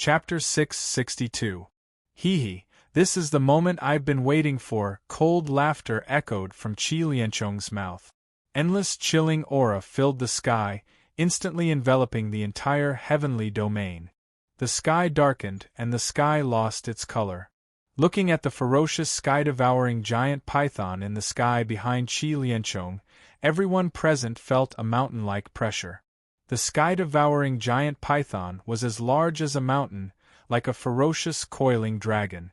Chapter 662. Hee, this is the moment I've been waiting for, cold laughter echoed from Qi Liancheng's mouth. Endless chilling aura filled the sky, instantly enveloping the entire heavenly domain. The sky darkened and the sky lost its color. Looking at the ferocious sky-devouring giant python in the sky behind Qi Liancheng, everyone present felt a mountain-like pressure. The sky-devouring giant python was as large as a mountain, like a ferocious coiling dragon.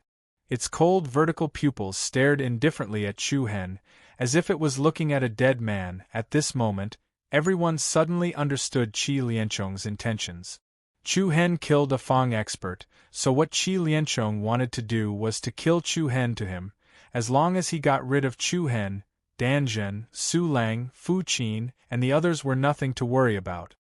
Its cold vertical pupils stared indifferently at Chu Hen, as if it was looking at a dead man. At this moment, everyone suddenly understood Qi Liancheng's intentions. Chu Hen killed a Fang expert, so what Qi Liancheng wanted to do was to kill Chu Hen to him. As long as he got rid of Chu Hen, Dan Zhen, Su Lang, Fu Qin, and the others were nothing to worry about.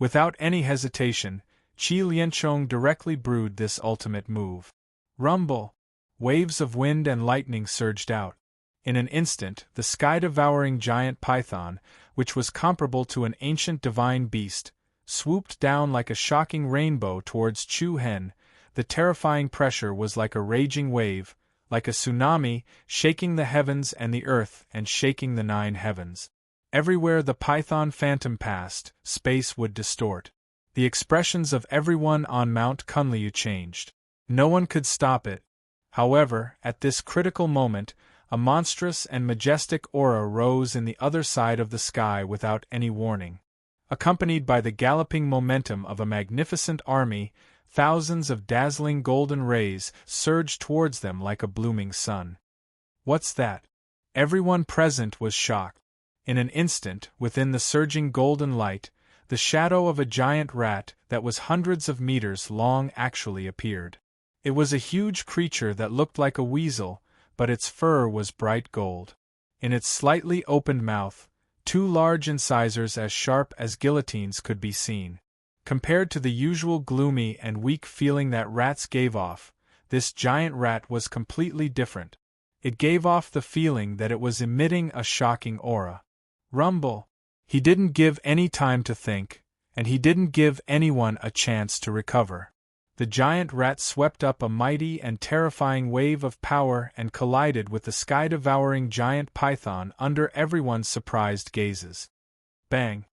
Without any hesitation, Qi Liancheng directly brewed this ultimate move. Rumble! Waves of wind and lightning surged out. In an instant, the sky-devouring giant python, which was comparable to an ancient divine beast, swooped down like a shocking rainbow towards Chu Hen. The terrifying pressure was like a raging wave, like a tsunami, shaking the heavens and the earth and shaking the 9 heavens. Everywhere the python phantom passed, space would distort. The expressions of everyone on Mount Kunliu changed. No one could stop it. However, at this critical moment, a monstrous and majestic aura rose in the other side of the sky without any warning. Accompanied by the galloping momentum of a magnificent army, thousands of dazzling golden rays surged towards them like a blooming sun. What's that? Everyone present was shocked. In an instant, within the surging golden light, the shadow of a giant rat that was hundreds of meters long actually appeared. It was a huge creature that looked like a weasel, but its fur was bright gold. In its slightly opened mouth, 2 large incisors as sharp as guillotines could be seen. Compared to the usual gloomy and weak feeling that rats gave off, this giant rat was completely different. It gave off the feeling that it was emitting a shocking aura. Rumble! He didn't give any time to think, and he didn't give anyone a chance to recover. The giant rat swept up a mighty and terrifying wave of power and collided with the sky-devouring giant python under everyone's surprised gazes. Bang!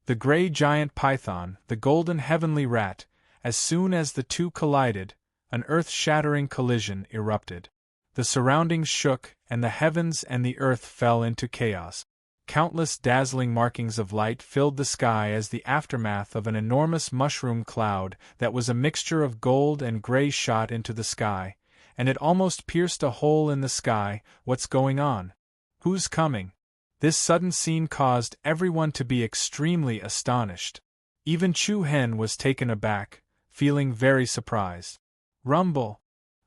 The gray giant python, the golden heavenly rat, as soon as the two collided, an earth-shattering collision erupted. The surroundings shook, and the heavens and the earth fell into chaos. Countless dazzling markings of light filled the sky as the aftermath of an enormous mushroom cloud that was a mixture of gold and gray shot into the sky, and it almost pierced a hole in the sky. What's going on? Who's coming? This sudden scene caused everyone to be extremely astonished. Even Chu Hen was taken aback, feeling very surprised. Rumble!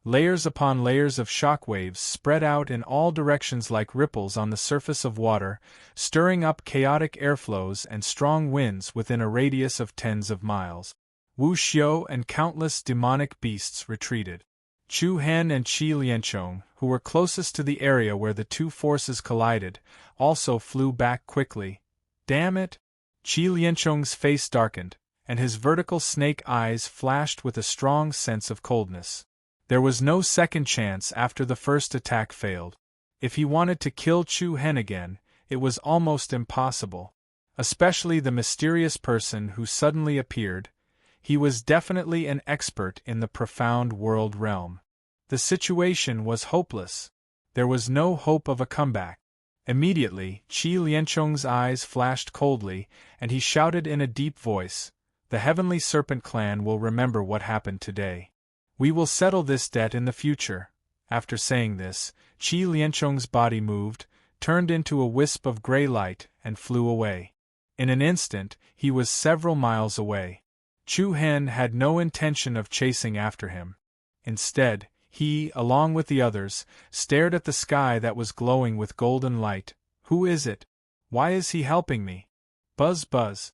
Layers upon layers of shockwaves spread out in all directions like ripples on the surface of water, stirring up chaotic airflows and strong winds within a radius of tens of miles. Wu Xiu and countless demonic beasts retreated. Chu Hen and Qi Liancheng, who were closest to the area where the two forces collided, also flew back quickly. Damn it! Qi Liancheng's face darkened, and his vertical snake eyes flashed with a strong sense of coldness. There was no second chance after the first attack failed. If he wanted to kill Chu Hen again, it was almost impossible. Especially the mysterious person who suddenly appeared. He was definitely an expert in the profound world realm. The situation was hopeless. There was no hope of a comeback. Immediately, Qi Liancheng's eyes flashed coldly, and he shouted in a deep voice, "The Heavenly Serpent clan will remember what happened today. We will settle this debt in the future." After saying this, Qi Liancheng's body moved, turned into a wisp of gray light, and flew away. In an instant, he was several miles away. Chu Hen had no intention of chasing after him. Instead, he, along with the others, stared at the sky that was glowing with golden light. Who is it? Why is he helping me? Buzz buzz.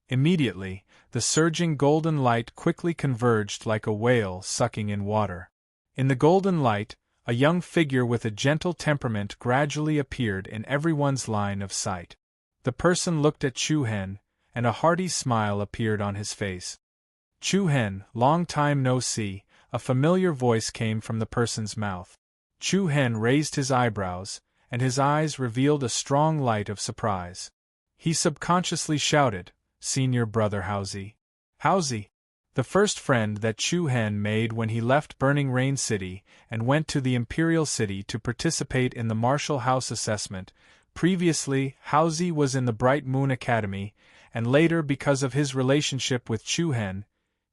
Immediately, the surging golden light quickly converged like a whale sucking in water. In the golden light, a young figure with a gentle temperament gradually appeared in everyone's line of sight. The person looked at Chu Hen, and a hearty smile appeared on his face. Chu Hen, long time no see, a familiar voice came from the person's mouth. Chu Hen raised his eyebrows, and his eyes revealed a strong light of surprise. He subconsciously shouted, "Senior brother Howsy." Howsy, the first friend that Chu Hen made when he left Burning Rain City and went to the Imperial City to participate in the Martial House assessment. Previously, Howsy was in the Bright Moon Academy, and later, because of his relationship with Chu Hen,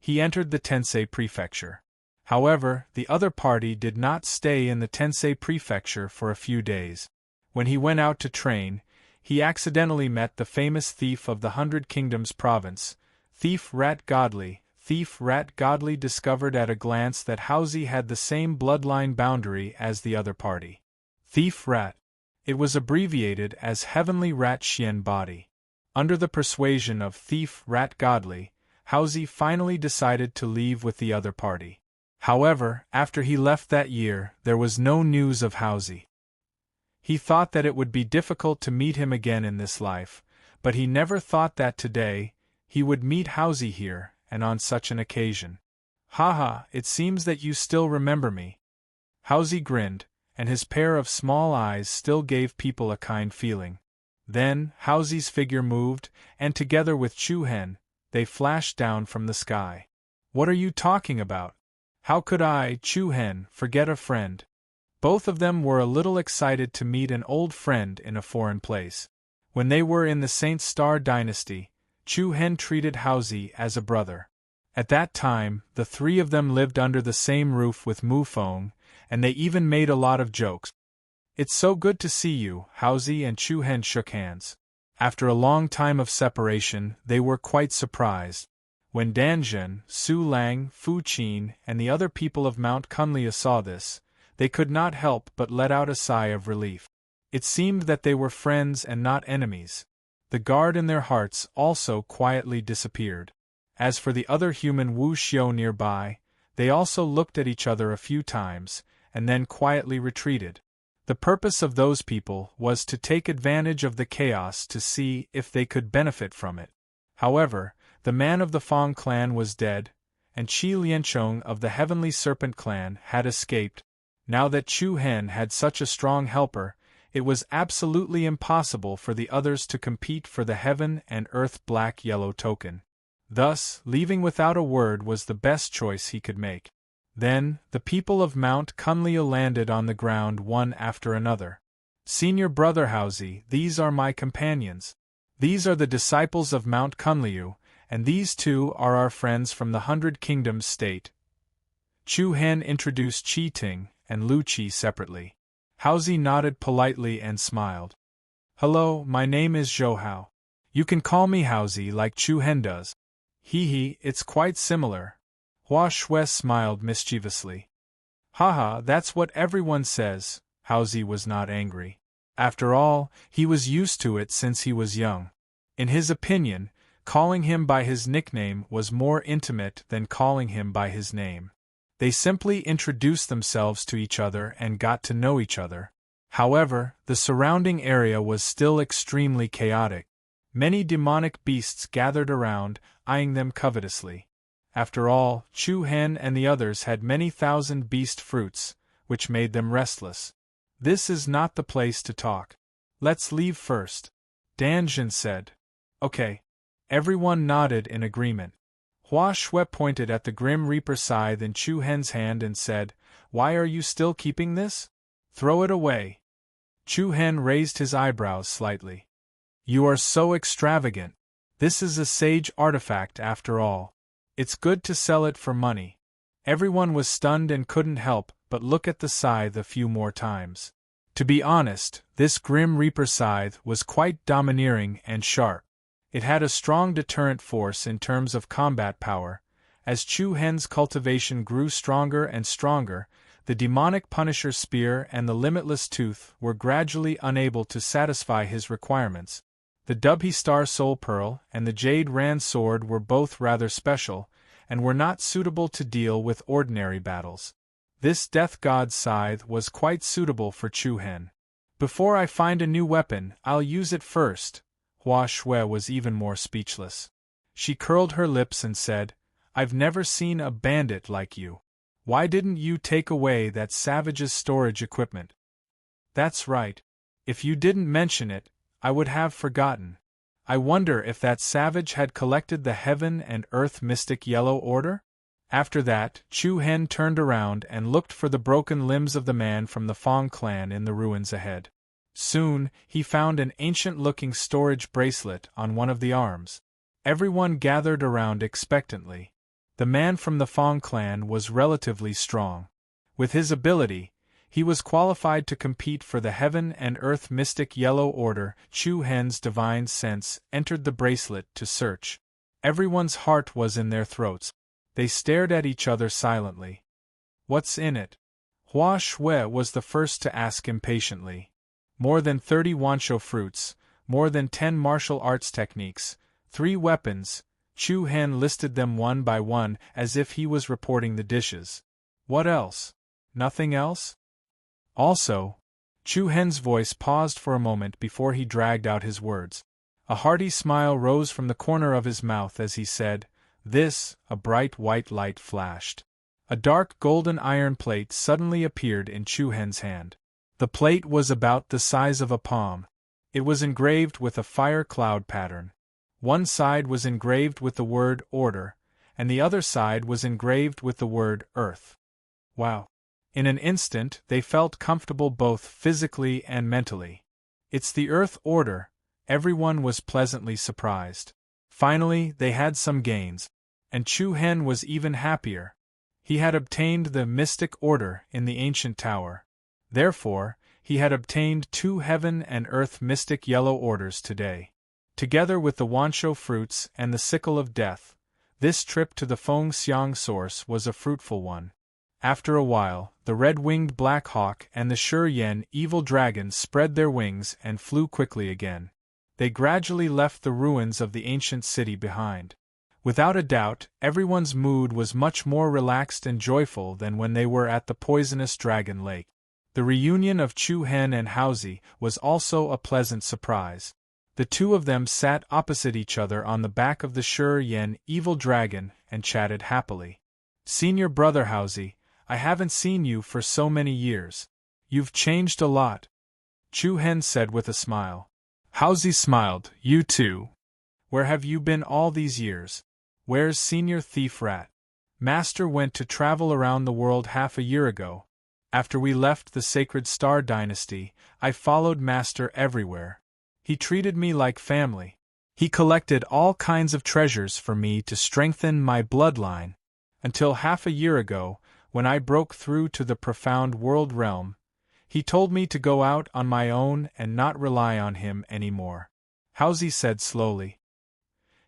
he entered the Tensei Prefecture. However, the other party did not stay in the Tensei Prefecture for a few days. When he went out to train, he accidentally met the famous thief of the 100 Kingdoms province, Thief Rat Godly. Thief Rat Godly discovered at a glance that Howsy had the same bloodline boundary as the other party. Thief Rat. It was abbreviated as Heavenly Rat Xian Body. Under the persuasion of Thief Rat Godly, Howsy finally decided to leave with the other party. However, after he left that year, there was no news of Howsy. He thought that it would be difficult to meet him again in this life, but he never thought that today he would meet Howsy here, and on such an occasion. "Haha, it seems that you still remember me." Howsy grinned, and his pair of small eyes still gave people a kind feeling. Then, Howsy's figure moved, and together with Chu Hen, they flashed down from the sky. "What are you talking about? How could I, Chu Hen, forget a friend?" Both of them were a little excited to meet an old friend in a foreign place. When they were in the Saint Star dynasty, Chu Hen treated Howsy as a brother. At that time, the three of them lived under the same roof with Mu Feng, and they even made a lot of jokes. "It's so good to see you," Howsy and Chu Hen shook hands. After a long time of separation, they were quite surprised. When Danjun, Su Lang, Fu Qin, and the other people of Mount Kunlia saw this, they could not help but let out a sigh of relief. It seemed that they were friends and not enemies. The guard in their hearts also quietly disappeared. As for the other human Wu Xiu nearby, they also looked at each other a few times, and then quietly retreated. The purpose of those people was to take advantage of the chaos to see if they could benefit from it. However, the man of the Fong clan was dead, and Qi Lianchong of the Heavenly Serpent clan had escaped. Now that Chu Hen had such a strong helper, it was absolutely impossible for the others to compete for the Heaven and Earth Black-Yellow token. Thus, leaving without a word was the best choice he could make. Then, the people of Mount Kunlia landed on the ground one after another. "Senior brother Howsy, these are my companions. These are the disciples of Mount Kunliu, and these two are our friends from the 100 Kingdoms state." Chu Hen introduced Qi Ting and Lu Qi separately. Howsy nodded politely and smiled. "Hello, my name is Zhou Hao. You can call me Howsy like Chu Hen does." "Hee, it's quite similar." Hua Shui smiled mischievously. "Haha, that's what everyone says." Howsy was not angry. After all, he was used to it since he was young. In his opinion, calling him by his nickname was more intimate than calling him by his name. They simply introduced themselves to each other and got to know each other. However, the surrounding area was still extremely chaotic. Many demonic beasts gathered around, eyeing them covetously. After all, Chu Hen and the others had many thousand beast fruits, which made them restless. "This is not the place to talk. Let's leave first," Danjun said. "Okay." Everyone nodded in agreement. Hua Shui pointed at the Grim Reaper scythe in Chu Hen's hand and said, "Why are you still keeping this? Throw it away." Chu Hen raised his eyebrows slightly. "You are so extravagant. This is a sage artifact after all. It's good to sell it for money." Everyone was stunned and couldn't help but look at the scythe a few more times. To be honest, this Grim Reaper scythe was quite domineering and sharp. It had a strong deterrent force in terms of combat power. As Chu Hen's cultivation grew stronger and stronger, the demonic Punisher spear and the limitless tooth were gradually unable to satisfy his requirements. The Dubhe Star Soul Pearl and the Jade Rand Sword were both rather special, and were not suitable to deal with ordinary battles. This Death God's scythe was quite suitable for Chu Hen. "Before I find a new weapon, I'll use it first." Hua Shui was even more speechless. She curled her lips and said, I've never seen a bandit like you. Why didn't you take away that savage's storage equipment? That's right. If you didn't mention it, I would have forgotten. I wonder if that savage had collected the heaven and earth mystic yellow order? After that, Chu Hen turned around and looked for the broken limbs of the man from the Fong clan in the ruins ahead. Soon, he found an ancient-looking storage bracelet on one of the arms. Everyone gathered around expectantly. The man from the Fong clan was relatively strong. With his ability, he was qualified to compete for the Heaven and Earth Mystic Yellow Order. Chu Hen's divine sense entered the bracelet to search. Everyone's heart was in their throats. They stared at each other silently. What's in it? Hua Shui was the first to ask impatiently. More than 30 wanshou fruits, more than 10 martial arts techniques, 3 weapons. Chu Hen listed them one by one as if he was reporting the dishes. What else? Nothing else? Also, Chu Hen's voice paused for a moment before he dragged out his words. A hearty smile rose from the corner of his mouth as he said, "This," a bright white light flashed. A dark golden iron plate suddenly appeared in Chu Hen's hand. The plate was about the size of a palm. It was engraved with a fire cloud pattern. One side was engraved with the word order, and the other side was engraved with the word earth. Wow! In an instant they felt comfortable both physically and mentally. It's the earth order. Everyone was pleasantly surprised. Finally, they had some gains. And Chu Hen was even happier. He had obtained the mystic order in the ancient tower. Therefore, he had obtained 2 heaven and earth mystic yellow orders today. Together with the wanshou fruits and the sickle of death, this trip to the Feng Xiang source was a fruitful one. After a while, the red-winged black hawk and the Shi evil dragon spread their wings and flew quickly again. They gradually left the ruins of the ancient city behind. Without a doubt, everyone's mood was much more relaxed and joyful than when they were at the poisonous dragon lake. The reunion of Chu Hen and Haozi was also a pleasant surprise. The two of them sat opposite each other on the back of the Shi evil dragon and chatted happily. "Senior brother Haozi, I haven't seen you for so many years. You've changed a lot," Chu Hen said with a smile. Haozi smiled. "You too. Where have you been all these years? Where's Senior Thief Rat? Master went to travel around the world half a year ago. After we left the Sacred Star Dynasty, I followed Master everywhere. He treated me like family. He collected all kinds of treasures for me to strengthen my bloodline. Until half a year ago, when I broke through to the profound world realm, he told me to go out on my own and not rely on him anymore," Haozi said slowly.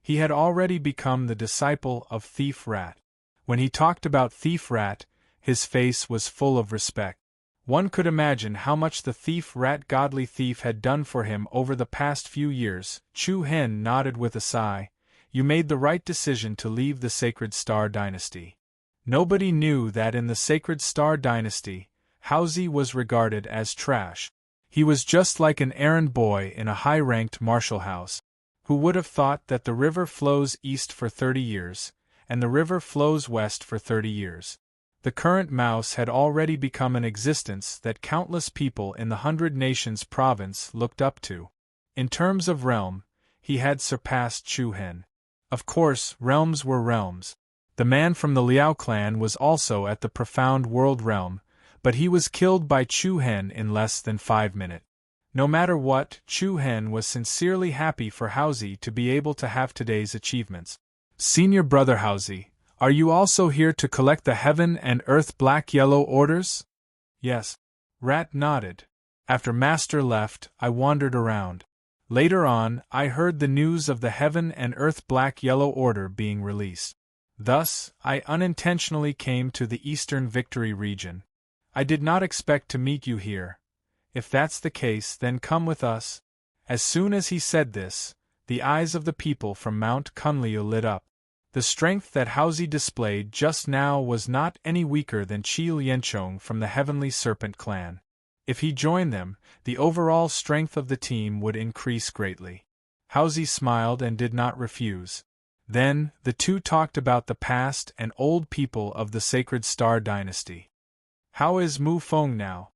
He had already become the disciple of Thief Rat. When he talked about Thief Rat, his face was full of respect. One could imagine how much the Thief Rat godly thief had done for him over the past few years. Chu Hen nodded with a sigh. "You made the right decision to leave the Sacred Star Dynasty." Nobody knew that in the Sacred Star Dynasty, Haozi was regarded as trash. He was just like an errand boy in a high-ranked martial house. Who would have thought that the river flows east for 30 years, and the river flows west for 30 years? The current mouse had already become an existence that countless people in the 100 Nations province looked up to. In terms of realm, he had surpassed Chu Hen. Of course, realms were realms. The man from the Liao clan was also at the profound world realm, but he was killed by Chu Hen in less than 5 minutes. No matter what, Chu Hen was sincerely happy for Haozi to be able to have today's achievements. "Senior brother Haozi, are you also here to collect the Heaven and Earth Black-Yellow orders?" "Yes." Rat nodded. "After Master left, I wandered around. Later on, I heard the news of the Heaven and Earth Black-Yellow order being released. Thus, I unintentionally came to the Eastern Victory region. I did not expect to meet you here. If that's the case, then come with us." As soon as he said this, the eyes of the people from Mount Kunliu lit up. The strength that Haozi displayed just now was not any weaker than Qi Lianchong from the Heavenly Serpent clan. If he joined them, the overall strength of the team would increase greatly. Haozi smiled and did not refuse. Then, the two talked about the past and old people of the Sacred Star Dynasty. "How is Mu Feng now?"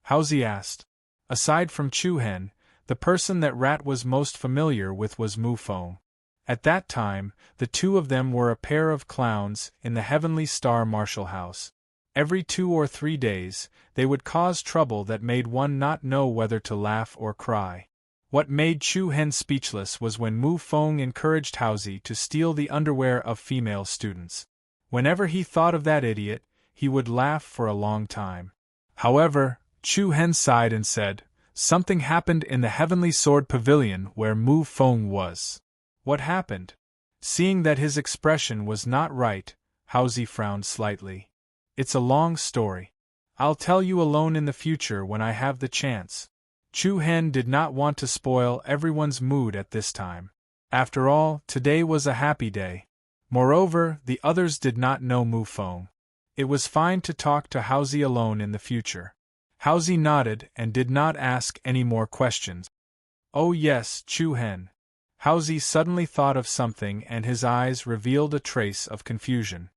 Haozi asked. Aside from Chu Hen, the person that Rat was most familiar with was Mu Feng. At that time, the two of them were a pair of clowns in the Heavenly Star Martial House. Every 2 or 3 days, they would cause trouble that made one not know whether to laugh or cry. What made Chu Hen speechless was when Mu Feng encouraged Haozi to steal the underwear of female students. Whenever he thought of that idiot, he would laugh for a long time. However, Chu Hen sighed and said, "Something happened in the Heavenly Sword Pavilion where Mu Feng was." "What happened?" Seeing that his expression was not right, Haozi frowned slightly. "It's a long story. I'll tell you alone in the future when I have the chance." Chu Hen did not want to spoil everyone's mood at this time. After all, today was a happy day. Moreover, the others did not know Mu Feng. It was fine to talk to Haozi alone in the future. Haozi nodded and did not ask any more questions. "Oh yes, Chu Hen." Haozi suddenly thought of something and his eyes revealed a trace of confusion.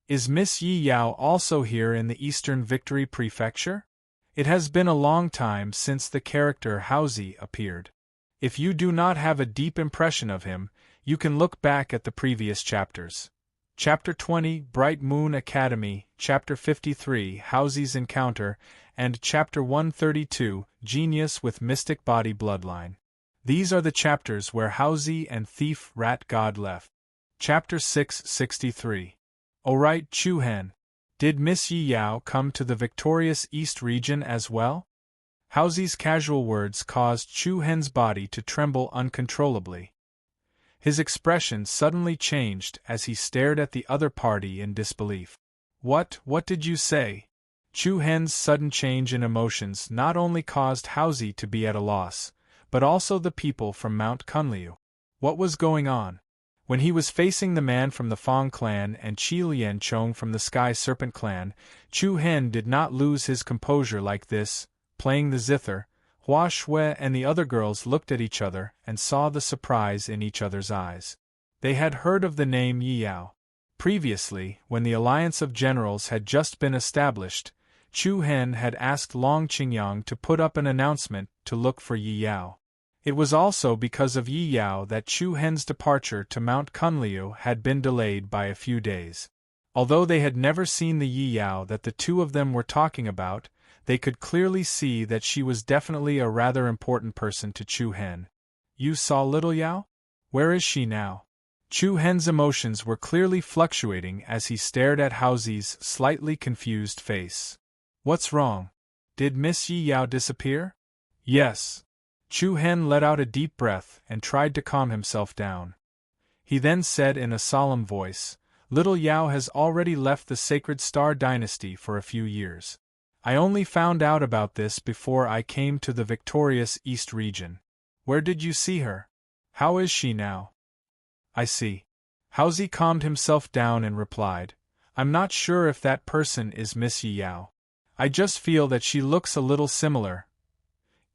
"Is Miss Yi Yao also here in the Eastern Victory Prefecture?" It has been a long time since the character Haozi appeared. If you do not have a deep impression of him, you can look back at the previous chapters. Chapter 20, Bright Moon Academy, Chapter 53, Haozi's Encounter, and Chapter 132, Genius with Mystic Body Bloodline. These are the chapters where Haozi and Thief Rat God left. Chapter 663. Alright, Chu Hen. Did Miss Yi Yao come to the victorious East region as well? Haozi's casual words caused Chu Hen's body to tremble uncontrollably. His expression suddenly changed as he stared at the other party in disbelief. What did you say?" Chu Hen's sudden change in emotions not only caused Haozi to be at a loss, but also the people from Mount Kunliu. What was going on? When he was facing the man from the Fang clan and Qi Lianchong from the Sky Serpent clan, Chu Hen did not lose his composure like this. Playing the zither, Hua Shui and the other girls looked at each other and saw the surprise in each other's eyes. They had heard of the name Yi Yao. Previously, when the alliance of generals had just been established, Chu Hen had asked Long Qingyang to put up an announcement to look for Yi Yao. It was also because of Yi Yao that Chu Hen's departure to Mount Kunliu had been delayed by a few days. Although they had never seen the Yi Yao that the two of them were talking about, they could clearly see that she was definitely a rather important person to Chu Hen. "You saw little Yao? Where is she now?" Chu Hen's emotions were clearly fluctuating as he stared at Haozi's slightly confused face. "What's wrong? Did Miss Yi Yao disappear?" "Yes." Chu Hen let out a deep breath and tried to calm himself down. He then said in a solemn voice, "Little Yao has already left the Sacred Star Dynasty for a few years. I only found out about this before I came to the victorious East region." "Where did you see her? How is she now?" "I see." Haozi calmed himself down and replied, "I'm not sure if that person is Miss Yi Yao. I just feel that she looks a little similar."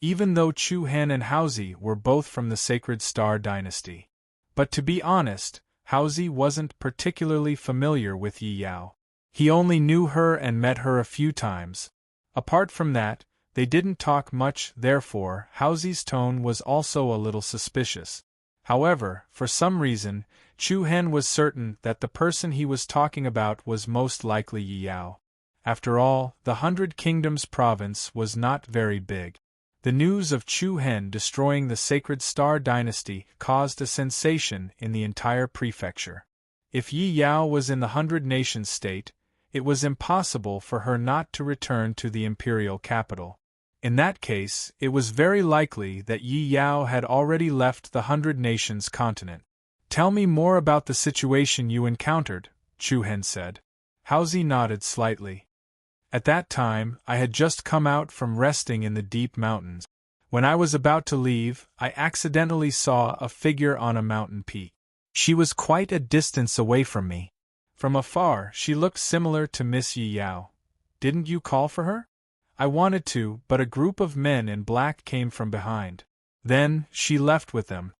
Even though Chu Hen and Haozi were both from the Sacred Star Dynasty. But to be honest, Haozi wasn't particularly familiar with Yi Yao. He only knew her and met her a few times. Apart from that, they didn't talk much, therefore, Haozi's tone was also a little suspicious. However, for some reason, Chu Hen was certain that the person he was talking about was most likely Yi Yao. After all, the 100 Kingdoms province was not very big. The news of Chu Hen destroying the Sacred Star Dynasty caused a sensation in the entire prefecture. If Yi Yao was in the 100 Nations state, it was impossible for her not to return to the imperial capital. In that case, it was very likely that Yi Yao had already left the 100 Nations continent. "Tell me more about the situation you encountered," Chu Hen said. Haozi nodded slightly. "At that time, I had just come out from resting in the deep mountains. When I was about to leave, I accidentally saw a figure on a mountain peak. She was quite a distance away from me. From afar, she looked similar to Miss Yi Yao. Didn't you call for her? I wanted to, but a group of men in black came from behind. Then, she left with them."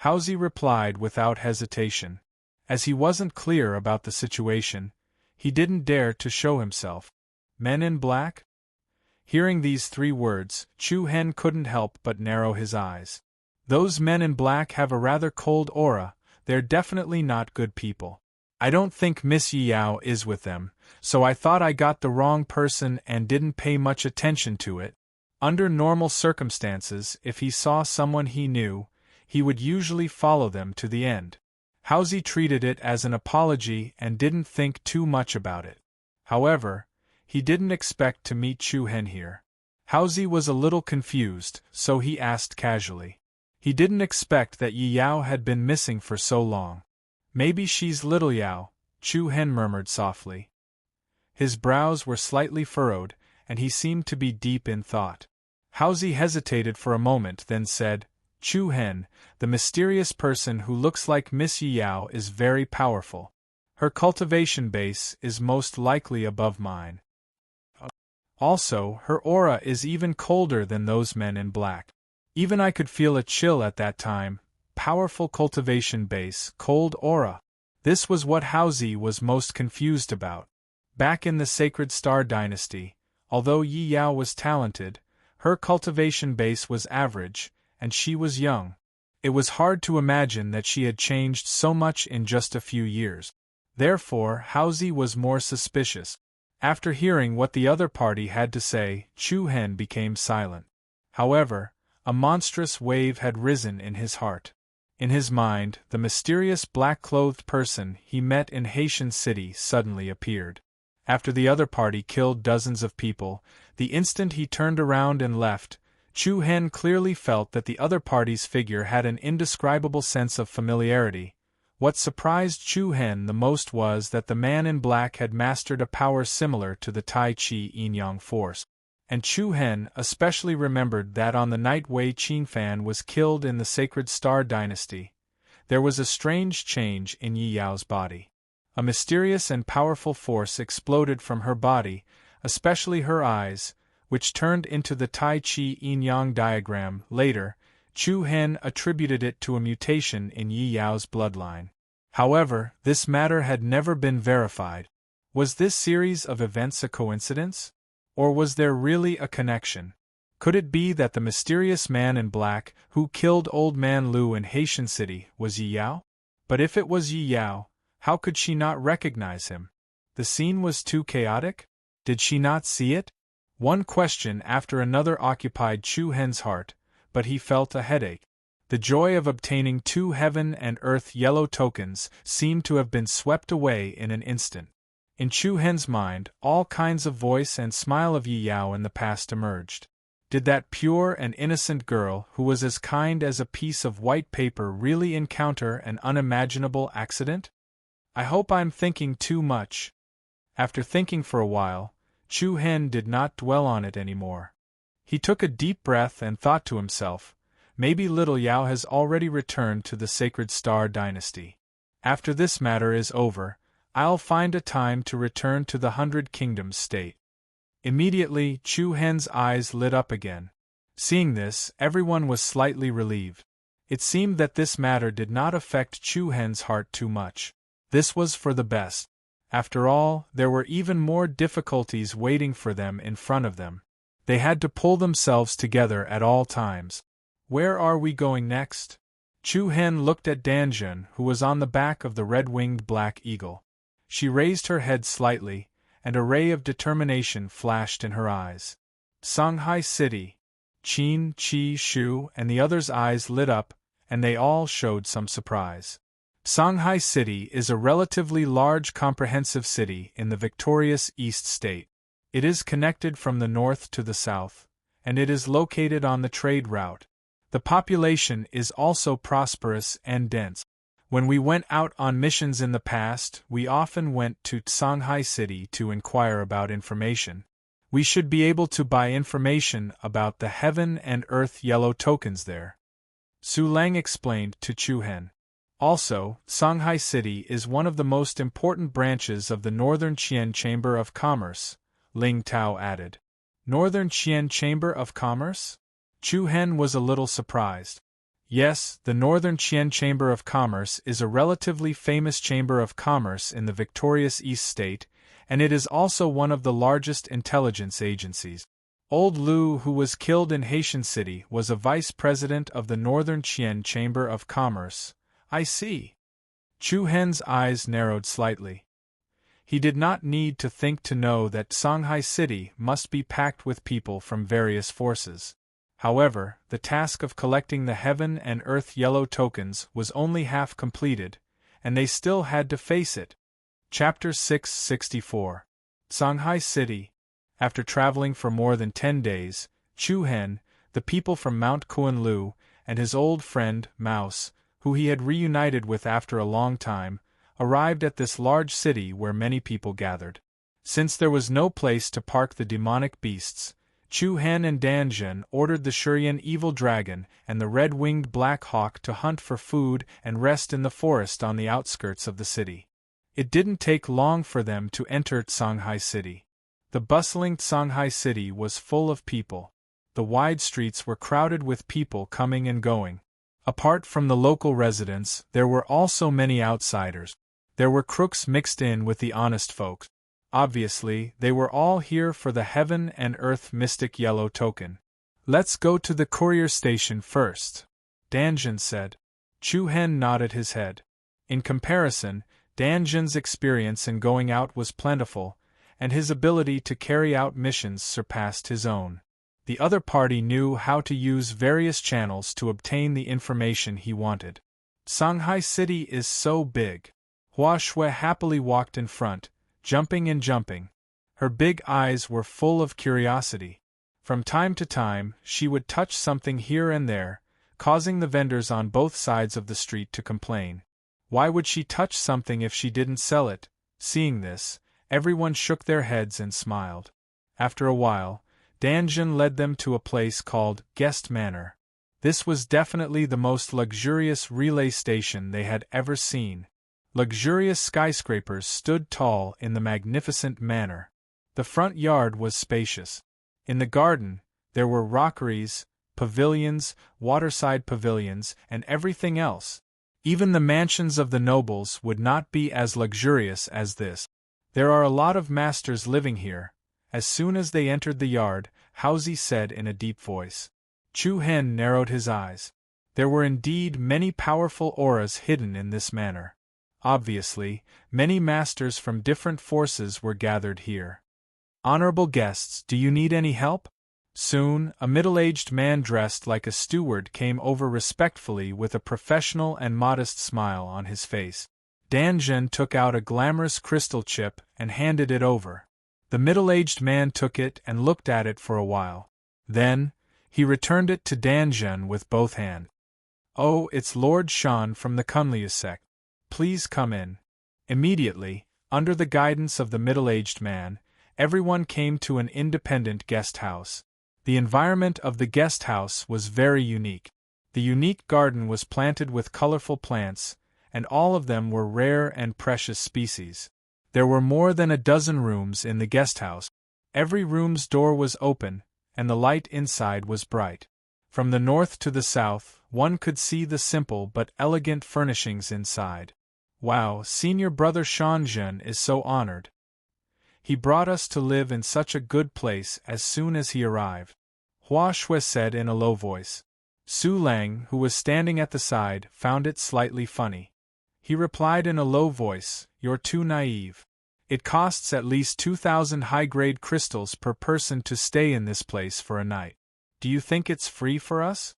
Haozi replied without hesitation. As he wasn't clear about the situation, he didn't dare to show himself. Men in black? Hearing these 3 words, Chu Hen couldn't help but narrow his eyes. Those men in black have a rather cold aura, they're definitely not good people. I don't think Miss Yi Yao is with them, so I thought I got the wrong person and didn't pay much attention to it. Under normal circumstances, if he saw someone he knew, he would usually follow them to the end. Housie treated it as an apology and didn't think too much about it. However, he didn't expect to meet Chu Hen here. Housie was a little confused, so he asked casually. He didn't expect that Yi Yao had been missing for so long. Maybe she's little Yao, Chu Hen murmured softly. His brows were slightly furrowed, and he seemed to be deep in thought. Housie hesitated for a moment, then said, Chu Hen, the mysterious person who looks like Miss Yi Yao is very powerful. Her cultivation base is most likely above mine. Also, her aura is even colder than those men in black. Even I could feel a chill at that time. Powerful cultivation base, cold aura. This was what Housie was most confused about. Back in the Sacred Star Dynasty, although Yi Yao was talented, her cultivation base was average, and she was young. It was hard to imagine that she had changed so much in just a few years. Therefore, Housie was more suspicious. After hearing what the other party had to say, Chu Hen became silent. However, a monstrous wave had risen in his heart. In his mind, the mysterious black-clothed person he met in Haitian City suddenly appeared. After the other party killed dozens of people, the instant he turned around and left, Chu Hen clearly felt that the other party's figure had an indescribable sense of familiarity. What surprised Chu Hen the most was that the man in black had mastered a power similar to the Tai Chi Yin-Yang force. And Chu Hen especially remembered that on the night Wei Qinfan was killed in the Sacred Star Dynasty, there was a strange change in Yi Yao's body. A mysterious and powerful force exploded from her body, especially her eyes, which turned into the Tai Chi Yin-Yang diagram. Later, Chu Hen attributed it to a mutation in Yi Yao's bloodline. However, this matter had never been verified. Was this series of events a coincidence? Or was there really a connection? Could it be that the mysterious man in black who killed Old Man Lu in Haitian City was Yi Yao? But if it was Yi Yao, how could she not recognize him? The scene was too chaotic? Did she not see it? One question after another occupied Chu Hen's heart, but he felt a headache. The joy of obtaining 2 heaven and earth yellow tokens seemed to have been swept away in an instant. In Chu Hen's mind, all kinds of voice and smile of Yi Yao in the past emerged. Did that pure and innocent girl, who was as kind as a piece of white paper, really encounter an unimaginable accident? I hope I'm thinking too much. After thinking for a while, Chu Hen did not dwell on it anymore. He took a deep breath and thought to himself, maybe little Yao has already returned to the Sacred Star Dynasty. After this matter is over, I'll find a time to return to the 100 Kingdoms state. Immediately, Chu Hen's eyes lit up again. Seeing this, everyone was slightly relieved. It seemed that this matter did not affect Chu Hen's heart too much. This was for the best. After all, there were even more difficulties waiting for them in front of them. They had to pull themselves together at all times. Where are we going next? Chu Hen looked at Danjun, who was on the back of the red-winged black eagle. She raised her head slightly, and a ray of determination flashed in her eyes. Songhai City. Qin, Qi, Shu, and the others' eyes lit up, and they all showed some surprise. Songhai City is a relatively large comprehensive city in the victorious East State. It is connected from the north to the south, and it is located on the trade route. The population is also prosperous and dense. When we went out on missions in the past, we often went to Songhai City to inquire about information. We should be able to buy information about the heaven and earth yellow tokens there. Su Lang explained to Chu Hen. Also, Songhai City is one of the most important branches of the Northern Qian Chamber of Commerce, Ling Tao added. Northern Qian Chamber of Commerce? Chu Hen was a little surprised. Yes, the Northern Qian Chamber of Commerce is a relatively famous chamber of commerce in the victorious East State, and it is also one of the largest intelligence agencies. Old Lu, who was killed in Haitian City, was a vice president of the Northern Qian Chamber of Commerce. I see. Chu Hen's eyes narrowed slightly. He did not need to think to know that Shanghai City must be packed with people from various forces. However, the task of collecting the heaven and earth yellow tokens was only half completed, and they still had to face it. Chapter 664. Shanghai City. After traveling for more than 10 days, Chu Hen, the people from Mount Kuan-Lu, and his old friend, Mouse, who he had reunited with after a long time, arrived at this large city where many people gathered. Since there was no place to park the demonic beasts, Chu Hen and Dan Zhen ordered the Shurian evil dragon and the red-winged black hawk to hunt for food and rest in the forest on the outskirts of the city. It didn't take long for them to enter Shanghai City. The bustling Shanghai City was full of people. The wide streets were crowded with people coming and going. Apart from the local residents, there were also many outsiders. There were crooks mixed in with the honest folks. Obviously, they were all here for the Heaven and Earth Mystic Yellow Token. Let's go to the courier station first, Dan Zhen said. Chu Hen nodded his head. In comparison, Dan Zhen's experience in going out was plentiful, and his ability to carry out missions surpassed his own. The other party knew how to use various channels to obtain the information he wanted. Shanghai City is so big. Hua Shui happily walked in front, jumping and jumping. Her big eyes were full of curiosity. From time to time, she would touch something here and there, causing the vendors on both sides of the street to complain. Why would she touch something if she didn't sell it? Seeing this, everyone shook their heads and smiled. After a while, Dan Zhen led them to a place called Guest Manor. This was definitely the most luxurious relay station they had ever seen. Luxurious skyscrapers stood tall in the magnificent manor. The front yard was spacious. In the garden, there were rockeries, pavilions, waterside pavilions, and everything else. Even the mansions of the nobles would not be as luxurious as this. There are a lot of masters living here. As soon as they entered the yard, Hauzi said in a deep voice. Chu Hen narrowed his eyes. There were indeed many powerful auras hidden in this manor. Obviously, many masters from different forces were gathered here. Honorable guests, do you need any help? Soon, a middle-aged man dressed like a steward came over respectfully with a professional and modest smile on his face. Dan Zhen took out a glamorous crystal chip and handed it over. The middle-aged man took it and looked at it for a while. Then, he returned it to Dan Zhen with both hands. Oh, it's Lord Shan from the Kunliu sect. Please come in. Immediately, under the guidance of the middle-aged man, everyone came to an independent guest house. The environment of the guest house was very unique. The unique garden was planted with colorful plants, and all of them were rare and precious species. There were more than a dozen rooms in the guest house. Every room's door was open, and the light inside was bright. From the north to the south, one could see the simple but elegant furnishings inside. Wow, Senior Brother Shanzhen is so honored. He brought us to live in such a good place as soon as he arrived, Hua Shui said in a low voice. Su Lang, who was standing at the side, found it slightly funny. He replied in a low voice, You're too naive. It costs at least 2,000 high-grade crystals per person to stay in this place for a night. Do you think it's free for us?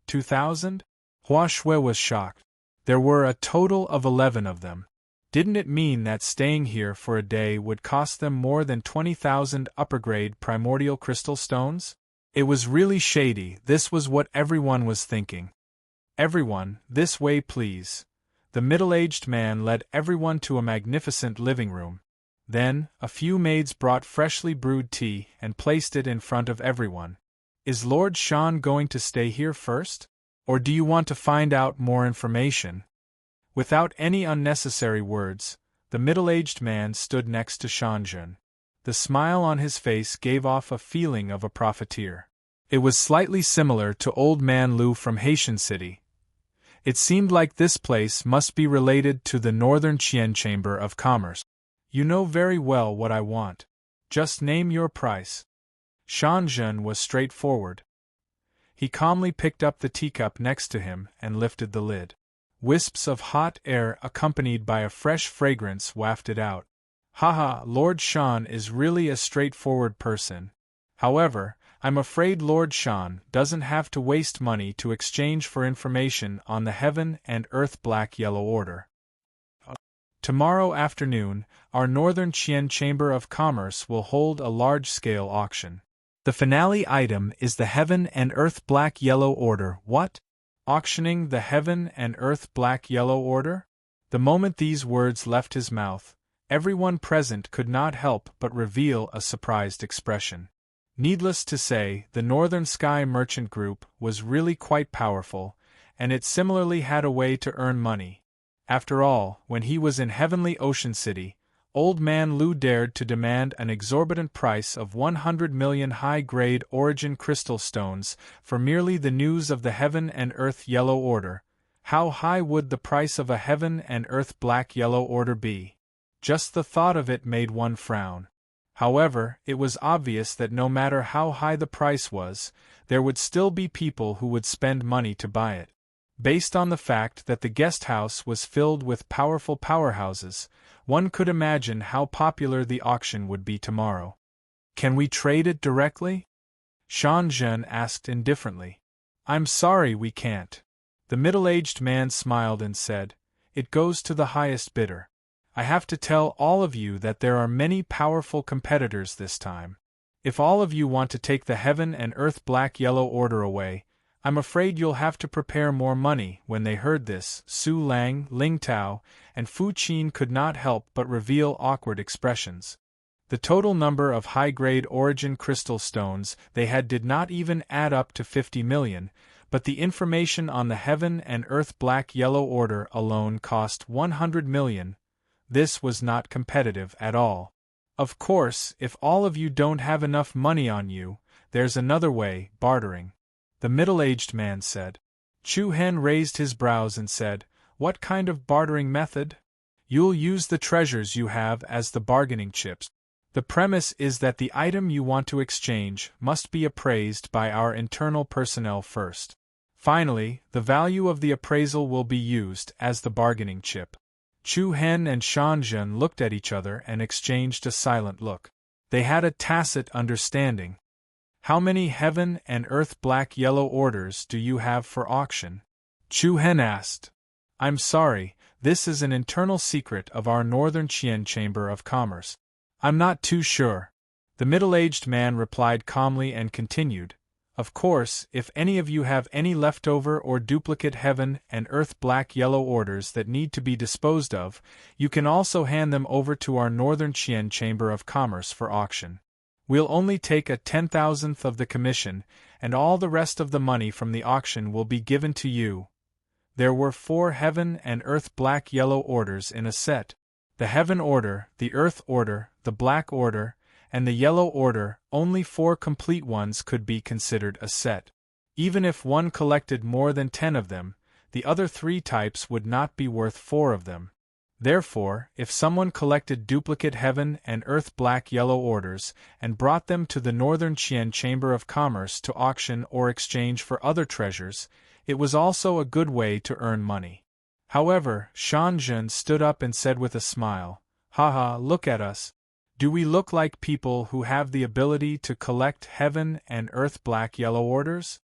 2,000? Hua Shui was shocked. There were a total of 11 of them. Didn't it mean that staying here for a day would cost them more than 20,000 upper-grade primordial crystal stones? It was really shady. This was what everyone was thinking. Everyone, this way please. The middle-aged man led everyone to a magnificent living room. Then, a few maids brought freshly brewed tea and placed it in front of everyone. Is Lord Shan going to stay here first? Or do you want to find out more information? Without any unnecessary words, the middle-aged man stood next to Shanzhen. The smile on his face gave off a feeling of a profiteer. It was slightly similar to Old Man Lu from Haitian City, It seemed like this place must be related to the Northern Qian Chamber of Commerce. You know very well what I want. Just name your price. Shan Zhen was straightforward. He calmly picked up the teacup next to him and lifted the lid. Wisps of hot air accompanied by a fresh fragrance wafted out. Haha, Lord Shan is really a straightforward person. However, I'm afraid Lord Shan doesn't have to waste money to exchange for information on the Heaven and Earth Black-Yellow Order. Tomorrow afternoon, our Northern Qian Chamber of Commerce will hold a large-scale auction. The finale item is the Heaven and Earth Black-Yellow Order. What? Auctioning the Heaven and Earth Black-Yellow Order? The moment these words left his mouth, everyone present could not help but reveal a surprised expression. Needless to say, the Northern Sky Merchant Group was really quite powerful, and it similarly had a way to earn money. After all, when he was in Heavenly Ocean City, Old Man Lu dared to demand an exorbitant price of 100 million high-grade origin crystal stones for merely the news of the Heaven and Earth Yellow Order. How high would the price of a Heaven and Earth Black-Yellow Order be? Just the thought of it made one frown. However, it was obvious that no matter how high the price was, there would still be people who would spend money to buy it. Based on the fact that the guest house was filled with powerful powerhouses, one could imagine how popular the auction would be tomorrow. Can we trade it directly? Shan Zhen asked indifferently. I'm sorry we can't. The middle-aged man smiled and said, It goes to the highest bidder. I have to tell all of you that there are many powerful competitors this time. If all of you want to take the Heaven and Earth Black-Yellow Order away, I'm afraid you'll have to prepare more money. When they heard this, Su Lang, Ling Tao, and Fu Qin could not help but reveal awkward expressions. The total number of high-grade origin crystal stones they had did not even add up to 50 million, but the information on the Heaven and Earth Black-Yellow Order alone cost 100 million. This was not competitive at all. Of course, if all of you don't have enough money on you, there's another way, bartering. The middle-aged man said. Chu Hen raised his brows and said, What kind of bartering method? You'll use the treasures you have as the bargaining chips. The premise is that the item you want to exchange must be appraised by our internal personnel first. Finally, the value of the appraisal will be used as the bargaining chip. Chu Hen and Shan Zhen looked at each other and exchanged a silent look. They had a tacit understanding. How many Heaven and Earth Black-Yellow Orders do you have for auction? Chu Hen asked. I'm sorry, this is an internal secret of our Northern Qian Chamber of Commerce. I'm not too sure. The middle-aged man replied calmly and continued. Of course, if any of you have any leftover or duplicate Heaven and Earth Black-Yellow Orders that need to be disposed of, you can also hand them over to our Northern Qian Chamber of Commerce for auction. We'll only take a 10,000th of the commission, and all the rest of the money from the auction will be given to you. There were 4 Heaven and Earth Black-Yellow Orders in a set. The Heaven Order, the Earth Order, the Black Order, and the Yellow Order. Only 4 complete ones could be considered a set. Even if one collected more than 10 of them, the other 3 types would not be worth 4 of them. Therefore, if someone collected duplicate Heaven and Earth Black-Yellow Orders and brought them to the Northern Qian Chamber of Commerce to auction or exchange for other treasures, it was also a good way to earn money. However, Shan Zhen stood up and said with a smile, Haha, look at us. Do we look like people who have the ability to collect Heaven and Earth Black-Yellow Orders?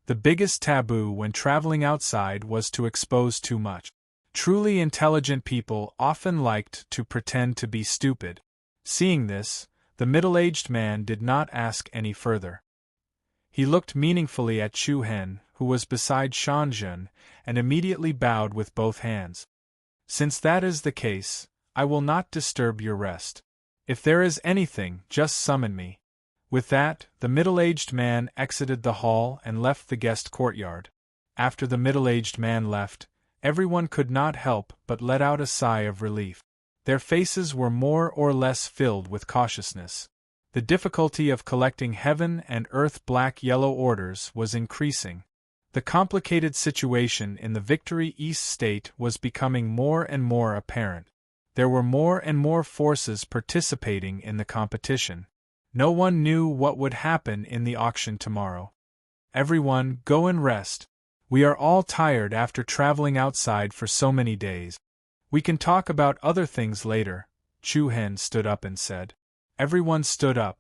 The biggest taboo when traveling outside was to expose too much. Truly intelligent people often liked to pretend to be stupid. Seeing this, the middle-aged man did not ask any further. He looked meaningfully at Chu Hen, who was beside Shan Zhen, and immediately bowed with both hands. Since that is the case, I will not disturb your rest. If there is anything, just summon me. With that, the middle-aged man exited the hall and left the guest courtyard. After the middle-aged man left, everyone could not help but let out a sigh of relief. Their faces were more or less filled with cautiousness. The difficulty of collecting Heaven and Earth Black-Yellow Orders was increasing. The complicated situation in the Victory East state was becoming more and more apparent. There were more and more forces participating in the competition. No one knew what would happen in the auction tomorrow. Everyone, go and rest. We are all tired after traveling outside for so many days. We can talk about other things later. Chu Hen stood up and said. Everyone stood up.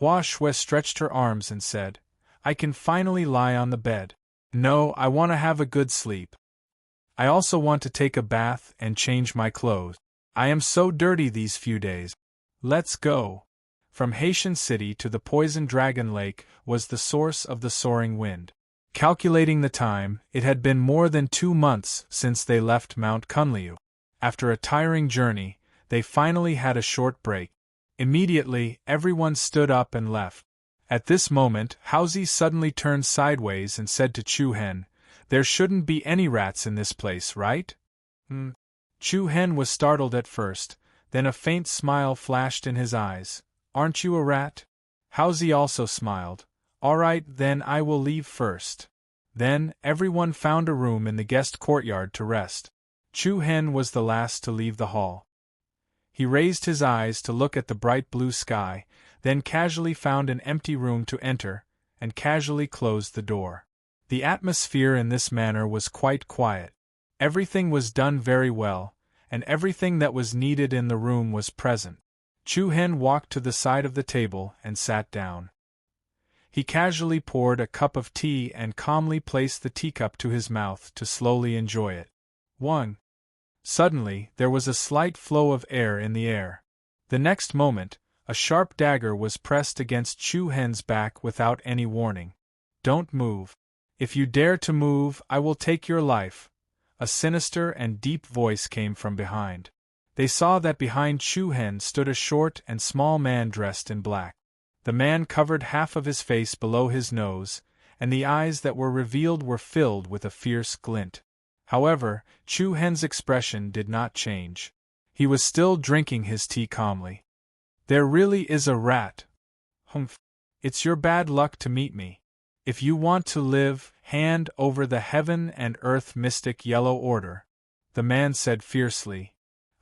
Hua Shui stretched her arms and said, I can finally lie on the bed. No, I want to have a good sleep. I also want to take a bath and change my clothes. I am so dirty these few days. Let's go. From Haitian City to the Poison Dragon Lake was the source of the soaring wind. Calculating the time, it had been more than 2 months since they left Mount Kunliu. After a tiring journey, they finally had a short break. Immediately, everyone stood up and left. At this moment, Haozi suddenly turned sideways and said to Chu Hen, There shouldn't be any rats in this place, right? Chu Hen was startled at first, then a faint smile flashed in his eyes. Aren't you a rat? Haozi also smiled. All right, then I will leave first. Then, everyone found a room in the guest courtyard to rest. Chu Hen was the last to leave the hall. He raised his eyes to look at the bright blue sky, then casually found an empty room to enter, and casually closed the door. The atmosphere in this manner was quite quiet. Everything was done very well, and everything that was needed in the room was present. Chu Hen walked to the side of the table and sat down. He casually poured a cup of tea and calmly placed the teacup to his mouth to slowly enjoy it. 1. Suddenly, there was a slight flow of air in the air. The next moment, a sharp dagger was pressed against Chu Hen's back without any warning. Don't move. If you dare to move, I will take your life. A sinister and deep voice came from behind. They saw that behind Chu Hen stood a short and small man dressed in black. The man covered half of his face below his nose, and the eyes that were revealed were filled with a fierce glint. However, Chu Hen's expression did not change. He was still drinking his tea calmly. There really is a rat. Humph. It's your bad luck to meet me. If you want to live, hand over the heaven and earth mystic yellow order, the man said fiercely.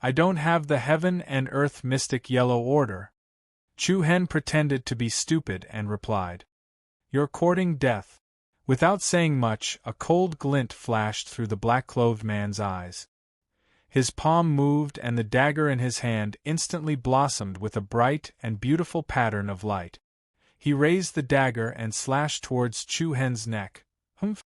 I don't have the heaven and earth mystic yellow order. Chu Hen pretended to be stupid and replied. You're courting death. Without saying much, a cold glint flashed through the black-clothed man's eyes. His palm moved and the dagger in his hand instantly blossomed with a bright and beautiful pattern of light. He raised the dagger and slashed towards Chu Hen's neck. Humph!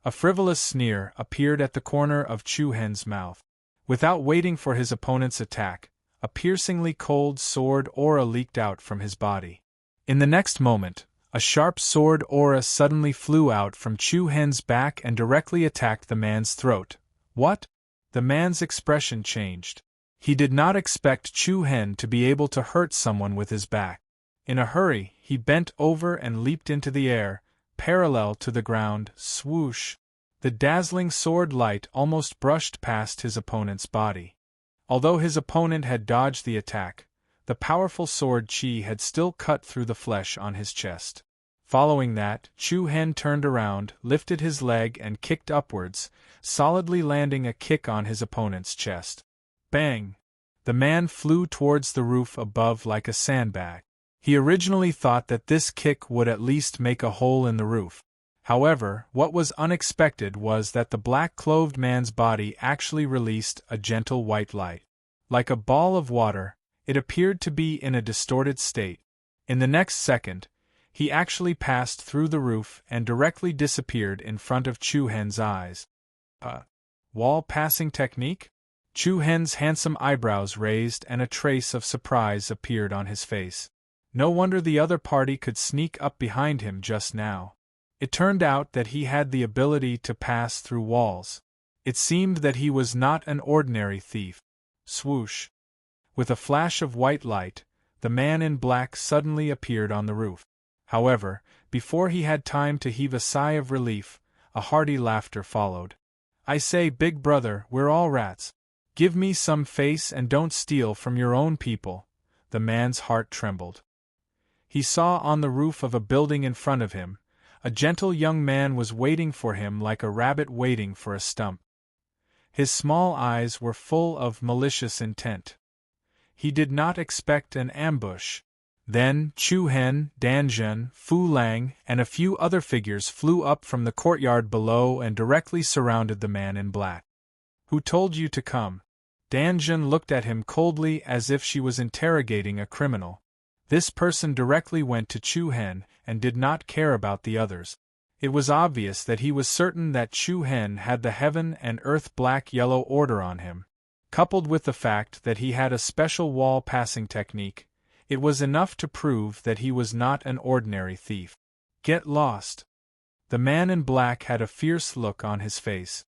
A frivolous sneer appeared at the corner of Chu Hen's mouth. Without waiting for his opponent's attack, a piercingly cold sword aura leaked out from his body. In the next moment, a sharp sword aura suddenly flew out from Chu Hen's back and directly attacked the man's throat. What? The man's expression changed. He did not expect Chu Hen to be able to hurt someone with his back. In a hurry, he bent over and leaped into the air, parallel to the ground. Swoosh! The dazzling sword light almost brushed past his opponent's body. Although his opponent had dodged the attack, the powerful sword chi had still cut through the flesh on his chest. Following that, Chu Hen turned around, lifted his leg and kicked upwards, solidly landing a kick on his opponent's chest. Bang! The man flew towards the roof above like a sandbag. He originally thought that this kick would at least make a hole in the roof. However, what was unexpected was that the black-clothed man's body actually released a gentle white light. Like a ball of water, it appeared to be in a distorted state. In the next second, he actually passed through the roof and directly disappeared in front of Chu Hen's eyes. Wall-passing technique? Chu Hen's handsome eyebrows raised and a trace of surprise appeared on his face. No wonder the other party could sneak up behind him just now. It turned out that he had the ability to pass through walls. It seemed that he was not an ordinary thief. Swoosh! With a flash of white light, the man in black suddenly appeared on the roof. However, before he had time to heave a sigh of relief, a hearty laughter followed. I say, big brother, we're all rats. Give me some face and don't steal from your own people. The man's heart trembled. He saw on the roof of a building in front of him A gentle young man was waiting for him like a rabbit waiting for a stump. His small eyes were full of malicious intent. He did not expect an ambush. Then Chu Hen, Danjun, Fu Lang, and a few other figures flew up from the courtyard below and directly surrounded the man in black. "Who told you to come?" Danjun looked at him coldly as if she was interrogating a criminal. This person directly went to Chu Hen and did not care about the others. It was obvious that he was certain that Chu Hen had the heaven and earth black-yellow order on him. Coupled with the fact that he had a special wall-passing technique, it was enough to prove that he was not an ordinary thief. "Get lost." The man in black had a fierce look on his face.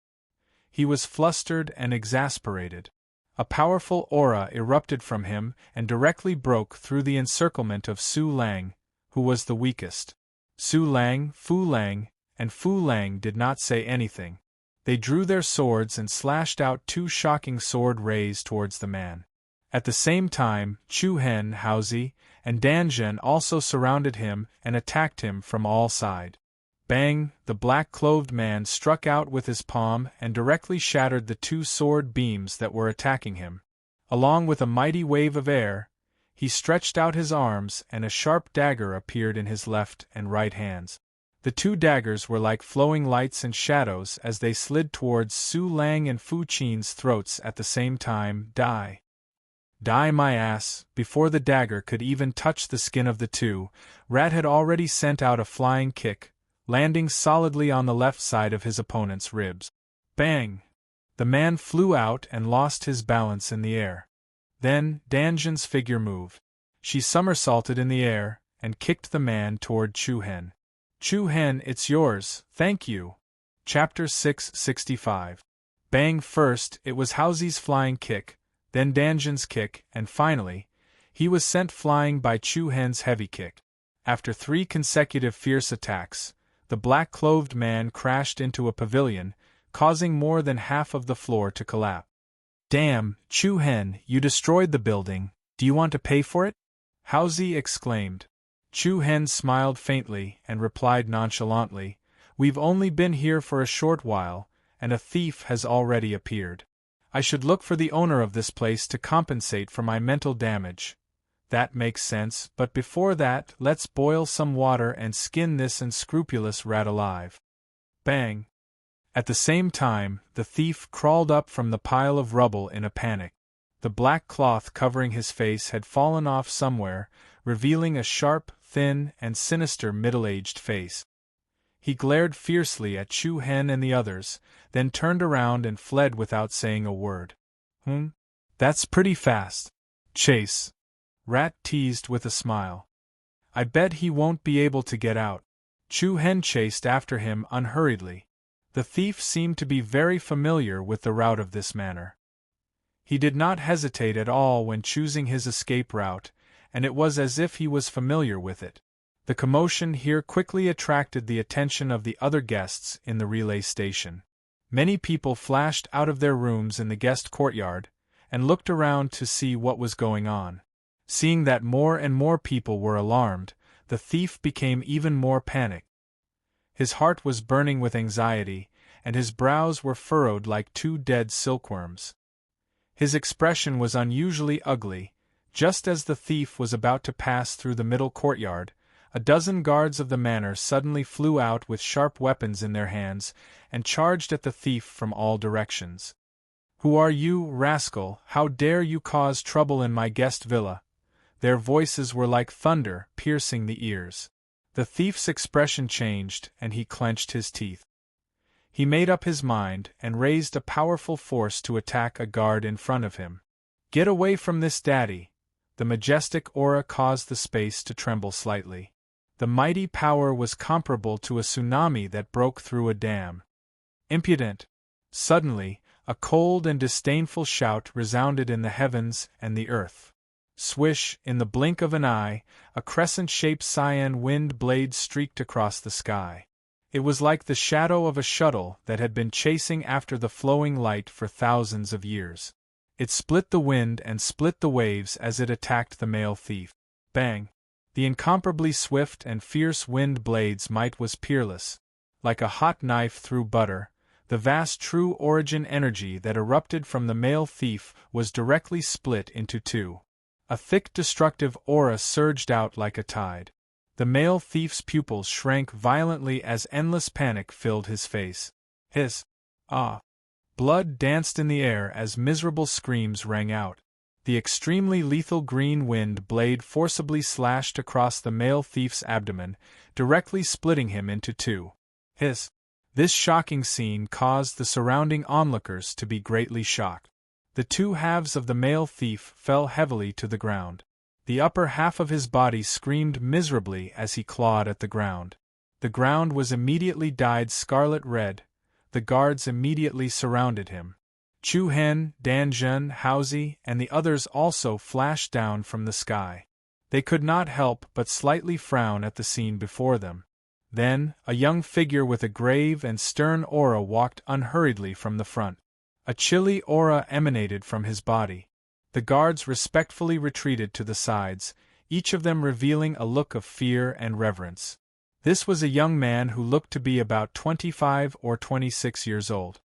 He was flustered and exasperated. A powerful aura erupted from him and directly broke through the encirclement of Su Lang, who was the weakest. Su Lang, Fu Lang, and Fu Lang did not say anything. They drew their swords and slashed out two shocking sword rays towards the man. At the same time, Chu Hen, Haozi, and Danjun also surrounded him and attacked him from all sides. Bang! The black-clothed man struck out with his palm and directly shattered the two sword beams that were attacking him. Along with a mighty wave of air, he stretched out his arms and a sharp dagger appeared in his left and right hands. The two daggers were like flowing lights and shadows as they slid towards Su Lang and Fu Qin's throats at the same time. Die! Die my ass! Before the dagger could even touch the skin of the two, Rat had already sent out a flying kick, landing solidly on the left side of his opponent's ribs. Bang! The man flew out and lost his balance in the air. Then, Danjun's figure moved. She somersaulted in the air, and kicked the man toward Chu Hen. "Chu Hen, it's yours, thank you." Chapter 665. Bang! First, it was Haozi's flying kick, then Danjun's kick, and finally, he was sent flying by Chu Hen's heavy kick. After 3 consecutive fierce attacks, the black-clothed man crashed into a pavilion, causing more than half of the floor to collapse. "Damn, Chu Hen, you destroyed the building, do you want to pay for it?" Haozi exclaimed. Chu Hen smiled faintly and replied nonchalantly, "We've only been here for a short while, and a thief has already appeared. I should look for the owner of this place to compensate for my mental damage. That makes sense, but before that, let's boil some water and skin this unscrupulous rat alive." Bang! At the same time, the thief crawled up from the pile of rubble in a panic. The black cloth covering his face had fallen off somewhere, revealing a sharp, thin, and sinister middle-aged face. He glared fiercely at Chu Hen and the others, then turned around and fled without saying a word. That's pretty fast. Chase." Rat teased with a smile. "I bet he won't be able to get out." Chu Hen chased after him unhurriedly. The thief seemed to be very familiar with the route of this manor. He did not hesitate at all when choosing his escape route, and it was as if he was familiar with it. The commotion here quickly attracted the attention of the other guests in the relay station. Many people flashed out of their rooms in the guest courtyard, and looked around to see what was going on. Seeing that more and more people were alarmed, the thief became even more panicked. His heart was burning with anxiety, and his brows were furrowed like 2 dead silkworms. His expression was unusually ugly. Just as the thief was about to pass through the middle courtyard, a dozen guards of the manor suddenly flew out with sharp weapons in their hands and charged at the thief from all directions. "Who are you, rascal? How dare you cause trouble in my guest villa?" Their voices were like thunder, piercing the ears. The thief's expression changed, and he clenched his teeth. He made up his mind and raised a powerful force to attack a guard in front of him. "Get away from this, daddy!" The majestic aura caused the space to tremble slightly. The mighty power was comparable to a tsunami that broke through a dam. "Impudent!" Suddenly, a cold and disdainful shout resounded in the heavens and the earth. Swish, in the blink of an eye, a crescent-shaped cyan wind blade streaked across the sky. It was like the shadow of a shuttle that had been chasing after the flowing light for thousands of years. It split the wind and split the waves as it attacked the male thief. Bang! The incomparably swift and fierce wind blade's might was peerless. Like a hot knife through butter, the vast true origin energy that erupted from the male thief was directly split into two. A thick destructive aura surged out like a tide. The male thief's pupils shrank violently as endless panic filled his face. His blood danced in the air as miserable screams rang out. The extremely lethal green wind blade forcibly slashed across the male thief's abdomen, directly splitting him into two. This shocking scene caused the surrounding onlookers to be greatly shocked. The two halves of the male thief fell heavily to the ground. The upper half of his body screamed miserably as he clawed at the ground. The ground was immediately dyed scarlet red. The guards immediately surrounded him. Chu Hen, Dan Zhen, Haozi, and the others also flashed down from the sky. They could not help but slightly frown at the scene before them. Then, a young figure with a grave and stern aura walked unhurriedly from the front. A chilly aura emanated from his body. The guards respectfully retreated to the sides, each of them revealing a look of fear and reverence. This was a young man who looked to be about 25 or 26 years old.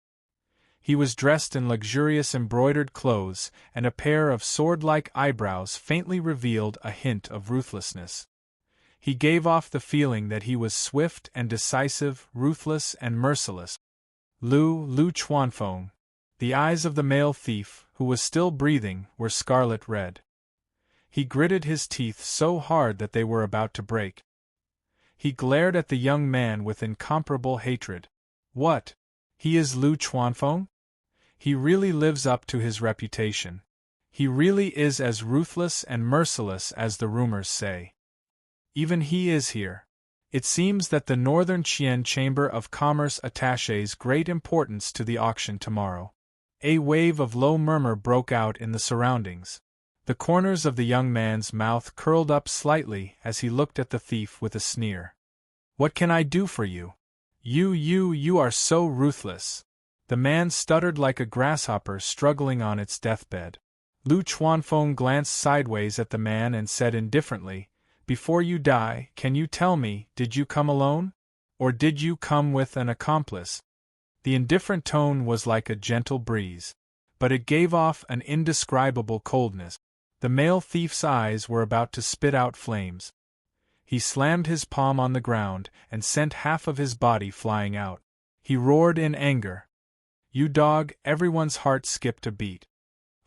He was dressed in luxurious embroidered clothes, and a pair of sword-like eyebrows faintly revealed a hint of ruthlessness. He gave off the feeling that he was swift and decisive, ruthless and merciless. Lu Chuanfeng. The eyes of the male thief, who was still breathing, were scarlet red. He gritted his teeth so hard that they were about to break. He glared at the young man with incomparable hatred. What? He is Lu Chuanfeng? He really lives up to his reputation. He really is as ruthless and merciless as the rumors say. Even he is here. It seems that the Northern Qian Chamber of Commerce attaches great importance to the auction tomorrow. A wave of low murmur broke out in the surroundings. The corners of the young man's mouth curled up slightly as he looked at the thief with a sneer. What can I do for you? You are so ruthless. The man stuttered like a grasshopper struggling on its deathbed. Lu Chuanfeng glanced sideways at the man and said indifferently, Before you die, can you tell me, did you come alone? Or did you come with an accomplice? The indifferent tone was like a gentle breeze, but it gave off an indescribable coldness. The male thief's eyes were about to spit out flames. He slammed his palm on the ground and sent half of his body flying out. He roared in anger. You dog! Everyone's heart skipped a beat.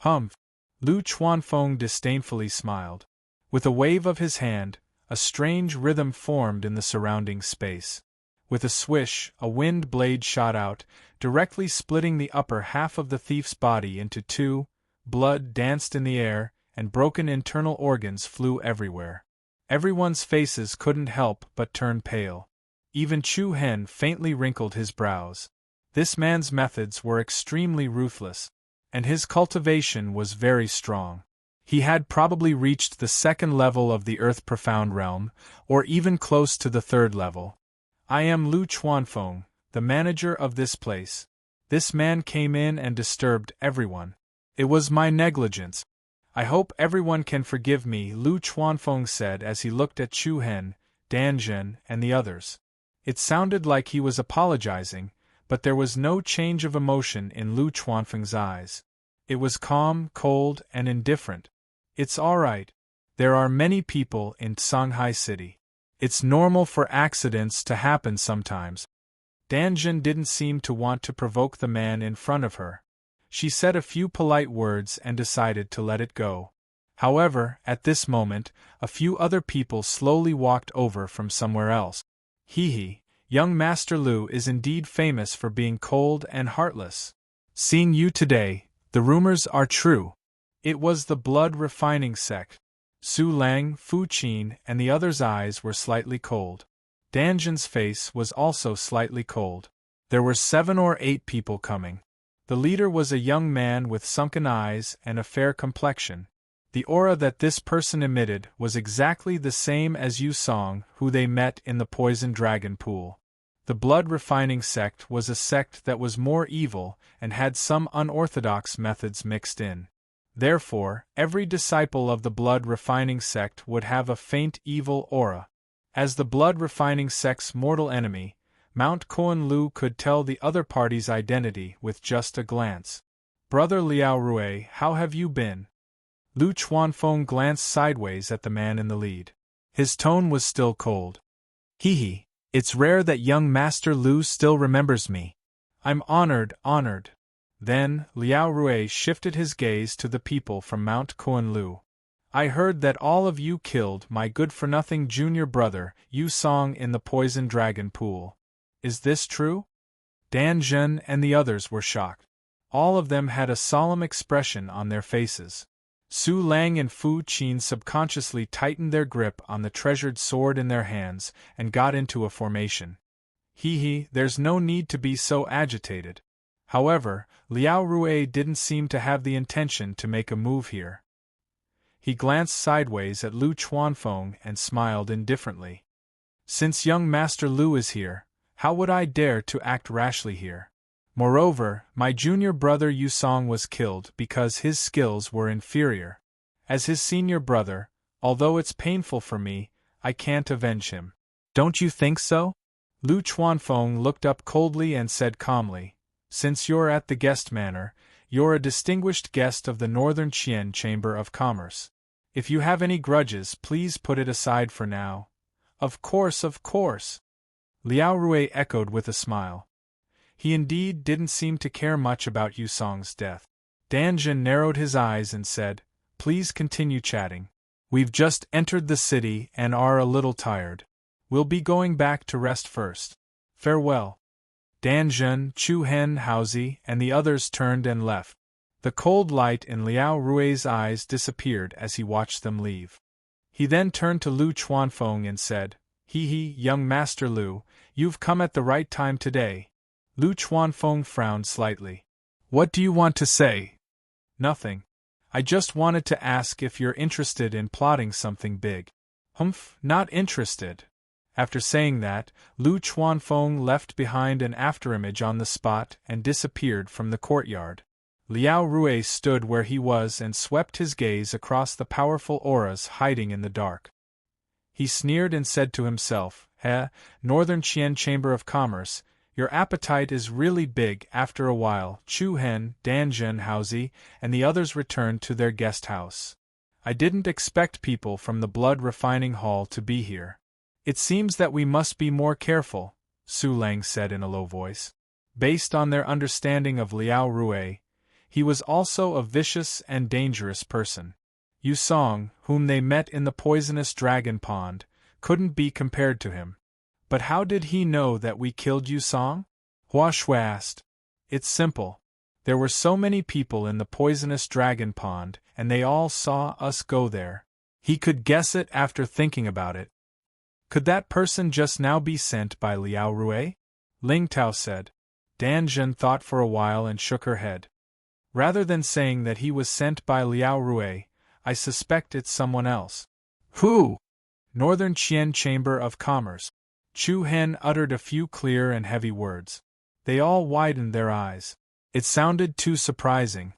Humph! Lu Chuanfeng disdainfully smiled. With a wave of his hand, a strange rhythm formed in the surrounding space. With a swish, a wind blade shot out, directly splitting the upper half of the thief's body into two. Blood danced in the air, and broken internal organs flew everywhere. Everyone's faces couldn't help but turn pale. Even Chu Hen faintly wrinkled his brows. This man's methods were extremely ruthless, and his cultivation was very strong. He had probably reached the second level of the Earth Profound Realm, or even close to the third level. I am Lu Chuanfeng, the manager of this place. This man came in and disturbed everyone. It was my negligence. I hope everyone can forgive me, Lu Chuanfeng said as he looked at Chu Hen, Dan Zhen, and the others. It sounded like he was apologizing, but there was no change of emotion in Lu Chuanfeng's eyes. It was calm, cold, and indifferent. It's all right. There are many people in Shanghai City. It's normal for accidents to happen sometimes. Dan Zhen didn't seem to want to provoke the man in front of her. She said a few polite words and decided to let it go. However, at this moment, a few other people slowly walked over from somewhere else. Young Master Lu is indeed famous for being cold and heartless. Seeing you today, the rumors are true. It was the blood refining sect. Su Lang, Fu Qin, and the others' eyes were slightly cold. Dan Zhen's face was also slightly cold. There were 7 or 8 people coming. The leader was a young man with sunken eyes and a fair complexion. The aura that this person emitted was exactly the same as Yu Song, who they met in the Poison Dragon Pool. The blood-refining sect was a sect that was more evil and had some unorthodox methods mixed in. Therefore, every disciple of the blood-refining sect would have a faint evil aura. As the blood-refining sect's mortal enemy, Mount Koan-Lu could tell the other party's identity with just a glance. "Brother Liao Rui, how have you been?" Lu Chuanfeng glanced sideways at the man in the lead. His tone was still cold. "Hee, it's rare that young Master Lu still remembers me. I'm honored. Then, Liao Rui shifted his gaze to the people from Mount Koan-Lu. "I heard that all of you killed my good-for-nothing junior brother, Yu Song, in the poison dragon pool. Is this true?" Dan Zhen and the others were shocked. All of them had a solemn expression on their faces. Su Lang and Fu Qin subconsciously tightened their grip on the treasured sword in their hands and got into a formation. There's no need to be so agitated. However, Liao Rui didn't seem to have the intention to make a move here. He glanced sideways at Lu Chuanfeng and smiled indifferently. "Since young Master Lu is here, how would I dare to act rashly here? Moreover, my junior brother Yu Song was killed because his skills were inferior. As his senior brother, although it's painful for me, I can't avenge him. Don't you think so?" Lu Chuanfeng looked up coldly and said calmly, "Since you're at the guest manor, you're a distinguished guest of the Northern Qian Chamber of Commerce. If you have any grudges, please put it aside for now." Of course. Liao Rui echoed with a smile. He indeed didn't seem to care much about Yu Song's death. Dan Zhen narrowed his eyes and said, "Please continue chatting. We've just entered the city and are a little tired. We'll be going back to rest first. Farewell." Dan Zhen, Chu Hen Haozi, and the others turned and left. The cold light in Liao Rui's eyes disappeared as he watched them leave. He then turned to Lu Chuanfeng and said, Young Master Lu, you've come at the right time today." Lu Chuanfeng frowned slightly. "What do you want to say?" "Nothing. I just wanted to ask if you're interested in plotting something big." "Humph, not interested." After saying that, Lu Chuanfeng left behind an afterimage on the spot and disappeared from the courtyard. Liao Rui stood where he was and swept his gaze across the powerful auras hiding in the dark. He sneered and said to himself, Northern Qian Chamber of Commerce, your appetite is really big." After a while, Chu Hen, Dan Zhen Haozi, and the others returned to their guest house. "I didn't expect people from the blood refining hall to be here. It seems that we must be more careful," Su Lang said in a low voice. Based on their understanding of Liao Rui, he was also a vicious and dangerous person. Yu Song, whom they met in the poisonous dragon pond, couldn't be compared to him. "But how did he know that we killed Yu Song?" Hua Shui asked. "It's simple. There were so many people in the poisonous dragon pond, and they all saw us go there. He could guess it after thinking about it." "Could that person just now be sent by Liao Rui?" Ling Tao said. Dan Zhen thought for a while and shook her head. "Rather than saying that he was sent by Liao Rui, I suspect it's someone else." "Who?" "Northern Qian Chamber of Commerce." Chu Hen uttered a few clear and heavy words. They all widened their eyes. It sounded too surprising.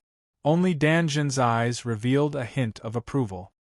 Only Dan Zhen's eyes revealed a hint of approval.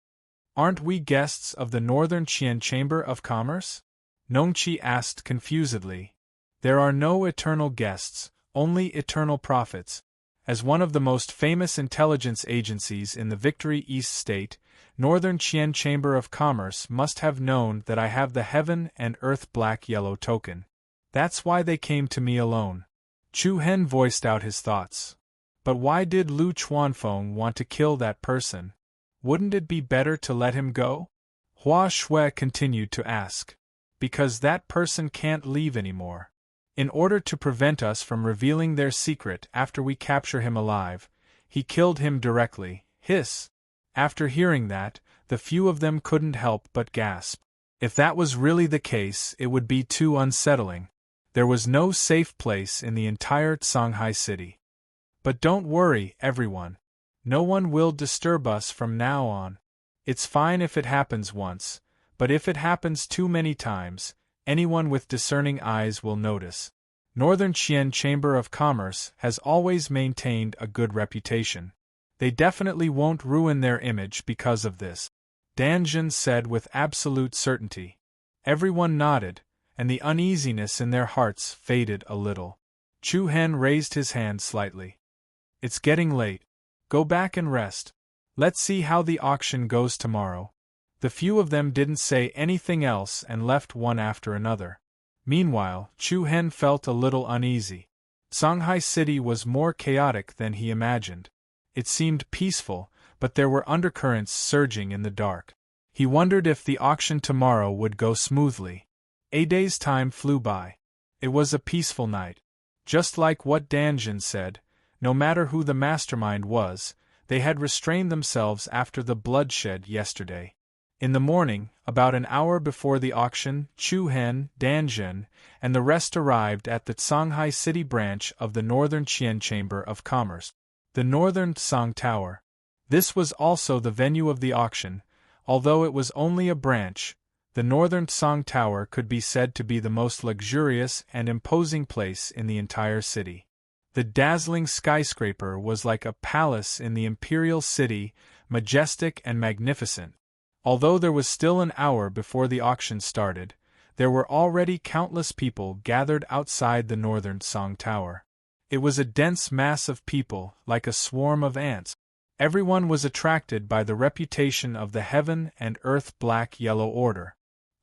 "Aren't we guests of the Northern Qian Chamber of Commerce?" Nongqi asked confusedly. "There are no eternal guests, only eternal prophets. As one of the most famous intelligence agencies in the Victory East State, Northern Qian Chamber of Commerce must have known that I have the Heaven and Earth black-yellow token. That's why they came to me alone." Chu Hen voiced out his thoughts. "But why did Lu Chuanfeng want to kill that person? Wouldn't it be better to let him go?" Hua Shui continued to ask. "Because that person can't leave anymore. In order to prevent us from revealing their secret after we capture him alive, he killed him directly." Hiss. After hearing that, the few of them couldn't help but gasp. If that was really the case, it would be too unsettling. There was no safe place in the entire Shanghai city. "But don't worry, everyone. No one will disturb us from now on. It's fine if it happens once, but if it happens too many times, anyone with discerning eyes will notice. Northern Qian Chamber of Commerce has always maintained a good reputation. They definitely won't ruin their image because of this, Danjun said with absolute certainty. Everyone nodded, and the uneasiness in their hearts faded a little. Chu Hen raised his hand slightly. It's getting late. Go back and rest. Let's see how the auction goes tomorrow. The few of them didn't say anything else and left one after another. Meanwhile, Chu Hen felt a little uneasy. Shanghai City was more chaotic than he imagined. It seemed peaceful, but there were undercurrents surging in the dark. He wondered if the auction tomorrow would go smoothly. A day's time flew by. It was a peaceful night. Just like what Danjun said, no matter who the mastermind was, they had restrained themselves after the bloodshed yesterday. In the morning, about an hour before the auction, Chu Hen, Danjun, and the rest arrived at the Shanghai City branch of the Northern Qian Chamber of Commerce, the Northern Song Tower. This was also the venue of the auction. Although it was only a branch, the Northern Song Tower could be said to be the most luxurious and imposing place in the entire city. The dazzling skyscraper was like a palace in the imperial city, majestic and magnificent. Although there was still an hour before the auction started, there were already countless people gathered outside the Northern Song Tower. It was a dense mass of people, like a swarm of ants. Everyone was attracted by the reputation of the Heaven and Earth Black-Yellow Order.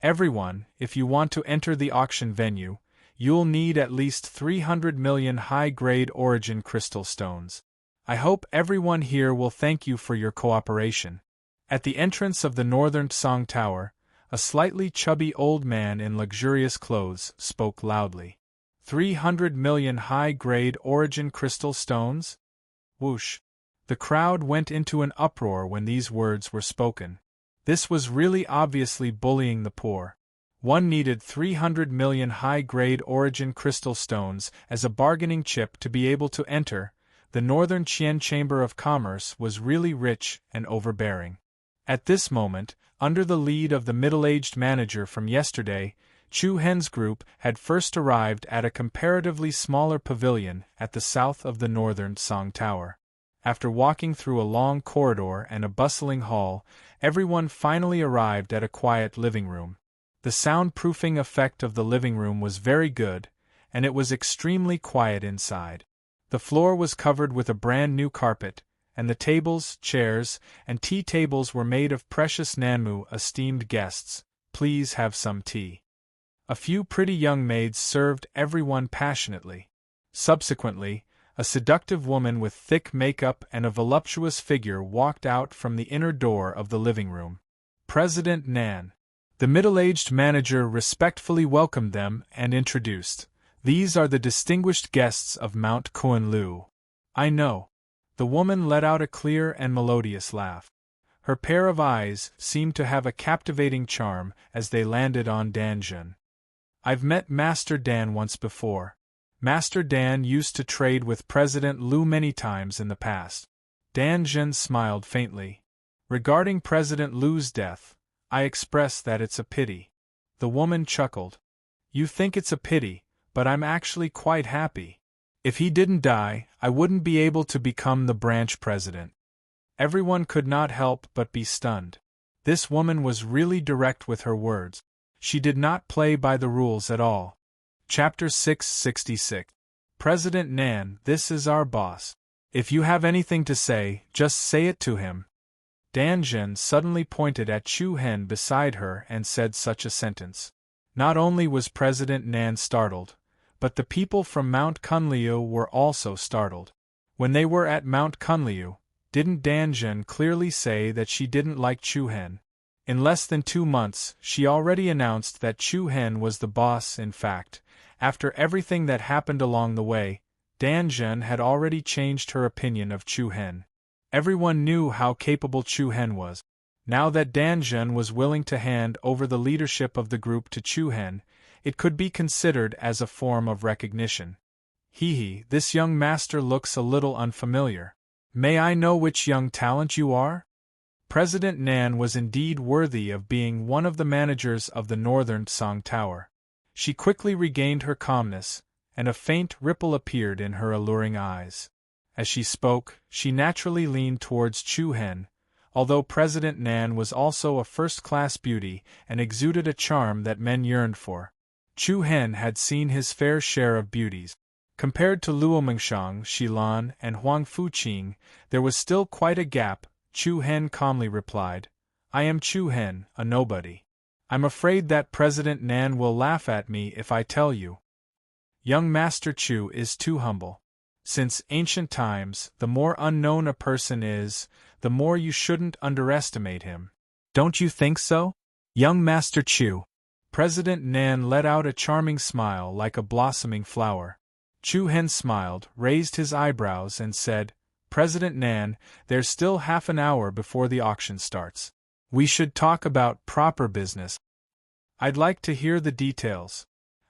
Everyone, if you want to enter the auction venue, you'll need at least 300 million high-grade origin crystal stones. I hope everyone here will thank you for your cooperation. At the entrance of the Northern Song Tower, a slightly chubby old man in luxurious clothes spoke loudly. 300 million high-grade origin crystal stones? Whoosh! The crowd went into an uproar when these words were spoken. This was really obviously bullying the poor. One needed 300 million high-grade origin crystal stones as a bargaining chip to be able to enter. The Northern Qian Chamber of Commerce was really rich and overbearing. At this moment, under the lead of the middle-aged manager from yesterday, Chu Hen's group had first arrived at a comparatively smaller pavilion at the south of the Northern Song Tower. After walking through a long corridor and a bustling hall, everyone finally arrived at a quiet living room. The soundproofing effect of the living room was very good, and it was extremely quiet inside. The floor was covered with a brand-new carpet, and the tables, chairs, and tea tables were made of precious Nanmu. Esteemed guests, please have some tea. A few pretty young maids served everyone passionately. Subsequently, a seductive woman with thick makeup and a voluptuous figure walked out from the inner door of the living room. President Nan. The middle-aged manager respectfully welcomed them and introduced, "These are the distinguished guests of Mount Kunlu." "I know." The woman let out a clear and melodious laugh. Her pair of eyes seemed to have a captivating charm as they landed on Danjun. "I've met Master Dan once before. Master Dan used to trade with President Liu many times in the past." Danjun smiled faintly. "Regarding President Liu's death, I express that it's a pity." The woman chuckled. "You think it's a pity, but I'm actually quite happy. If he didn't die, I wouldn't be able to become the branch president." Everyone could not help but be stunned. This woman was really direct with her words. She did not play by the rules at all. Chapter 666. President Nan, this is our boss. If you have anything to say, just say it to him. Danjun suddenly pointed at Chu Hen beside her and said such a sentence. Not only was President Nan startled, but the people from Mount Kunliu were also startled. When they were at Mount Kunliu, didn't Danjun clearly say that she didn't like Chu Hen? In less than 2 months, she already announced that Chu Hen was the boss. In fact, after everything that happened along the way, Danjun had already changed her opinion of Chu Hen. Everyone knew how capable Chu Hen was. Now that Danjun was willing to hand over the leadership of the group to Chu Hen, it could be considered as a form of recognition. This young master looks a little unfamiliar. May I know which young talent you are? President Nan was indeed worthy of being one of the managers of the Northern Song Tower. She quickly regained her calmness, and a faint ripple appeared in her alluring eyes. As she spoke, she naturally leaned towards Chu Hen, although President Nan was also a first-class beauty and exuded a charm that men yearned for. Chu Hen had seen his fair share of beauties. Compared to Luo Mengshang, Xilan, and Huang Fuqing, there was still quite a gap. Chu Hen calmly replied, "I am Chu Hen, a nobody. I'm afraid that President Nan will laugh at me if I tell you. Young Master Chu is too humble. Since ancient times, the more unknown a person is, the more you shouldn't underestimate him. Don't you think so, young Master Chu?" President Nan let out a charming smile like a blossoming flower. Chu Hen smiled, raised his eyebrows and said, "President Nan, there's still half an hour before the auction starts. We should talk about proper business. I'd like to hear the details.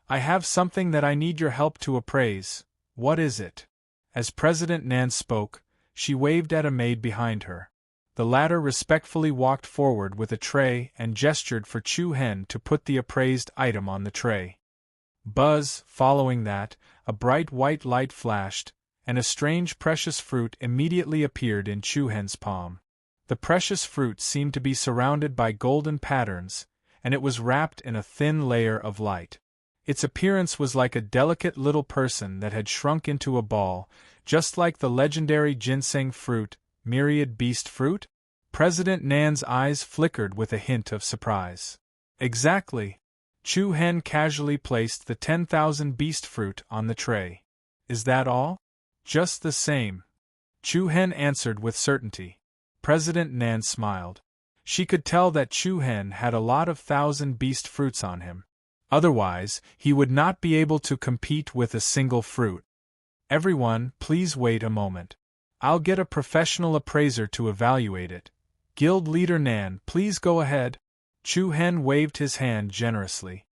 I have something that I need your help to appraise. What is it?" As President Nan spoke, she waved at a maid behind her. The latter respectfully walked forward with a tray and gestured for Chu Hen to put the appraised item on the tray. Buzz, following that, a bright white light flashed, and a strange precious fruit immediately appeared in Chu Hen's palm. The precious fruit seemed to be surrounded by golden patterns, and it was wrapped in a thin layer of light. Its appearance was like a delicate little person that had shrunk into a ball, just like the legendary ginseng fruit, myriad beast fruit? President Nan's eyes flickered with a hint of surprise. "Exactly." Chu Hen casually placed the 10,000 beast fruit on the tray. "Is that all?" "Just the same," Chu Hen answered with certainty. President Nan smiled. She could tell that Chu Hen had a lot of 1,000 beast fruits on him. Otherwise, he would not be able to compete with a single fruit. "Everyone, please wait a moment. I'll get a professional appraiser to evaluate it. Guild leader Nan, please go ahead." Chu Hen waved his hand generously.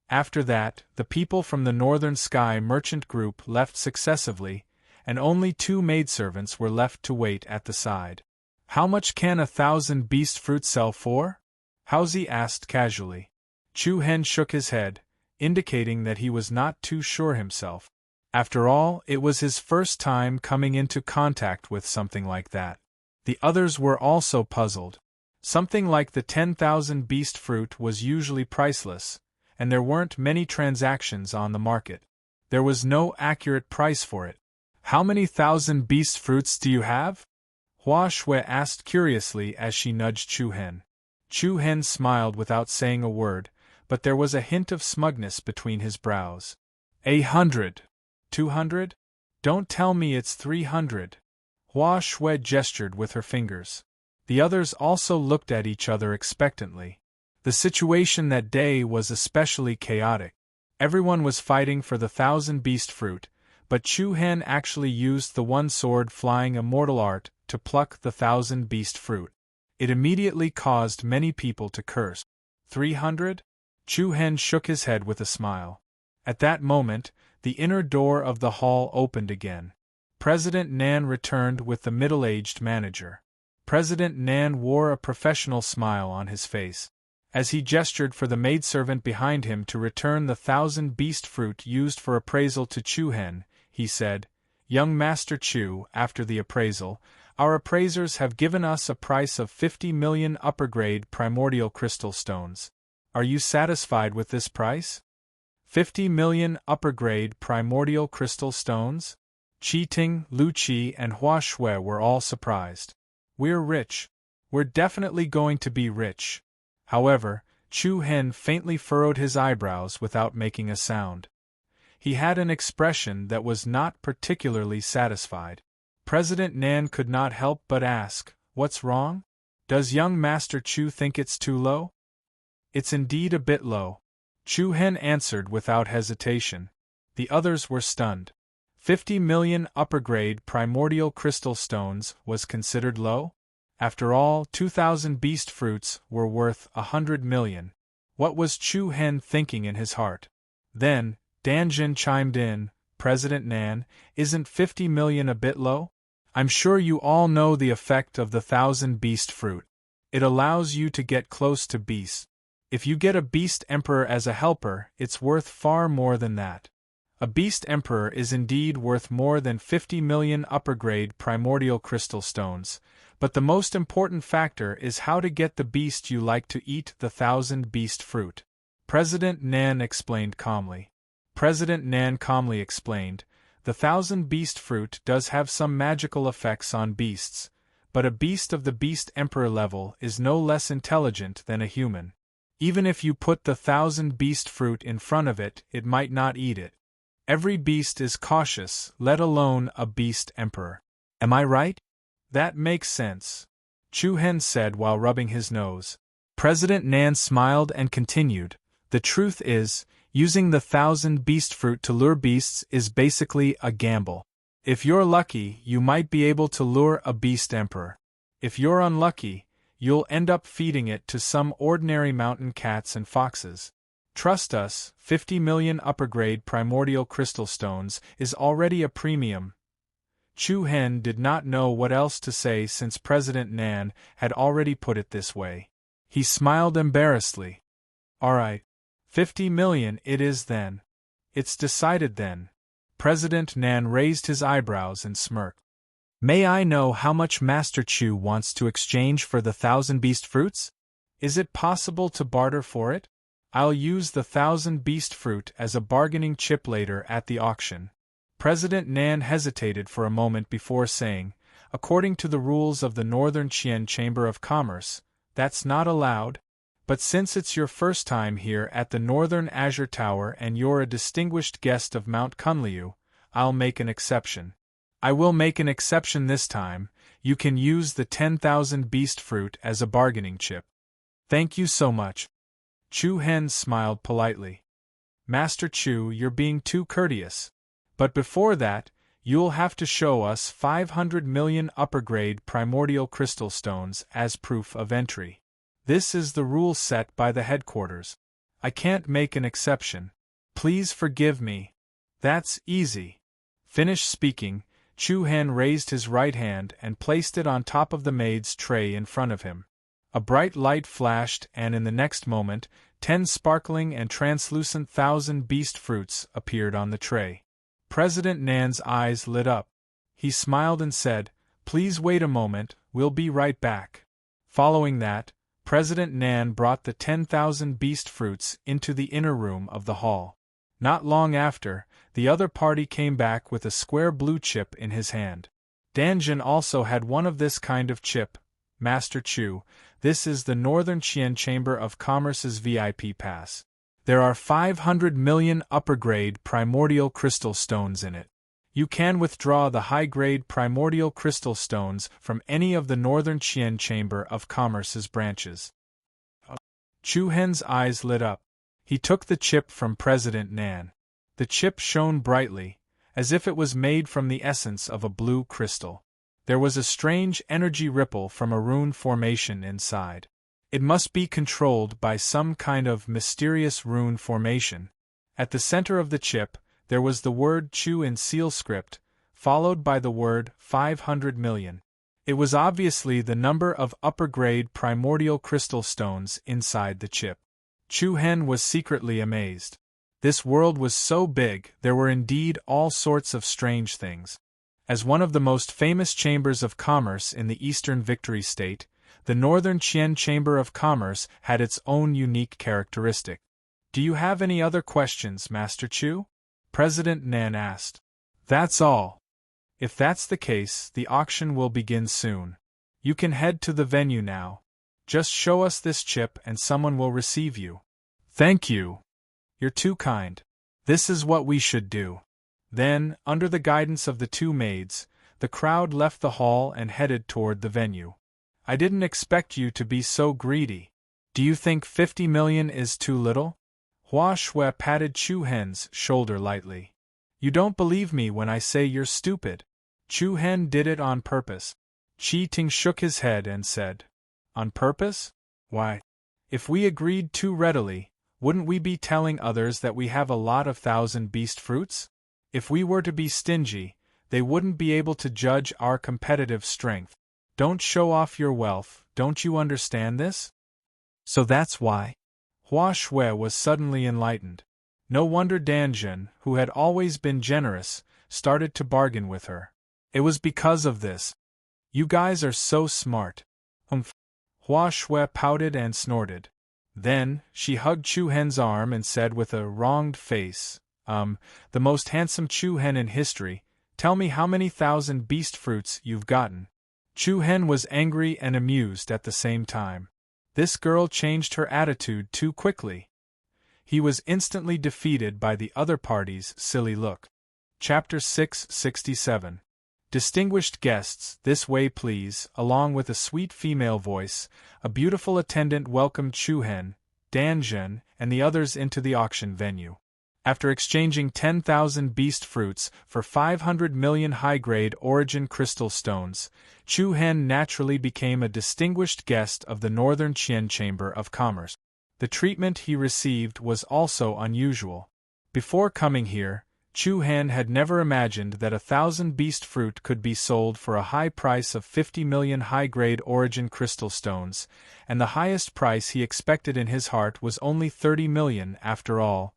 After that, the people from the Northern Sky Merchant Group left successively, and only 2 maidservants were left to wait at the side. "How much can 1,000 beast fruit sell for?" Hauzi asked casually. Chu Hen shook his head, indicating that he was not too sure himself. After all, it was his first time coming into contact with something like that. The others were also puzzled. Something like the 10,000 beast fruit was usually priceless, and there weren't many transactions on the market. There was no accurate price for it. "How many 1,000 beast fruits do you have?" Hua Shui asked curiously as she nudged Chu Hen. Chu Hen smiled without saying a word, but there was a hint of smugness between his brows. 100. 200? Don't tell me it's 300. Hua Shui gestured with her fingers. The others also looked at each other expectantly. The situation that day was especially chaotic. Everyone was fighting for the 1,000 beast fruit, but Chu Hen actually used the one sword flying immortal art to pluck the 1,000 beast fruit. It immediately caused many people to curse. 300? Chu Hen shook his head with a smile. At that moment, the inner door of the hall opened again. President Nan returned with the middle-aged manager. President Nan wore a professional smile on his face. As he gestured for the maidservant behind him to return the 1,000 beast fruit used for appraisal to Chu Hen, he said, "Young Master Chu, after the appraisal, our appraisers have given us a price of 50 million upper-grade primordial crystal stones. Are you satisfied with this price?" 50 million upper-grade primordial crystal stones? Qi Ting, Lu Qi, and Hua Shui were all surprised. "We're rich. We're definitely going to be rich." However, Chu Hen faintly furrowed his eyebrows without making a sound. He had an expression that was not particularly satisfied. President Nan could not help but ask, "What's wrong? Does young Master Chu think it's too low?" "It's indeed a bit low," Chu Hen answered without hesitation. The others were stunned. 50 million upper-grade primordial crystal stones was considered low? After all, 2,000 beast fruits were worth 100 million. What was Chu Hen thinking in his heart? Then, Danjin chimed in, "President Nan, isn't 50 million a bit low? I'm sure you all know the effect of the 1,000 beast fruit. It allows you to get close to beasts. If you get a beast emperor as a helper, it's worth far more than that. A beast emperor is indeed worth more than 50 million upper-grade primordial crystal stones, but the most important factor is how to get the beast you like to eat the 1,000 beast fruit. President Nan explained calmly. The 1,000 beast fruit does have some magical effects on beasts, but a beast of the beast emperor level is no less intelligent than a human. Even if you put the 1,000 beast fruit in front of it, it might not eat it. Every beast is cautious, let alone a beast emperor. Am I right? That makes sense, Chu Hen said while rubbing his nose. President Nan smiled and continued, the truth is, using the 1,000 beast fruit to lure beasts is basically a gamble. If you're lucky, you might be able to lure a beast emperor. If you're unlucky, you'll end up feeding it to some ordinary mountain cats and foxes. Trust us, 50 million upper-grade primordial crystal stones is already a premium. Chu Hen did not know what else to say since President Nan had already put it this way. He smiled embarrassedly. Alright. 50 million it is then. It's decided then. President Nan raised his eyebrows and smirked. May I know how much Master Chu wants to exchange for the 1,000 beast fruits? Is it possible to barter for it? I'll use the 1,000 beast fruit as a bargaining chip later at the auction. President Nan hesitated for a moment before saying, according to the rules of the Northern Qian Chamber of Commerce, that's not allowed. But since it's your first time here at the Northern Azure Tower and you're a distinguished guest of Mount Kunliu, I'll make an exception. I will make an exception this time. You can use the 10,000 beast fruit as a bargaining chip. Thank you so much. Chu Hen smiled politely. Master Chu, you're being too courteous. But before that, you'll have to show us 500 million upper-grade primordial crystal stones as proof of entry. This is the rule set by the headquarters. I can't make an exception. Please forgive me. That's easy. Finished speaking, Chu Hen raised his right hand and placed it on top of the maid's tray in front of him. A bright light flashed and in the next moment, 10 sparkling and translucent 1,000 beast fruits appeared on the tray. President Nan's eyes lit up. He smiled and said, Please wait a moment, we'll be right back. Following that, President Nan brought the 10,000 beast fruits into the inner room of the hall. Not long after, the other party came back with a square blue chip in his hand. Danjun also had one of this kind of chip. Master Chu, this is the Northern Qian Chamber of Commerce's VIP pass. There are 500 million upper-grade primordial crystal stones in it. You can withdraw the high-grade primordial crystal stones from any of the Northern Qian Chamber of Commerce's branches. Chu Hen's eyes lit up. He took the chip from President Nan. The chip shone brightly, as if it was made from the essence of a blue crystal. There was a strange energy ripple from a rune formation inside. It must be controlled by some kind of mysterious rune formation. At the center of the chip, there was the word Chu in seal script, followed by the word 500 million. It was obviously the number of upper-grade primordial crystal stones inside the chip. Chu Hen was secretly amazed. This world was so big, there were indeed all sorts of strange things. As one of the most famous chambers of commerce in the Eastern Victory State, the Northern Qian Chamber of Commerce had its own unique characteristic. Do you have any other questions, Master Chu? President Nan asked. That's all. If that's the case, the auction will begin soon. You can head to the venue now. Just show us this chip and someone will receive you. Thank you. You're too kind. This is what we should do. Then, under the guidance of the two maids, the crowd left the hall and headed toward the venue. I didn't expect you to be so greedy. Do you think 50 million is too little? Hua Shui patted Chu Hen's shoulder lightly. You don't believe me when I say you're stupid. Chu Hen did it on purpose. Qi Ting shook his head and said, On purpose? Why? If we agreed too readily, wouldn't we be telling others that we have a lot of 1,000 beast fruits? If we were to be stingy, they wouldn't be able to judge our competitive strength. Don't show off your wealth, don't you understand this? So that's why? Hua Shui was suddenly enlightened. No wonder Danjun, who had always been generous, started to bargain with her. It was because of this. You guys are so smart. Hua Shui pouted and snorted. Then, she hugged Chu Hen's arm and said with a wronged face, the most handsome Chu Hen in history, tell me how many thousand beast fruits you've gotten. Chu Hen was angry and amused at the same time. This girl changed her attitude too quickly. He was instantly defeated by the other party's silly look. Chapter 667. Distinguished guests, this way please. Along with a sweet female voice, a beautiful attendant welcomed Chu Hen, Danjun, and the others into the auction venue. After exchanging 10,000 beast fruits for 500 million high-grade origin crystal stones, Chu Hen naturally became a distinguished guest of the Northern Qian Chamber of Commerce. The treatment he received was also unusual. Before coming here, Chu Hen had never imagined that 1,000 beast fruit could be sold for a high price of 50 million high-grade origin crystal stones, and the highest price he expected in his heart was only 30 million after all.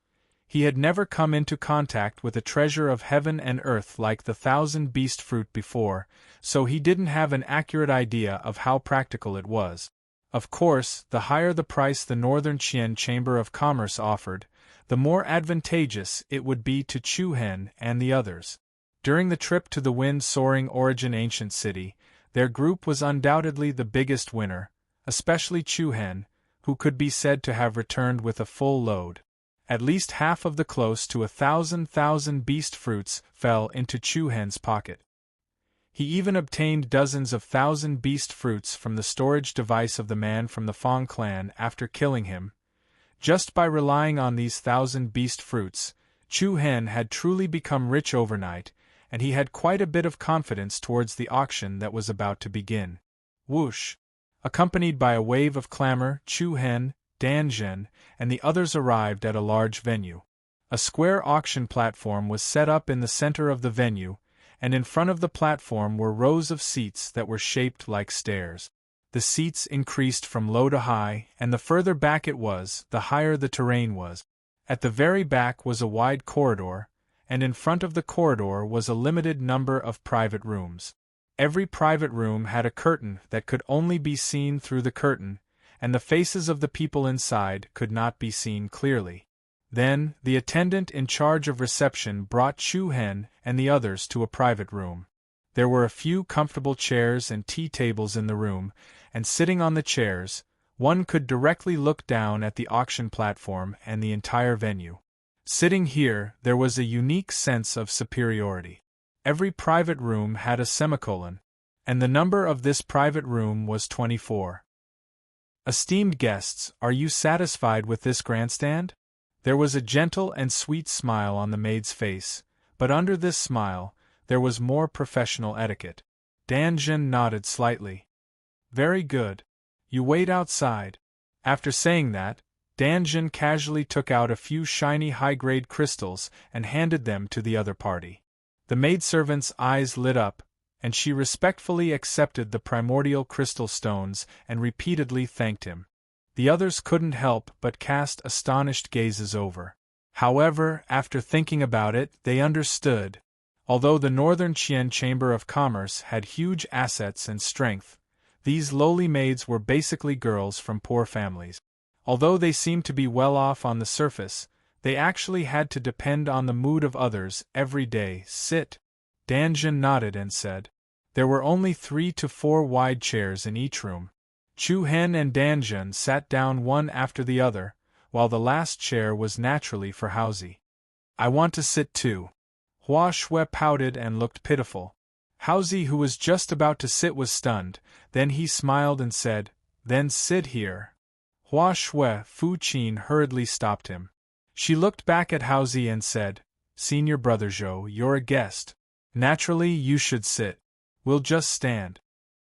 He had never come into contact with a treasure of heaven and earth like the 1,000 beast fruit before, so he didn't have an accurate idea of how practical it was. Of course, the higher the price the Northern Qian Chamber of Commerce offered, the more advantageous it would be to Chu Hen and the others. During the trip to the wind-soaring Origin Ancient City, their group was undoubtedly the biggest winner, especially Chu Hen, who could be said to have returned with a full load. At least half of the close to 1,000 beast fruits fell into Chu Hen's pocket. He even obtained dozens of 1,000 beast fruits from the storage device of the man from the Fong clan after killing him. Just by relying on these 1,000 beast fruits, Chu Hen had truly become rich overnight, and he had quite a bit of confidence towards the auction that was about to begin. Whoosh! Accompanied by a wave of clamor, Chu Hen, Danjun, and the others arrived at a large venue. A square auction platform was set up in the center of the venue, and in front of the platform were rows of seats that were shaped like stairs. The seats increased from low to high, and the further back it was, the higher the terrain was. At the very back was a wide corridor, and in front of the corridor was a limited number of private rooms. Every private room had a curtain that could only be seen through the curtain, and the faces of the people inside could not be seen clearly. Then, the attendant in charge of reception brought Chu Hen and the others to a private room. There were a few comfortable chairs and tea tables in the room, and sitting on the chairs, one could directly look down at the auction platform and the entire venue. Sitting here, there was a unique sense of superiority. Every private room had a semicolon, and the number of this private room was 24. Esteemed guests, are you satisfied with this grandstand? There was a gentle and sweet smile on the maid's face, but under this smile, there was more professional etiquette. Danjun nodded slightly. Very good. You wait outside. After saying that, Danjun casually took out a few shiny high-grade crystals and handed them to the other party. The maidservant's eyes lit up, and she respectfully accepted the primordial crystal stones and repeatedly thanked him. The others couldn't help but cast astonished gazes over. However, after thinking about it, they understood. Although the Northern Qian Chamber of Commerce had huge assets and strength, these lowly maids were basically girls from poor families. Although they seemed to be well off on the surface, they actually had to depend on the mood of others every day. Sit. Danjun nodded and said. There were only 3 to 4 wide chairs in each room. Chu Hen and Danjun sat down one after the other, while the last chair was naturally for Haozi. I want to sit too. Hua Shui pouted and looked pitiful. Haozi, who was just about to sit, was stunned. Then he smiled and said, Then sit here. Hua Shui, Fu Qin hurriedly stopped him. She looked back at Haozi and said, Senior brother Zhou, you're a guest. Naturally, you should sit. We'll just stand.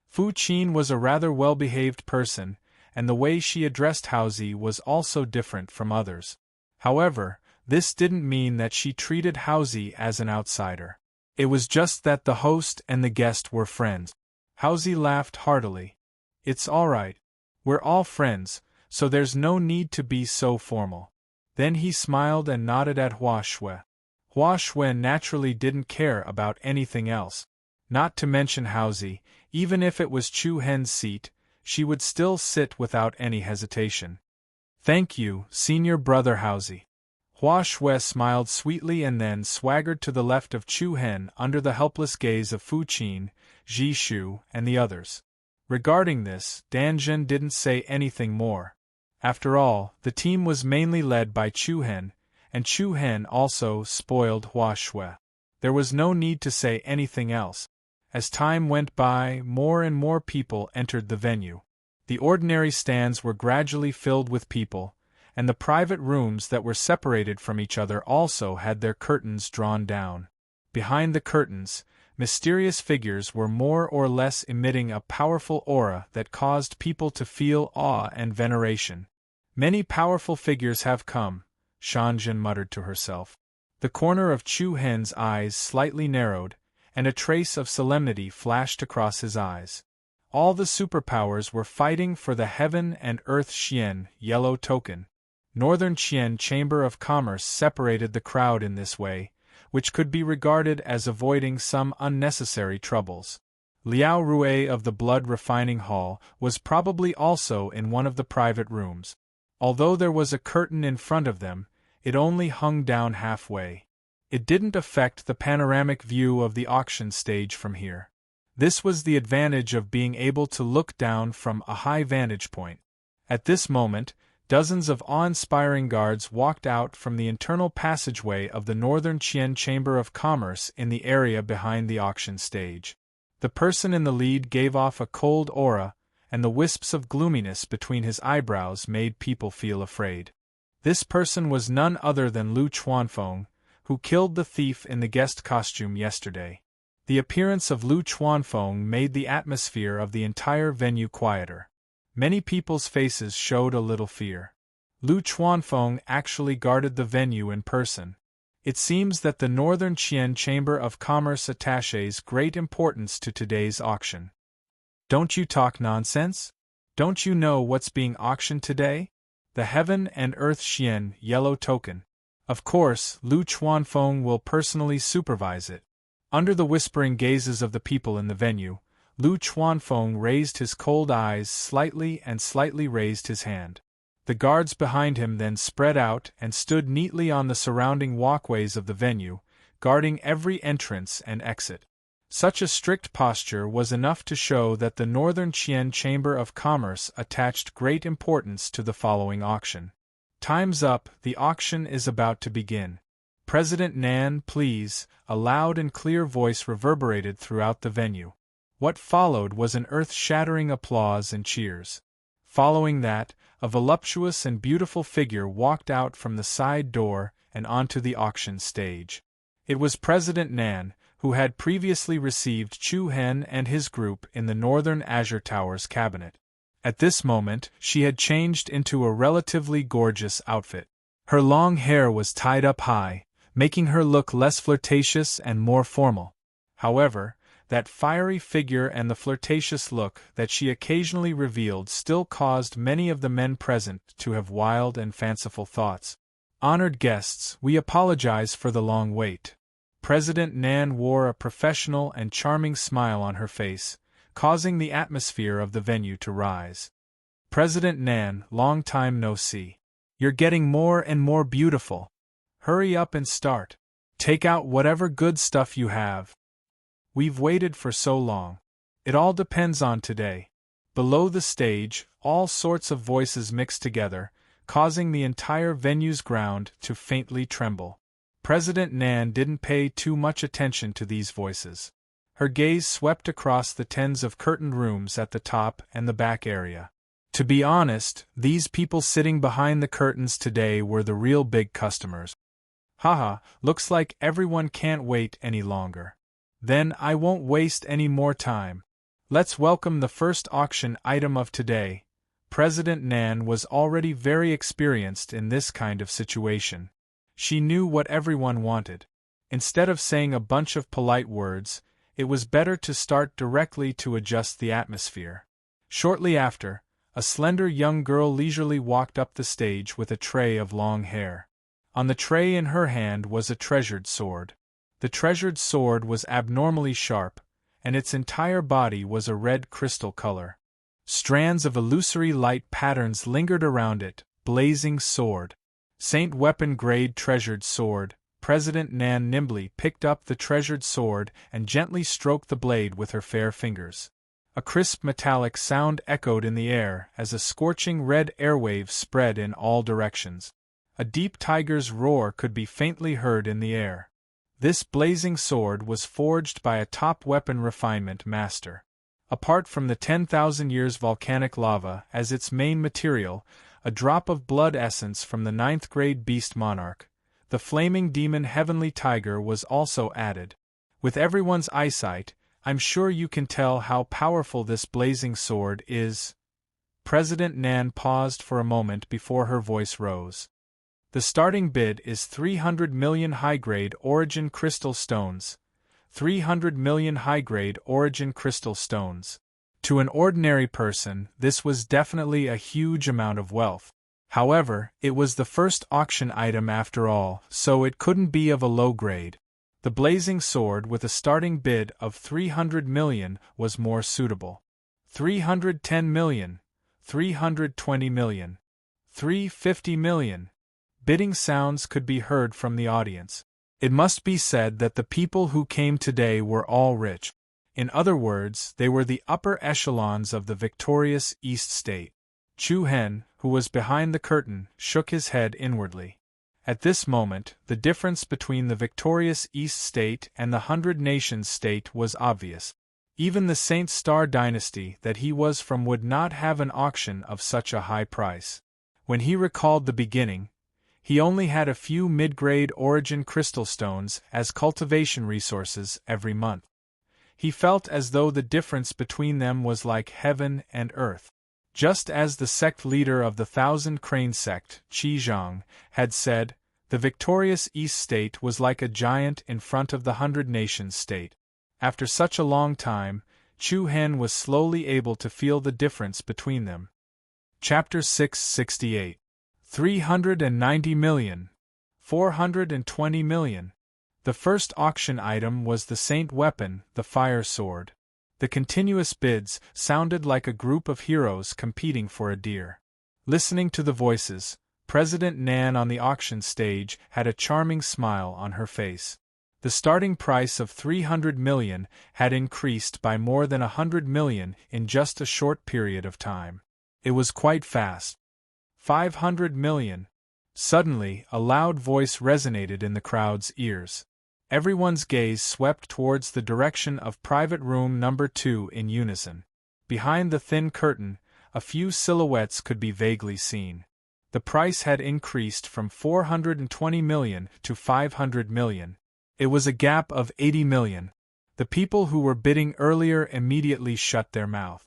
Fu Qin was a rather well-behaved person, and the way she addressed Haozi was also different from others. However, this didn't mean that she treated Haozi as an outsider. It was just that the host and the guest were friends. Haozi laughed heartily. It's all right. We're all friends, so there's no need to be so formal. Then he smiled and nodded at Hua Shui. Hua Shui naturally didn't care about anything else. Not to mention Haozi, even if it was Chu Hen's seat, she would still sit without any hesitation. Thank you, Senior Brother Haozi. Hua Shui smiled sweetly and then swaggered to the left of Chu Hen under the helpless gaze of Fu Qin, Ji Shu, and the others. Regarding this, Dan Zhen didn't say anything more. After all, the team was mainly led by Chu Hen, and Chu Hen also spoiled Hua Shui. There was no need to say anything else. As time went by, more and more people entered the venue. The ordinary stands were gradually filled with people, and the private rooms that were separated from each other also had their curtains drawn down. Behind the curtains, mysterious figures were more or less emitting a powerful aura that caused people to feel awe and veneration. Many powerful figures have come, Shanjin muttered to herself. The corner of Chu Hen's eyes slightly narrowed, and a trace of solemnity flashed across his eyes. All the superpowers were fighting for the Heaven and Earth Xian yellow token. Northern Qian Chamber of Commerce separated the crowd in this way, which could be regarded as avoiding some unnecessary troubles. Liao Rui of the Blood Refining Hall was probably also in one of the private rooms. Although there was a curtain in front of them, it only hung down halfway. It didn't affect the panoramic view of the auction stage from here. This was the advantage of being able to look down from a high vantage point. At this moment, dozens of awe-inspiring guards walked out from the internal passageway of the Northern Qian Chamber of Commerce in the area behind the auction stage. The person in the lead gave off a cold aura, and the wisps of gloominess between his eyebrows made people feel afraid. This person was none other than Lu Chuanfeng, who killed the thief in the guest costume yesterday. The appearance of Lu Chuanfeng made the atmosphere of the entire venue quieter. Many people's faces showed a little fear. Lu Chuanfeng actually guarded the venue in person. It seems that the Northern Qian Chamber of Commerce attaches great importance to today's auction. Don't you talk nonsense? Don't you know what's being auctioned today? The Heaven and Earth Xian yellow token. Of course, Lu Chuanfeng will personally supervise it. Under the whispering gazes of the people in the venue, Lu Chuanfeng raised his cold eyes slightly and slightly raised his hand. The guards behind him then spread out and stood neatly on the surrounding walkways of the venue, guarding every entrance and exit. Such a strict posture was enough to show that the Northern Qian Chamber of Commerce attached great importance to the following auction. Time's up, the auction is about to begin. President Nan, please, a loud and clear voice reverberated throughout the venue. What followed was an earth-shattering applause and cheers. Following that, a voluptuous and beautiful figure walked out from the side door and onto the auction stage. It was President Nan, who had previously received Chu Hen and his group in the Northern Azure Towers cabinet. At this moment, she had changed into a relatively gorgeous outfit. Her long hair was tied up high, making her look less flirtatious and more formal. However, that fiery figure and the flirtatious look that she occasionally revealed still caused many of the men present to have wild and fanciful thoughts. Honored guests, we apologize for the long wait. President Nan wore a professional and charming smile on her face, causing the atmosphere of the venue to rise. President Nan, long time no see. You're getting more and more beautiful. Hurry up and start. Take out whatever good stuff you have. We've waited for so long. It all depends on today. Below the stage, all sorts of voices mixed together, causing the entire venue's ground to faintly tremble. President Nan didn't pay too much attention to these voices. Her gaze swept across the tens of curtained rooms at the top and the back area. To be honest, these people sitting behind the curtains today were the real big customers. Haha, looks like everyone can't wait any longer. Then I won't waste any more time. Let's welcome the first auction item of today. President Nan was already very experienced in this kind of situation. She knew what everyone wanted. Instead of saying a bunch of polite words, it was better to start directly to adjust the atmosphere. Shortly after, A slender young girl leisurely walked up the stage with a tray of long hair. On the tray in her hand was a treasured sword. The treasured sword was abnormally sharp, and its entire body was a red crystal color. Strands of illusory light patterns lingered around it. Blazing sword. Saint weapon-grade treasured sword. President Nan nimbly picked up the treasured sword and gently stroked the blade with her fair fingers. A crisp metallic sound echoed in the air as a scorching red airwave spread in all directions. A deep tiger's roar could be faintly heard in the air. This blazing sword was forged by a top weapon refinement master. Apart from the 10,000 years volcanic lava as its main material, a drop of blood essence from the 9th grade beast monarch, the flaming demon heavenly tiger, was also added. With everyone's eyesight, I'm sure you can tell how powerful this blazing sword is. President Nan paused for a moment before her voice rose. The starting bid is 300 million high-grade origin crystal stones. 300 million high-grade origin crystal stones. To an ordinary person, this was definitely a huge amount of wealth. However, it was the first auction item after all, so it couldn't be of a low grade. The blazing sword with a starting bid of 300 million was more suitable. 310 million, 320 million, 350 million. Bidding sounds could be heard from the audience. It must be said that the people who came today were all rich. In other words, they were the upper echelons of the victorious East State. Chu Hen, who was behind the curtain, shook his head inwardly. At this moment, the difference between the victorious East State and the 100 Nations State was obvious. Even the Saint Star dynasty that he was from would not have an auction of such a high price. When he recalled the beginning, he only had a few mid-grade origin crystal stones as cultivation resources every month. He felt as though the difference between them was like heaven and earth. Just as the sect leader of the Thousand Crane sect, Qi Zhang, had said, the victorious East State was like a giant in front of the 100 Nations State. After such a long time, Chu Hen was slowly able to feel the difference between them. Chapter 668. 390 million. 420 million. The first auction item was the Saint weapon, the fire sword. The continuous bids sounded like a group of heroes competing for a deer. Listening to the voices, President Nan on the auction stage had a charming smile on her face. The starting price of 300 million had increased by more than 100 million in just a short period of time. It was quite fast. 500 million. Suddenly, a loud voice resonated in the crowd's ears. Everyone's gaze swept towards the direction of private room number 2 in unison. Behind the thin curtain, a few silhouettes could be vaguely seen. The price had increased from 420 million to 500 million. It was a gap of 80 million. The people who were bidding earlier immediately shut their mouth.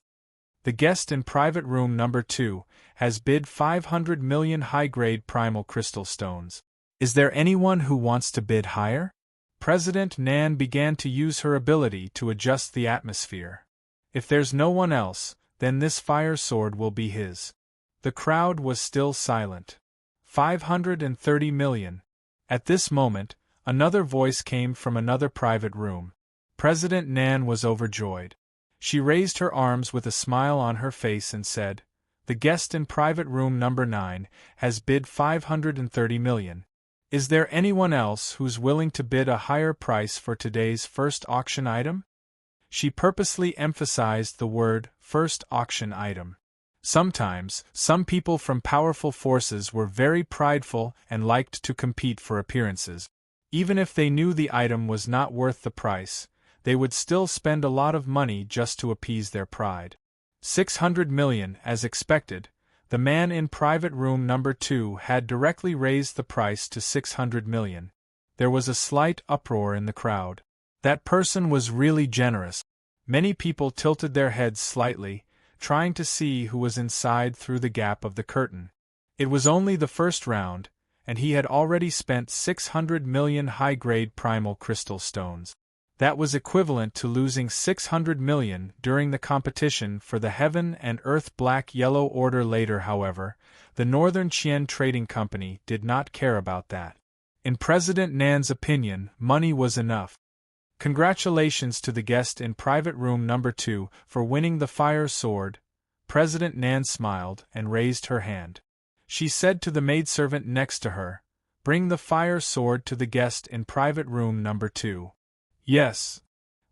The guest in private room number 2 has bid 500 million high-grade primal crystal stones. Is there anyone who wants to bid higher? President Nan began to use her ability to adjust the atmosphere. If there's no one else, then this fire sword will be his. The crowd was still silent. 530 million. At this moment, another voice came from another private room. President Nan was overjoyed. She raised her arms with a smile on her face and said, "The guest in private room number 9 has bid 530 million. Is there anyone else who's willing to bid a higher price for today's first auction item?" She purposely emphasized the word first auction item. Sometimes, some people from powerful forces were very prideful and liked to compete for appearances. Even if they knew the item was not worth the price, they would still spend a lot of money just to appease their pride. 600 million, as expected. The man in private room number 2 had directly raised the price to 600 million. There was a slight uproar in the crowd. That person was really generous. Many people tilted their heads slightly, trying to see who was inside through the gap of the curtain. It was only the first round, and he had already spent 600 million high-grade primal crystal stones. That was equivalent to losing 600 million during the competition for the Heaven and Earth Black-Yellow Order. Later, however, the Northern Qian Trading Company did not care about that. In President Nan's opinion, money was enough. Congratulations to the guest in private room number 2 for winning the fire sword. President Nan smiled and raised her hand. She said to the maidservant next to her, "Bring the fire sword to the guest in private room number 2. Yes.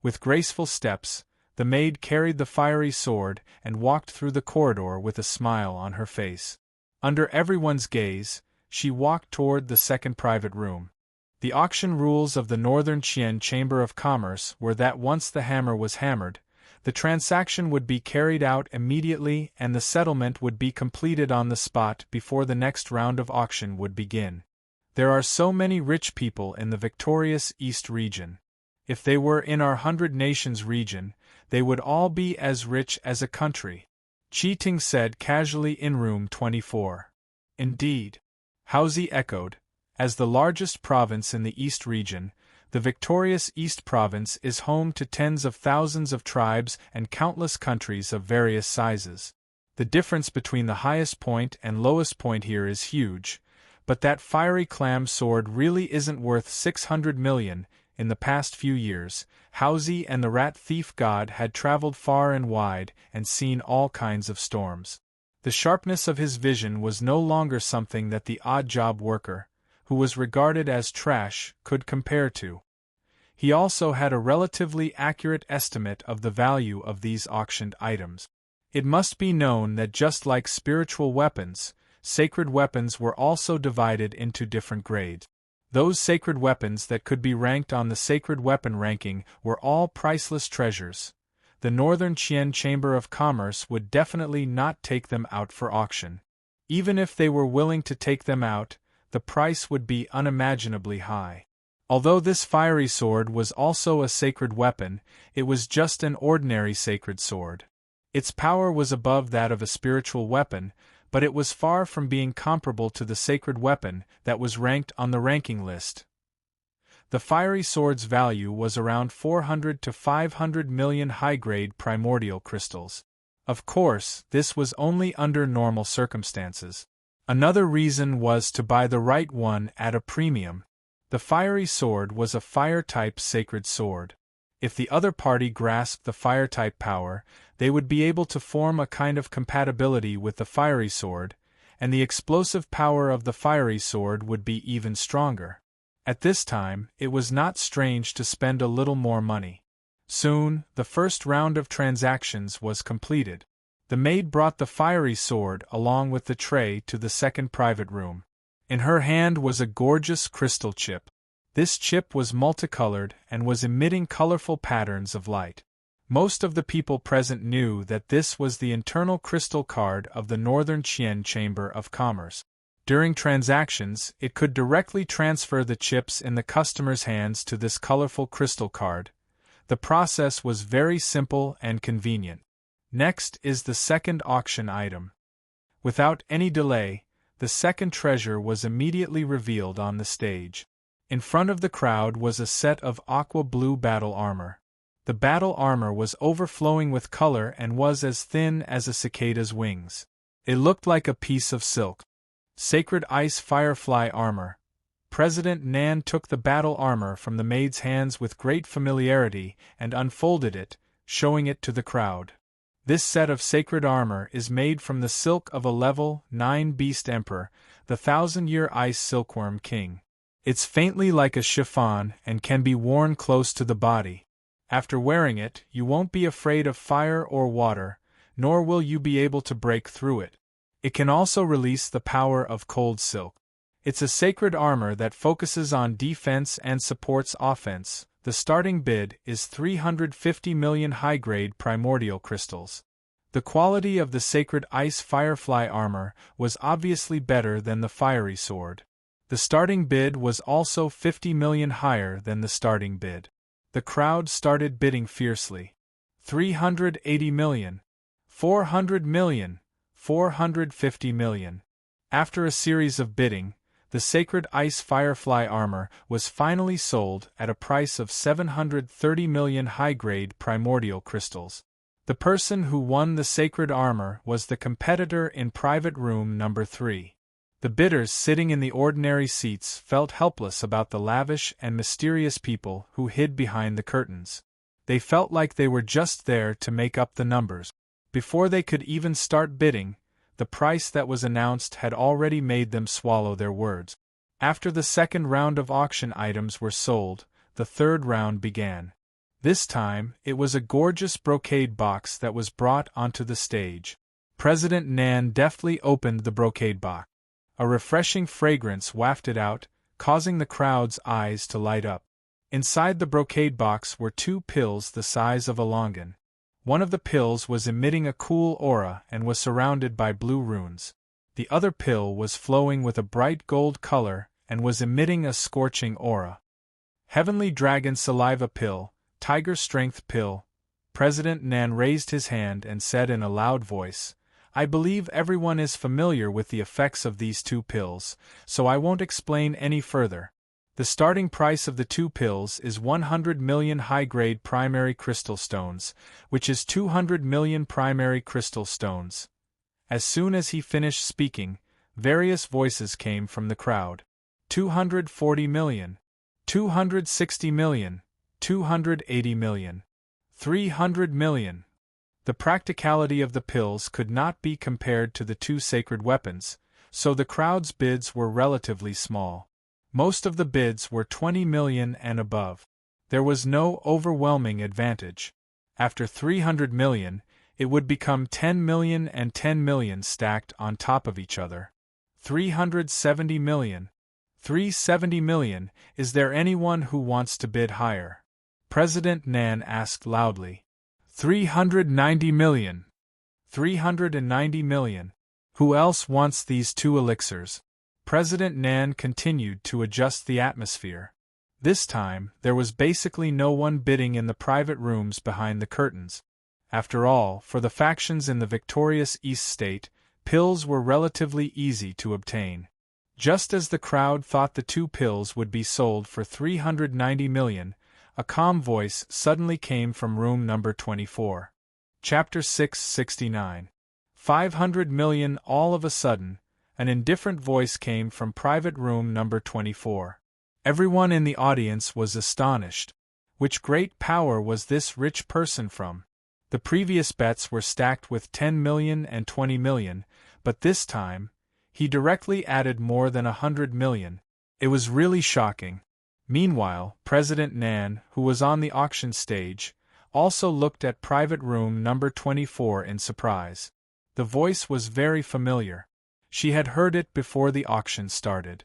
With graceful steps, the maid carried the fiery sword and walked through the corridor with a smile on her face. Under everyone's gaze, she walked toward the second private room. The auction rules of the Northern Qian Chamber of Commerce were that once the hammer was hammered, the transaction would be carried out immediately and the settlement would be completed on the spot before the next round of auction would begin. There are so many rich people in the victorious East region. If they were in our 100 Nations region, they would all be as rich as a country," Qi Ting said casually in room 24. "Indeed," Haozi echoed. "As the largest province in the East region, the victorious East province is home to tens of thousands of tribes and countless countries of various sizes. The difference between the highest point and lowest point here is huge, but that fiery clam sword really isn't worth 600 million. In the past few years, Haozi and the rat thief god had traveled far and wide and seen all kinds of storms. The sharpness of his vision was no longer something that the odd-job worker, who was regarded as trash, could compare to. He also had a relatively accurate estimate of the value of these auctioned items. It must be known that just like spiritual weapons, sacred weapons were also divided into different grades. Those sacred weapons that could be ranked on the sacred weapon ranking were all priceless treasures. The Northern Qian Chamber of Commerce would definitely not take them out for auction. Even if they were willing to take them out, the price would be unimaginably high. Although this fiery sword was also a sacred weapon, it was just an ordinary sacred sword. Its power was above that of a spiritual weapon, but it was far from being comparable to the sacred weapon that was ranked on the ranking list. The fiery sword's value was around 400 to 500 million high-grade primordial crystals. Of course, this was only under normal circumstances. Another reason was to buy the right one at a premium. The fiery sword was a fire-type sacred sword. If the other party grasped the fire-type power, they would be able to form a kind of compatibility with the fiery sword, and the explosive power of the fiery sword would be even stronger. At this time, it was not strange to spend a little more money. Soon, the first round of transactions was completed. The maid brought the fiery sword along with the tray to the second private room. In her hand was a gorgeous crystal chip. This chip was multicolored and was emitting colorful patterns of light. Most of the people present knew that this was the internal crystal card of the Northern Qian Chamber of Commerce. During transactions, it could directly transfer the chips in the customer's hands to this colorful crystal card. The process was very simple and convenient. Next is the second auction item. Without any delay, the second treasure was immediately revealed on the stage. In front of the crowd was a set of aqua blue battle armor. The battle armor was overflowing with color and was as thin as a cicada's wings. It looked like a piece of silk. Sacred ice firefly armor. President Nan took the battle armor from the maid's hands with great familiarity and unfolded it, showing it to the crowd. This set of sacred armor is made from the silk of a level 9 beast emperor, the 1,000-year ice silkworm king. It's faintly like a chiffon and can be worn close to the body. After wearing it, you won't be afraid of fire or water, nor will you be able to break through it. It can also release the power of cold silk. It's a sacred armor that focuses on defense and supports offense. The starting bid is 350 million high-grade primordial crystals. The quality of the sacred ice firefly armor was obviously better than the fiery sword. The starting bid was also 50 million higher than the starting bid. The crowd started bidding fiercely. 380 million. 400 million. 450 million. After a series of bidding, The sacred ice firefly armor was finally sold at a price of 730 million high-grade primordial crystals. The person who won the sacred armor was the competitor in private room number 3. The bidders sitting in the ordinary seats felt helpless about the lavish and mysterious people who hid behind the curtains. They felt like they were just there to make up the numbers. Before they could even start bidding, the price that was announced had already made them swallow their words. After the second round of auction items were sold, the third round began. This time, it was a gorgeous brocade box that was brought onto the stage. President Nan deftly opened the brocade box. A refreshing fragrance wafted out, causing the crowd's eyes to light up. Inside the brocade box were 2 pills the size of a longan. One of the pills was emitting a cool aura and was surrounded by blue runes. The other pill was flowing with a bright gold color and was emitting a scorching aura. Heavenly Dragon Saliva Pill, Tiger Strength Pill. President Nan raised his hand and said in a loud voice, "I believe everyone is familiar with the effects of these 2 pills, so I won't explain any further. The starting price of the 2 pills is 100 million high-grade primary crystal stones, which is 200 million primary crystal stones." As soon as he finished speaking, various voices came from the crowd. 240 million, 260 million, 280 million, 300 million. The practicality of the pills could not be compared to the 2 sacred weapons, so the crowd's bids were relatively small. Most of the bids were 20 million and above. There was no overwhelming advantage. After 300 million, it would become 10 million and 10 million stacked on top of each other. 370 million. 370 million, is there anyone who wants to bid higher? President Nan asked loudly. 390 million. 390 million. Who else wants these 2 elixirs? President Nan continued to adjust the atmosphere. This time, there was basically no one bidding in the private rooms behind the curtains. After all, for the factions in the victorious East State, pills were relatively easy to obtain. Just as the crowd thought the 2 pills would be sold for 390 million, a calm voice suddenly came from room number 24. Chapter 669. 500 million. All of a sudden, an indifferent voice came from private room number 24. Everyone in the audience was astonished. Which great power was this rich person from? The previous bets were stacked with 10 million and 20 million, but this time, he directly added more than 100 million. It was really shocking. Meanwhile, President Nan, who was on the auction stage, also looked at private room number 24 in surprise. The voice was very familiar. She had heard it before the auction started.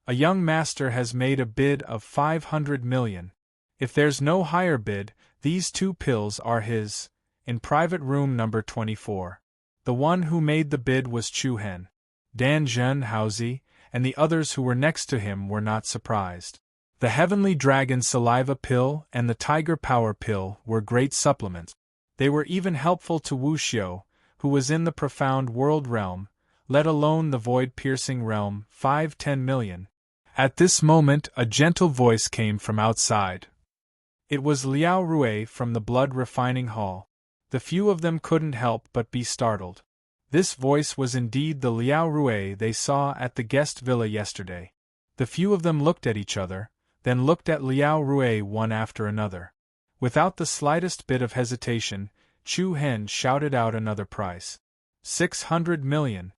A young master has made a bid of 500 million. If there's no higher bid, these 2 pills are his. In private room number 24. The one who made the bid was Chu Hen. Dan Zhenhouzi, and the others who were next to him were not surprised. The Heavenly Dragon Saliva Pill and the Tiger Power Pill were great supplements. They were even helpful to Wu Xiu, who was in the profound world realm, let alone the void-piercing realm. 510 million. At this moment a gentle voice came from outside. It was Liao Rui from the blood-refining hall. The few of them couldn't help but be startled. This voice was indeed the Liao Rui they saw at the guest villa yesterday. The few of them looked at each other, then looked at Liao Rui one after another. Without the slightest bit of hesitation, Chu Hen shouted out another price. 600 million.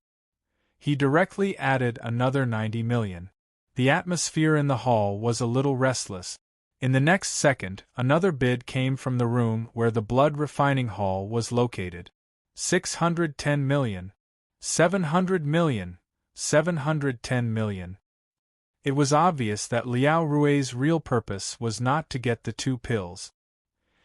He directly added another 90 million. The atmosphere in the hall was a little restless. In the next second, another bid came from the room where the blood refining hall was located. 610 million. 700 million. 710 million. It was obvious that Liao Rui's real purpose was not to get the 2 pills.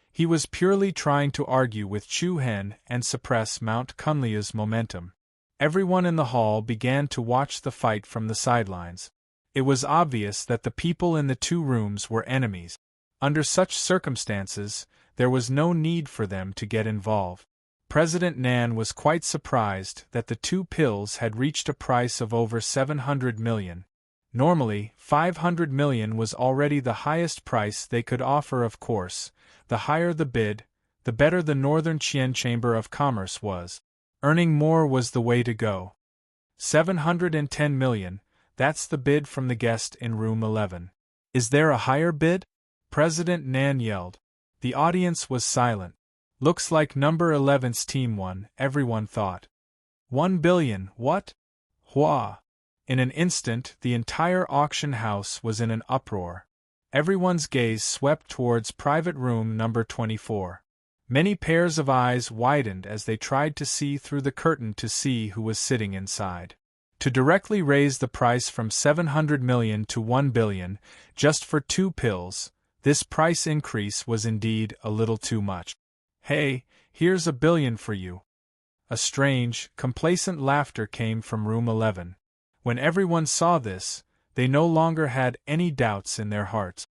He was purely trying to argue with Chu Hen and suppress Mount Kunlia's momentum. Everyone in the hall began to watch the fight from the sidelines. It was obvious that the people in the 2 rooms were enemies. Under such circumstances, there was no need for them to get involved. President Nan was quite surprised that the 2 pills had reached a price of over 700 million. Normally, 500 million was already the highest price they could offer. Of course, the higher the bid, the better the Northern Qian Chamber of Commerce was. Earning more was the way to go. 710 million, that's the bid from the guest in room 11. Is there a higher bid? President Nan yelled. The audience was silent. Looks like number 11's team won, everyone thought. 1 billion, what? Hua! In an instant, the entire auction house was in an uproar. Everyone's gaze swept towards private room number 24. Many pairs of eyes widened as they tried to see through the curtain to see who was sitting inside. To directly raise the price from 700 million to 1 billion, just for 2 pills, this price increase was indeed a little too much. Hey, here's $1 billion for you. A strange, complacent laughter came from room 11. When everyone saw this, they no longer had any doubts in their hearts.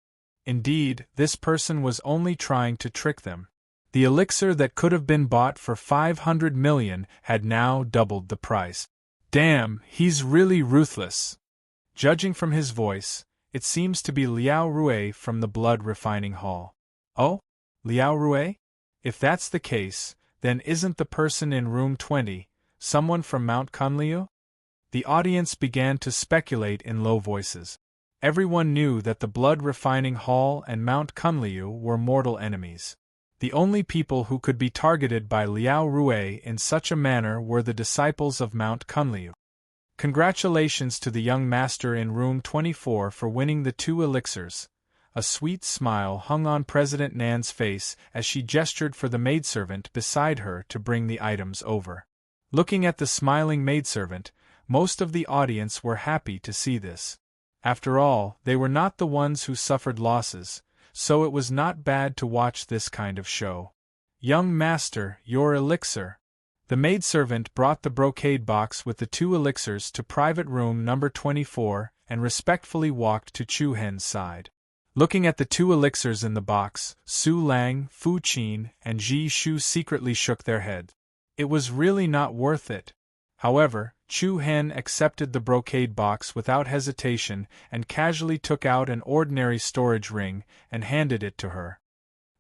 Indeed, this person was only trying to trick them. The elixir that could have been bought for 500 million had now doubled the price. Damn, he's really ruthless. Judging from his voice, it seems to be Liao Rui from the blood refining hall. Oh? Liao Rui? If that's the case, then isn't the person in room 20 someone from Mount Kunliu? The audience began to speculate in low voices. Everyone knew that the blood refining hall and Mount Kunliu were mortal enemies. The only people who could be targeted by Liao Rui in such a manner were the disciples of Mount Kunliu. Congratulations to the young master in room 24 for winning the 2 elixirs. A sweet smile hung on President Nan's face as she gestured for the maidservant beside her to bring the items over. Looking at the smiling maidservant, most of the audience were happy to see this. After all, they were not the ones who suffered losses, so it was not bad to watch this kind of show. Young master, your elixir. The maidservant brought the brocade box with the 2 elixirs to private room number 24 and respectfully walked to Chu Hen's side. Looking at the 2 elixirs in the box, Su Lang, Fu Qin, and Ji Shu secretly shook their heads. It was really not worth it. However, Chu Hen accepted the brocade box without hesitation and casually took out an ordinary storage ring and handed it to her.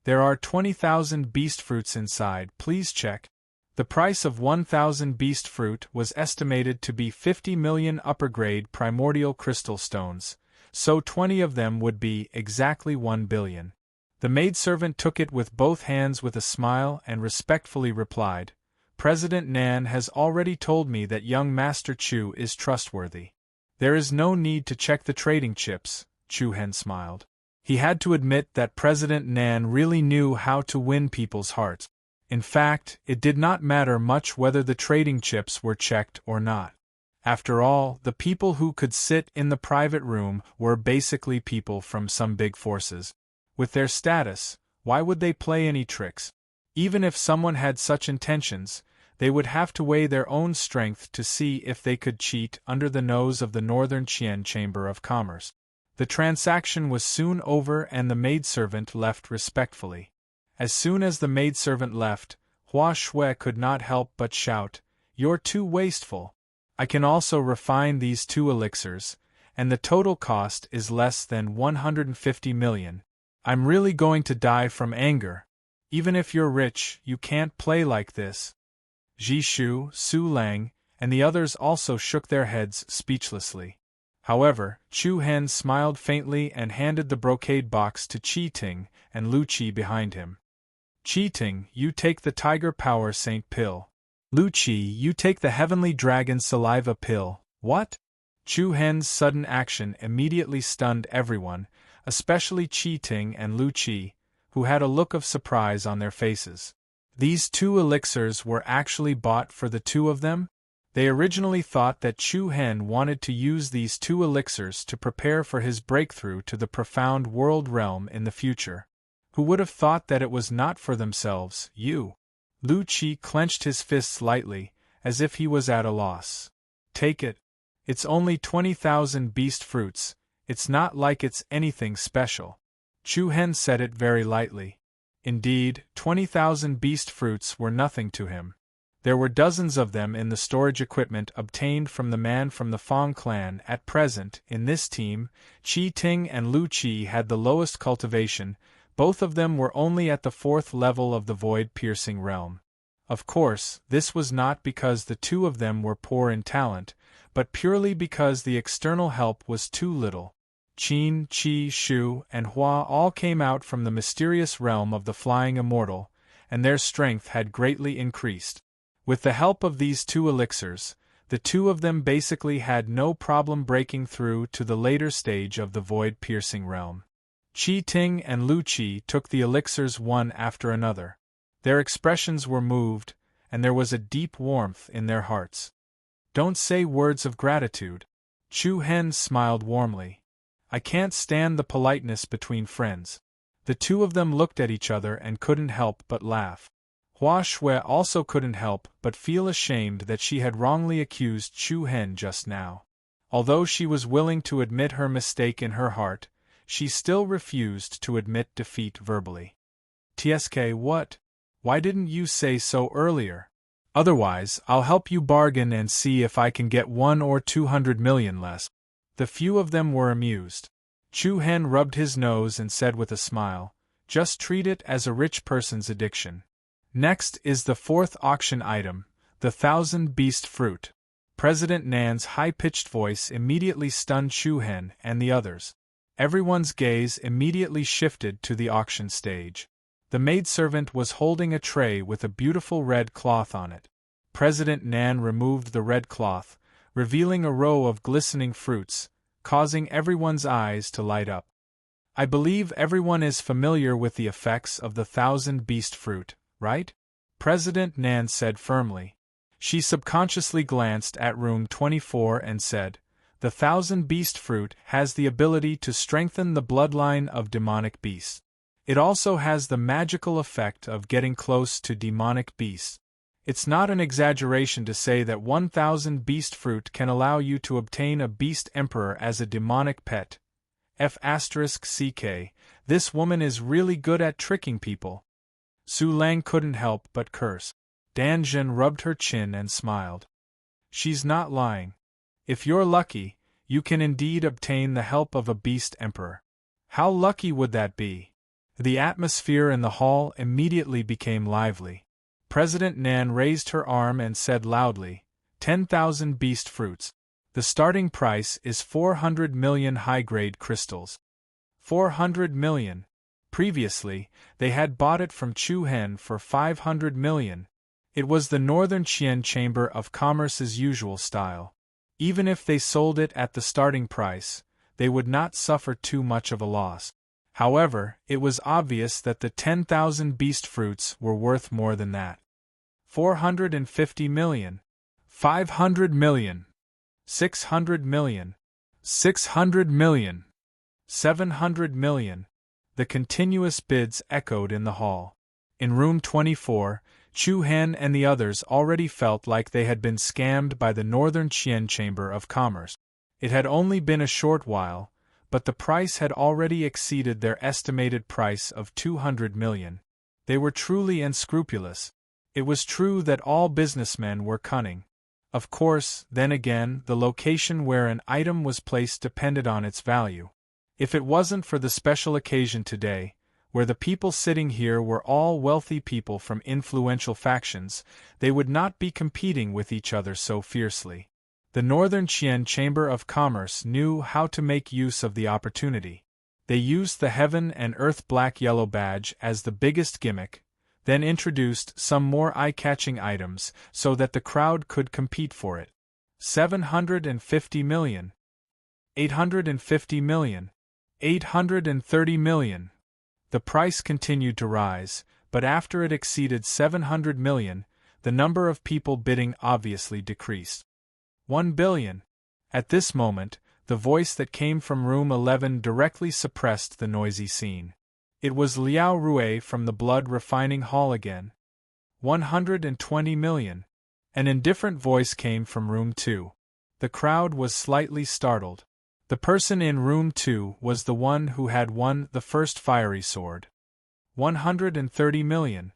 There are 20,000 beast fruits inside, please check. The price of 1,000 beast fruit was estimated to be 50 million upper-grade primordial crystal stones, so 20 of them would be exactly 1 billion. The maidservant took it with both hands with a smile and respectfully replied, President Nan has already told me that young Master Chu is trustworthy. There is no need to check the trading chips, Chu Hen smiled. He had to admit that President Nan really knew how to win people's hearts. In fact, it did not matter much whether the trading chips were checked or not. After all, the people who could sit in the private room were basically people from some big forces. With their status, why would they play any tricks? Even if someone had such intentions, they would have to weigh their own strength to see if they could cheat under the nose of the Northern Qian Chamber of Commerce. The transaction was soon over and the maidservant left respectfully. As soon as the maidservant left, Hua Shui could not help but shout, "You're too wasteful. I can also refine these 2 elixirs, and the total cost is less than 150 million. I'm really going to die from anger. Even if you're rich, you can't play like this." Ji Shu, Su Lang, and the others also shook their heads speechlessly. However, Chu Hen smiled faintly and handed the brocade box to Qi Ting and Lu Qi behind him. Qi Ting, you take the Tiger Power Saint pill. Lu Qi, you take the Heavenly Dragon Saliva pill. What? Chu Hen's sudden action immediately stunned everyone, especially Qi Ting and Lu Qi, who had a look of surprise on their faces. These 2 elixirs were actually bought for the 2 of them? They originally thought that Chu Hen wanted to use these 2 elixirs to prepare for his breakthrough to the profound world realm in the future. Who would have thought that it was not for themselves, you? Lu Qi clenched his fists lightly, as if he was at a loss. Take it. It's only 20,000 beast fruits, it's not like it's anything special. Chu Hen said it very lightly. Indeed, 20,000 beast fruits were nothing to him. There were dozens of them in the storage equipment obtained from the man from the Fong clan. At present, in this team, Qi Ting and Lu Qi had the lowest cultivation. Both of them were only at the 4th level of the void-piercing realm. Of course, this was not because the two of them were poor in talent, but purely because the external help was too little. Qin, Qi, Shu, and Hua all came out from the mysterious realm of the flying immortal, and their strength had greatly increased. With the help of these two elixirs, the two of them basically had no problem breaking through to the later stage of the void-piercing realm. Qi Ting and Lu Qi took the elixirs one after another. Their expressions were moved, and there was a deep warmth in their hearts. "Don't say words of gratitude." Chu Hen smiled warmly. "I can't stand the politeness between friends." The two of them looked at each other and couldn't help but laugh. Hua Shui also couldn't help but feel ashamed that she had wrongly accused Chu Hen just now. Although she was willing to admit her mistake in her heart, she still refused to admit defeat verbally. "TSK, what? Why didn't you say so earlier? Otherwise, I'll help you bargain and see if I can get 1 or 200 million less." The few of them were amused. Chu Hen rubbed his nose and said with a smile, "Just treat it as a rich person's addiction." Next is the 4th auction item, the 1,000 beast fruit. President Nan's high-pitched voice immediately stunned Chu Hen and the others. Everyone's gaze immediately shifted to the auction stage. The maidservant was holding a tray with a beautiful red cloth on it. President Nan removed the red cloth, revealing a row of glistening fruits, causing everyone's eyes to light up. "I believe everyone is familiar with the effects of the 1,000 beast fruit, right?" President Nan said firmly. She subconsciously glanced at room 24 and said, "The 1,000 beast fruit has the ability to strengthen the bloodline of demonic beasts. It also has the magical effect of getting close to demonic beasts. It's not an exaggeration to say that 1,000 beast fruit can allow you to obtain a beast emperor as a demonic pet. F***ck, this woman is really good at tricking people." Su Lang couldn't help but curse. Dan Zhen rubbed her chin and smiled. "She's not lying. If you're lucky, you can indeed obtain the help of a beast emperor. How lucky would that be?" The atmosphere in the hall immediately became lively. President Nan raised her arm and said loudly, 10,000 beast fruits. The starting price is 400 million high-grade crystals. 400 million. Previously, they had bought it from Chu Hen for 500 million. It was the Northern Qian Chamber of Commerce's usual style. Even if they sold it at the starting price, they would not suffer too much of a loss. However, it was obvious that the 10,000 beast fruits were worth more than that. 450 million. 500 million. 600 million. 600 million. 700 million. The continuous bids echoed in the hall. In room 24, Chu Hen and the others already felt like they had been scammed by the Northern Qian Chamber of Commerce. It had only been a short while, but the price had already exceeded their estimated price of 200 million. They were truly unscrupulous. It was true that all businessmen were cunning. Of course, then again, the location where an item was placed depended on its value. If it wasn't for the special occasion today, where the people sitting here were all wealthy people from influential factions, they would not be competing with each other so fiercely. The Northern Qian Chamber of Commerce knew how to make use of the opportunity. They used the Heaven and Earth black-yellow badge as the biggest gimmick, then introduced some more eye-catching items so that the crowd could compete for it. 750 million. 850 million. 830 million. The price continued to rise, but after it exceeded 700 million, the number of people bidding obviously decreased. 1 billion. At this moment, the voice that came from room 11 directly suppressed the noisy scene. It was Liao Rui from the blood refining hall again. 120 million. An indifferent voice came from room 2. The crowd was slightly startled. The person in room 2 was the one who had won the first fiery sword. 130 million.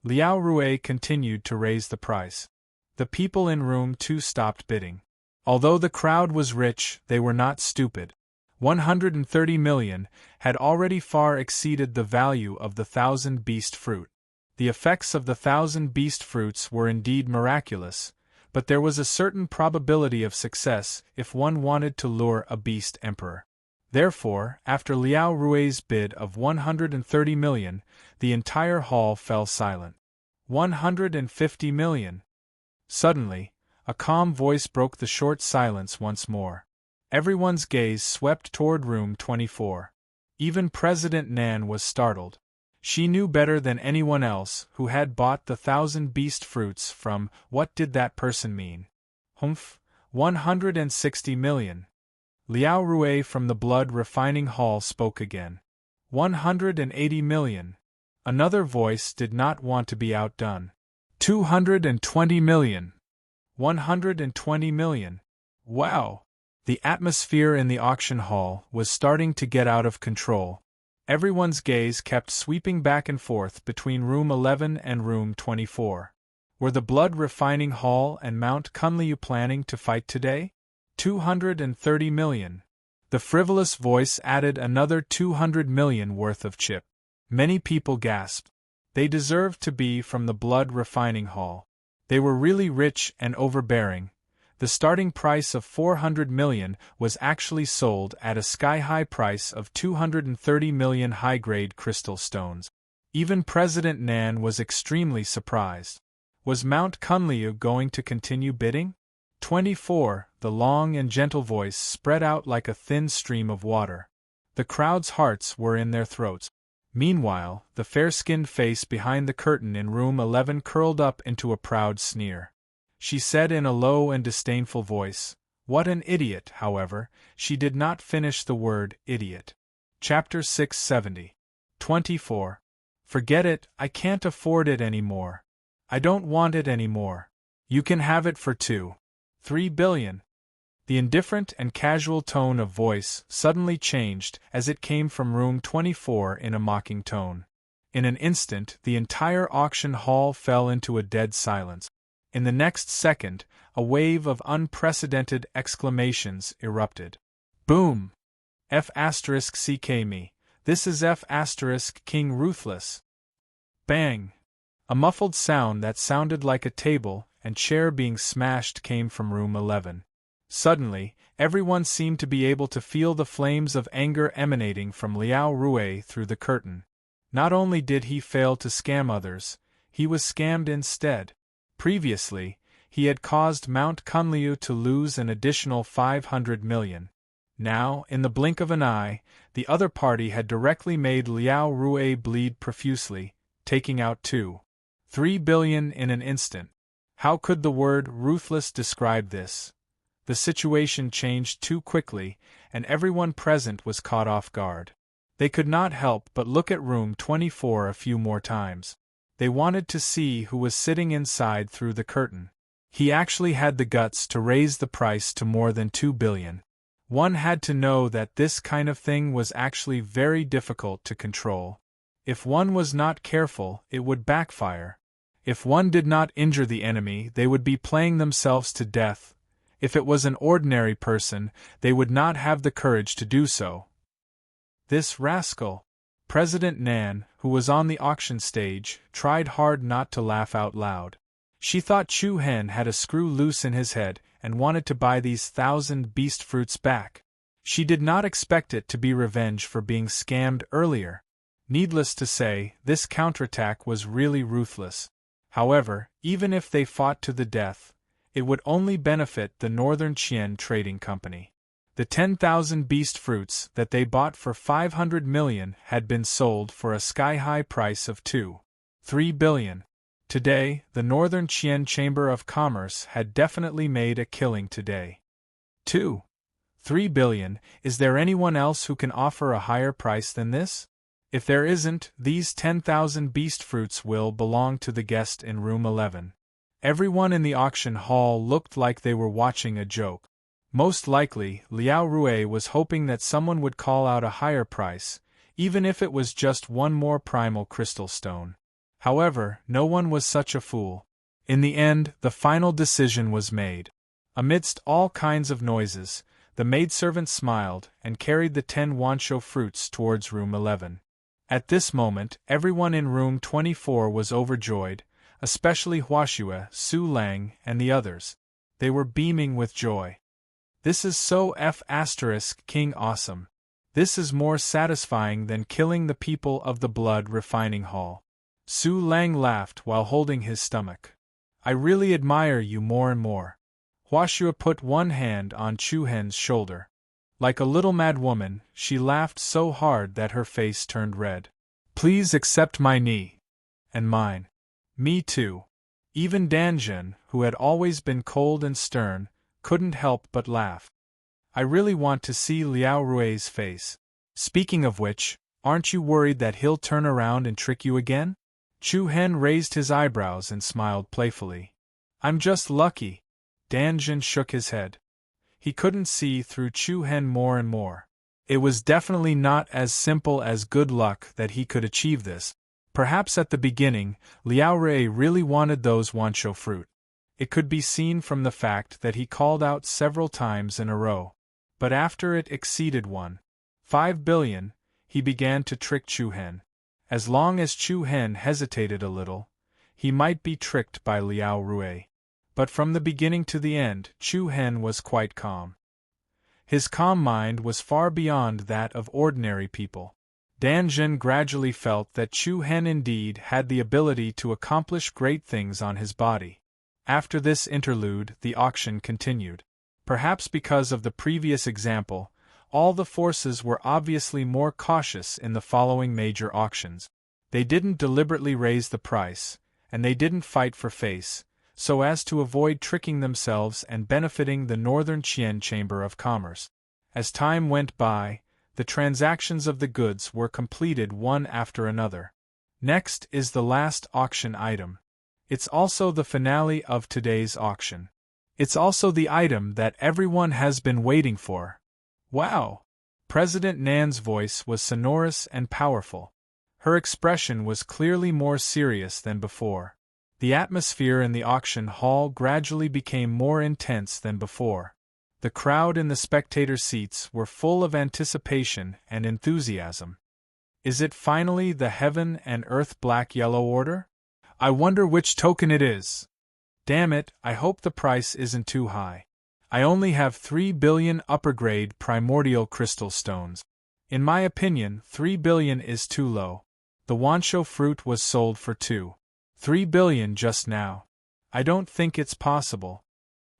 Liao Rui continued to raise the price. The people in room 2 stopped bidding. Although the crowd was rich, they were not stupid. 130 million had already far exceeded the value of the 1,000 beast fruit. The effects of the 1,000 beast fruits were indeed miraculous, but there was a certain probability of success if one wanted to lure a beast emperor. Therefore, after Liao Rui's bid of 130 million, the entire hall fell silent. 150 million. Suddenly, a calm voice broke the short silence once more. Everyone's gaze swept toward room 24. Even President Nan was startled. She knew better than anyone else who had bought the 1,000 beast fruits from. What did that person mean? Humph, 160 million. Liao Rui from the blood refining hall spoke again. 180 million. Another voice did not want to be outdone. 220 million. 120 million. Wow! The atmosphere in the auction hall was starting to get out of control. Everyone's gaze kept sweeping back and forth between room 11 and room 24. Were the blood refining hall and Mount Kunliu planning to fight today? 230 million. The frivolous voice added another 200 million worth of chip. Many people gasped. They deserved to be from the blood refining hall. They were really rich and overbearing. The starting price of 400 million was actually sold at a sky-high price of 230 million high-grade crystal stones. Even President Nan was extremely surprised. Was Mount Kunliu going to continue bidding? 24. The long and gentle voice spread out like a thin stream of water. The crowd's hearts were in their throats. Meanwhile, the fair-skinned face behind the curtain in room 11 curled up into a proud sneer. She said in a low and disdainful voice, "What an idiot!" However, she did not finish the word idiot. Chapter 670. 24. Forget it, I can't afford it anymore. I don't want it anymore. You can have it for 3 billion. The indifferent and casual tone of voice suddenly changed as it came from room 24 in a mocking tone. In an instant, the entire auction hall fell into a dead silence. In the next second, a wave of unprecedented exclamations erupted. Boom! F***ck me. This is F***King Ruthless. Bang! A muffled sound that sounded like a table and chair being smashed came from room 11. Suddenly, everyone seemed to be able to feel the flames of anger emanating from Liao Rui through the curtain. Not only did he fail to scam others, he was scammed instead. Previously, he had caused Mount Kunliu to lose an additional 500 million. Now, in the blink of an eye, the other party had directly made Liao Rui bleed profusely, taking out 3 billion in an instant. How could the word ruthless describe this? The situation changed too quickly, and everyone present was caught off guard. They could not help but look at room 24 a few more times. They wanted to see who was sitting inside through the curtain. He actually had the guts to raise the price to more than 2 billion. One had to know that this kind of thing was actually very difficult to control. If one was not careful, it would backfire. If one did not injure the enemy, they would be playing themselves to death. If it was an ordinary person, they would not have the courage to do so. This rascal, President Nan, who was on the auction stage, tried hard not to laugh out loud. She thought Chu Hen had a screw loose in his head and wanted to buy these 1,000 beast fruits back. She did not expect it to be revenge for being scammed earlier. Needless to say, this counterattack was really ruthless. However, even if they fought to the death, it would only benefit the Northern Qian Trading Company. The 10,000 beast fruits that they bought for 500 million had been sold for a sky-high price of 3 billion. Today, the Northern Qian Chamber of Commerce had definitely made a killing today. 3 billion, is there anyone else who can offer a higher price than this? If there isn't, these 10,000 beast fruits will belong to the guest in room 11. Everyone in the auction hall looked like they were watching a joke. Most likely, Liao Rui was hoping that someone would call out a higher price, even if it was just one more primal crystal stone. However, no one was such a fool. In the end, the final decision was made. Amidst all kinds of noises, the maidservant smiled and carried the 10 wancho fruits towards room 11. At this moment, everyone in room 24 was overjoyed, especially Huashue, Su Lang, and the others. They were beaming with joy. This is so King awesome. This is more satisfying than killing the people of the blood refining hall. Su Lang laughed while holding his stomach. I really admire you more and more. Huashue put one hand on Chu Hen's shoulder. Like a little mad woman, she laughed so hard that her face turned red. Please accept my knee. And mine. Me too. Even Danjun, who had always been cold and stern, couldn't help but laugh. I really want to see Liao Rui's face. Speaking of which, aren't you worried that he'll turn around and trick you again? Chu Hen raised his eyebrows and smiled playfully. I'm just lucky. Danjun shook his head. He couldn't see through Chu Hen more and more. It was definitely not as simple as good luck that he could achieve this. Perhaps at the beginning, Liao Rui really wanted those wancho fruit. It could be seen from the fact that he called out several times in a row. But after it exceeded 1.5 billion, he began to trick Chu Hen. As long as Chu Hen hesitated a little, he might be tricked by Liao Rui. But from the beginning to the end, Chu Hen was quite calm. His calm mind was far beyond that of ordinary people. Danjun gradually felt that Chu Hen indeed had the ability to accomplish great things on his body. After this interlude, the auction continued. Perhaps because of the previous example, all the forces were obviously more cautious in the following major auctions. They didn't deliberately raise the price, and they didn't fight for face, so as to avoid tricking themselves and benefiting the Northern Qian Chamber of Commerce. As time went by, the transactions of the goods were completed one after another. Next is the last auction item. It's also the finale of today's auction. It's also the item that everyone has been waiting for. Wow! President Nan's voice was sonorous and powerful. Her expression was clearly more serious than before. The atmosphere in the auction hall gradually became more intense than before. The crowd in the spectator seats were full of anticipation and enthusiasm. Is it finally the Heaven and Earth Black-Yellow Order? I wonder which token it is. Damn it, I hope the price isn't too high. I only have 3 billion upper-grade primordial crystal stones. In my opinion, 3 billion is too low. The wancho fruit was sold for 2.3 billion just now. I don't think it's possible.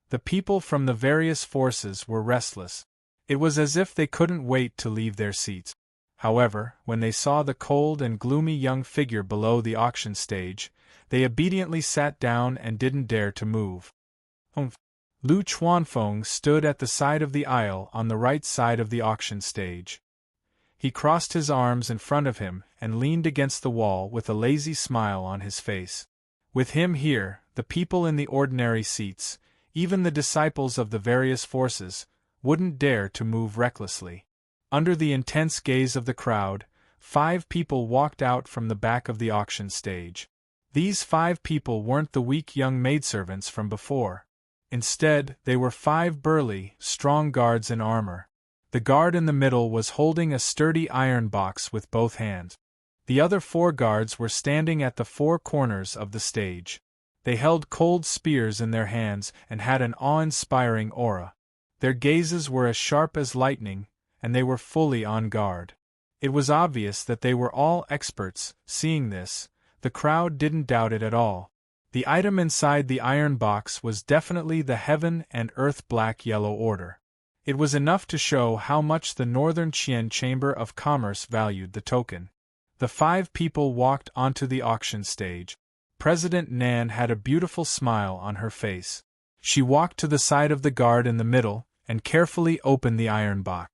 The people from the various forces were restless. It was as if they couldn't wait to leave their seats. However, when they saw the cold and gloomy young figure below the auction stage, they obediently sat down and didn't dare to move. Lu Chuanfeng stood at the side of the aisle on the right side of the auction stage. He crossed his arms in front of him and leaned against the wall with a lazy smile on his face. With him here, the people in the ordinary seats, even the disciples of the various forces, wouldn't dare to move recklessly. Under the intense gaze of the crowd, 5 people walked out from the back of the auction stage. These 5 people weren't the weak young maidservants from before. Instead, they were 5 burly, strong guards in armor. The guard in the middle was holding a sturdy iron box with both hands. The other 4 guards were standing at the 4 corners of the stage. They held cold spears in their hands and had an awe-inspiring aura. Their gazes were as sharp as lightning, and they were fully on guard. It was obvious that they were all experts. Seeing this, the crowd didn't doubt it at all. The item inside the iron box was definitely the Heaven and Earth Black-Yellow Order. It was enough to show how much the Northern Qian Chamber of Commerce valued the token. The 5 people walked onto the auction stage. President Nan had a beautiful smile on her face. She walked to the side of the guard in the middle and carefully opened the iron box.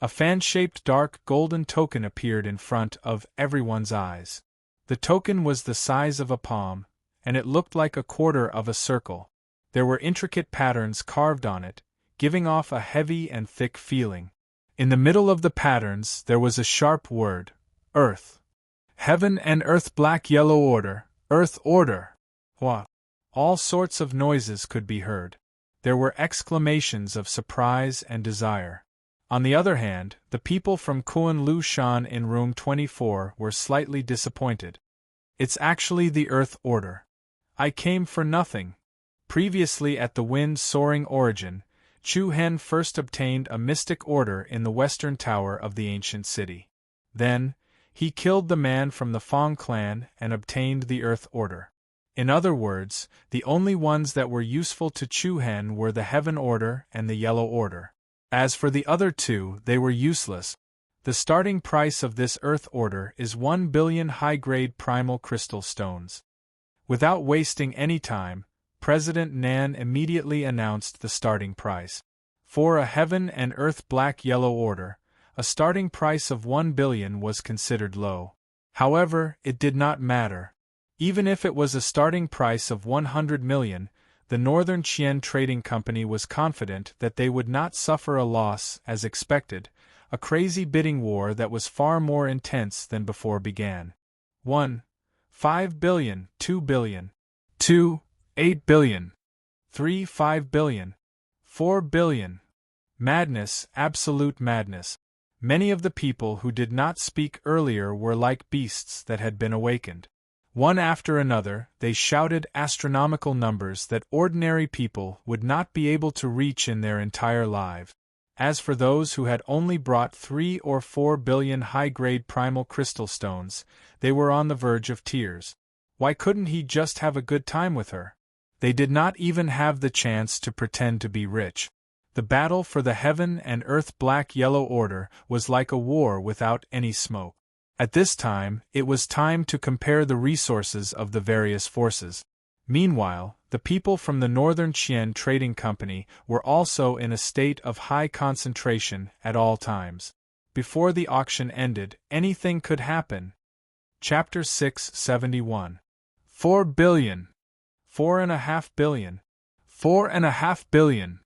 A fan-shaped dark golden token appeared in front of everyone's eyes. The token was the size of a palm, and it looked like a quarter of a circle. There were intricate patterns carved on it, giving off a heavy and thick feeling. In the middle of the patterns there was a sharp word, Earth. Heaven and Earth Black-Yellow Order, Earth Order. What? All sorts of noises could be heard. There were exclamations of surprise and desire. On the other hand, the people from Kuan Lu Shan in room 24 were slightly disappointed. It's actually the Earth Order. I came for nothing. Previously at the Wind Soaring Origin, Chu Hen first obtained a mystic order in the western tower of the ancient city. Then, he killed the man from the Fong clan and obtained the Earth Order. In other words, the only ones that were useful to Chu Hen were the Heaven Order and the Yellow Order. As for the other two, they were useless. The starting price of this Earth Order is 1 billion high-grade primal crystal stones. Without wasting any time, President Nan immediately announced the starting price. For a Heaven and Earth Black-Yellow Order, a starting price of 1 billion was considered low. However, it did not matter. Even if it was a starting price of 100 million, the Northern Qian Trading Company was confident that they would not suffer a loss as expected. A crazy bidding war that was far more intense than before began. 1. 5 billion, 2 billion. 2. 8 billion. 3. 5 billion. 4 billion. Madness, absolute madness. Many of the people who did not speak earlier were like beasts that had been awakened. One after another, they shouted astronomical numbers that ordinary people would not be able to reach in their entire lives. As for those who had only brought 3 or 4 billion high-grade primal crystal stones, they were on the verge of tears. Why couldn't he just have a good time with her? They did not even have the chance to pretend to be rich. The battle for the Heaven and Earth Black-Yellow Order was like a war without any smoke. At this time, it was time to compare the resources of the various forces. Meanwhile, the people from the Northern Qian Trading Company were also in a state of high concentration at all times. Before the auction ended, anything could happen. Chapter 671. 4 billion. 4.5 billion. 4.5 billion.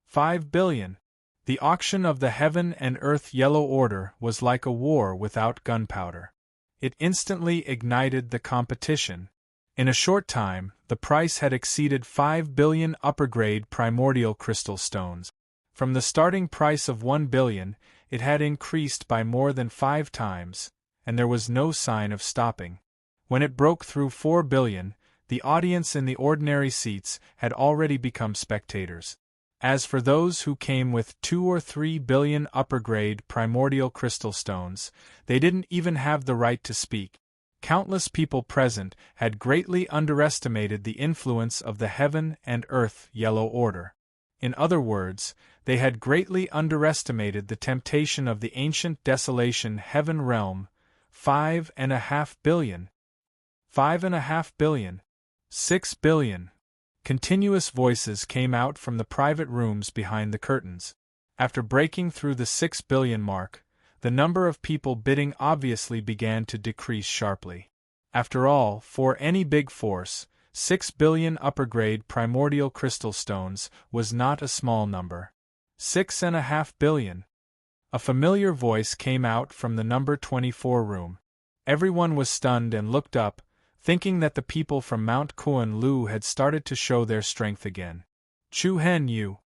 5 billion. The auction of the Heaven and Earth Yellow Order was like a war without gunpowder. It instantly ignited the competition. In a short time, the price had exceeded 5 billion upper-grade primordial crystal stones. From the starting price of 1 billion, it had increased by more than 5 times, and there was no sign of stopping. When it broke through 4 billion, the audience in the ordinary seats had already become spectators. As for those who came with 2 or 3 billion upper-grade primordial crystal stones, they didn't even have the right to speak. Countless people present had greatly underestimated the influence of the Heaven and Earth Yellow Order. In other words, they had greatly underestimated the temptation of the ancient desolation Heaven realm. 5.5 billion. 5.5 billion. 6 billion. Continuous voices came out from the private rooms behind the curtains. After breaking through the 6 billion mark, the number of people bidding obviously began to decrease sharply. After all, for any big force, 6 billion upper-grade primordial crystal stones was not a small number. 6.5 billion. A familiar voice came out from the number 24 room. Everyone was stunned and looked up, thinking that the people from Mount Kuan Lu had started to show their strength again. Chu Hen Yu.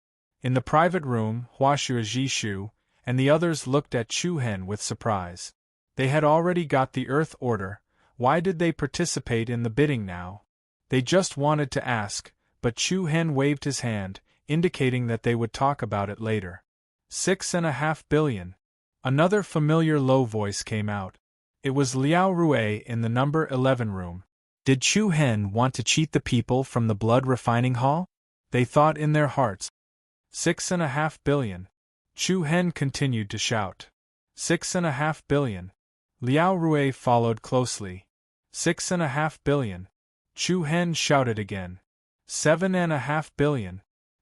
In the private room, Hua Jishu and the others looked at Chu Hen with surprise. They had already got the Earth Order. Why did they participate in the bidding now? They just wanted to ask, but Chu Hen waved his hand, indicating that they would talk about it later. 6.5 billion. Another familiar low voice came out. It was Liao Rue in the number 11 room. Did Chu Hen want to cheat the people from the blood refining hall? They thought in their hearts. 6.5 billion. Chu Hen continued to shout. 6.5 billion. Liao Rue followed closely. 6.5 billion. Chu Hen shouted again. 7.5 billion.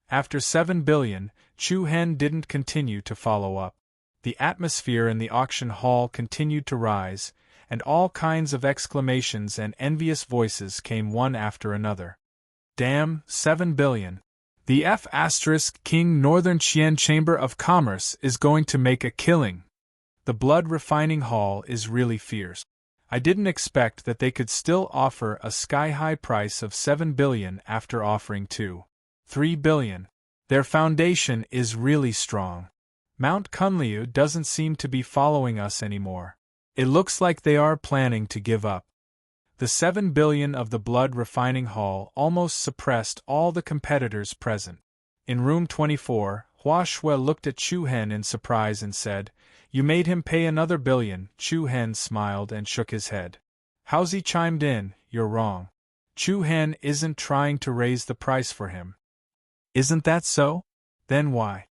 After 7 billion, Chu Hen didn't continue to follow up. The atmosphere in the auction hall continued to rise, and all kinds of exclamations and envious voices came one after another. Damn, 7 billion. The King Northern Qian Chamber of Commerce is going to make a killing. The blood refining hall is really fierce. I didn't expect that they could still offer a sky-high price of 7 billion after offering 3 billion. Their foundation is really strong. Mount Kunliu doesn't seem to be following us anymore. It looks like they are planning to give up. The 7 billion of the blood refining hall almost suppressed all the competitors present. In room 24, Hua Shui looked at Chu Hen in surprise and said, "You made him pay another billion." Chu Hen smiled and shook his head. Housie chimed in, "You're wrong. Chu Hen isn't trying to raise the price for him." "Isn't that so? Then why?"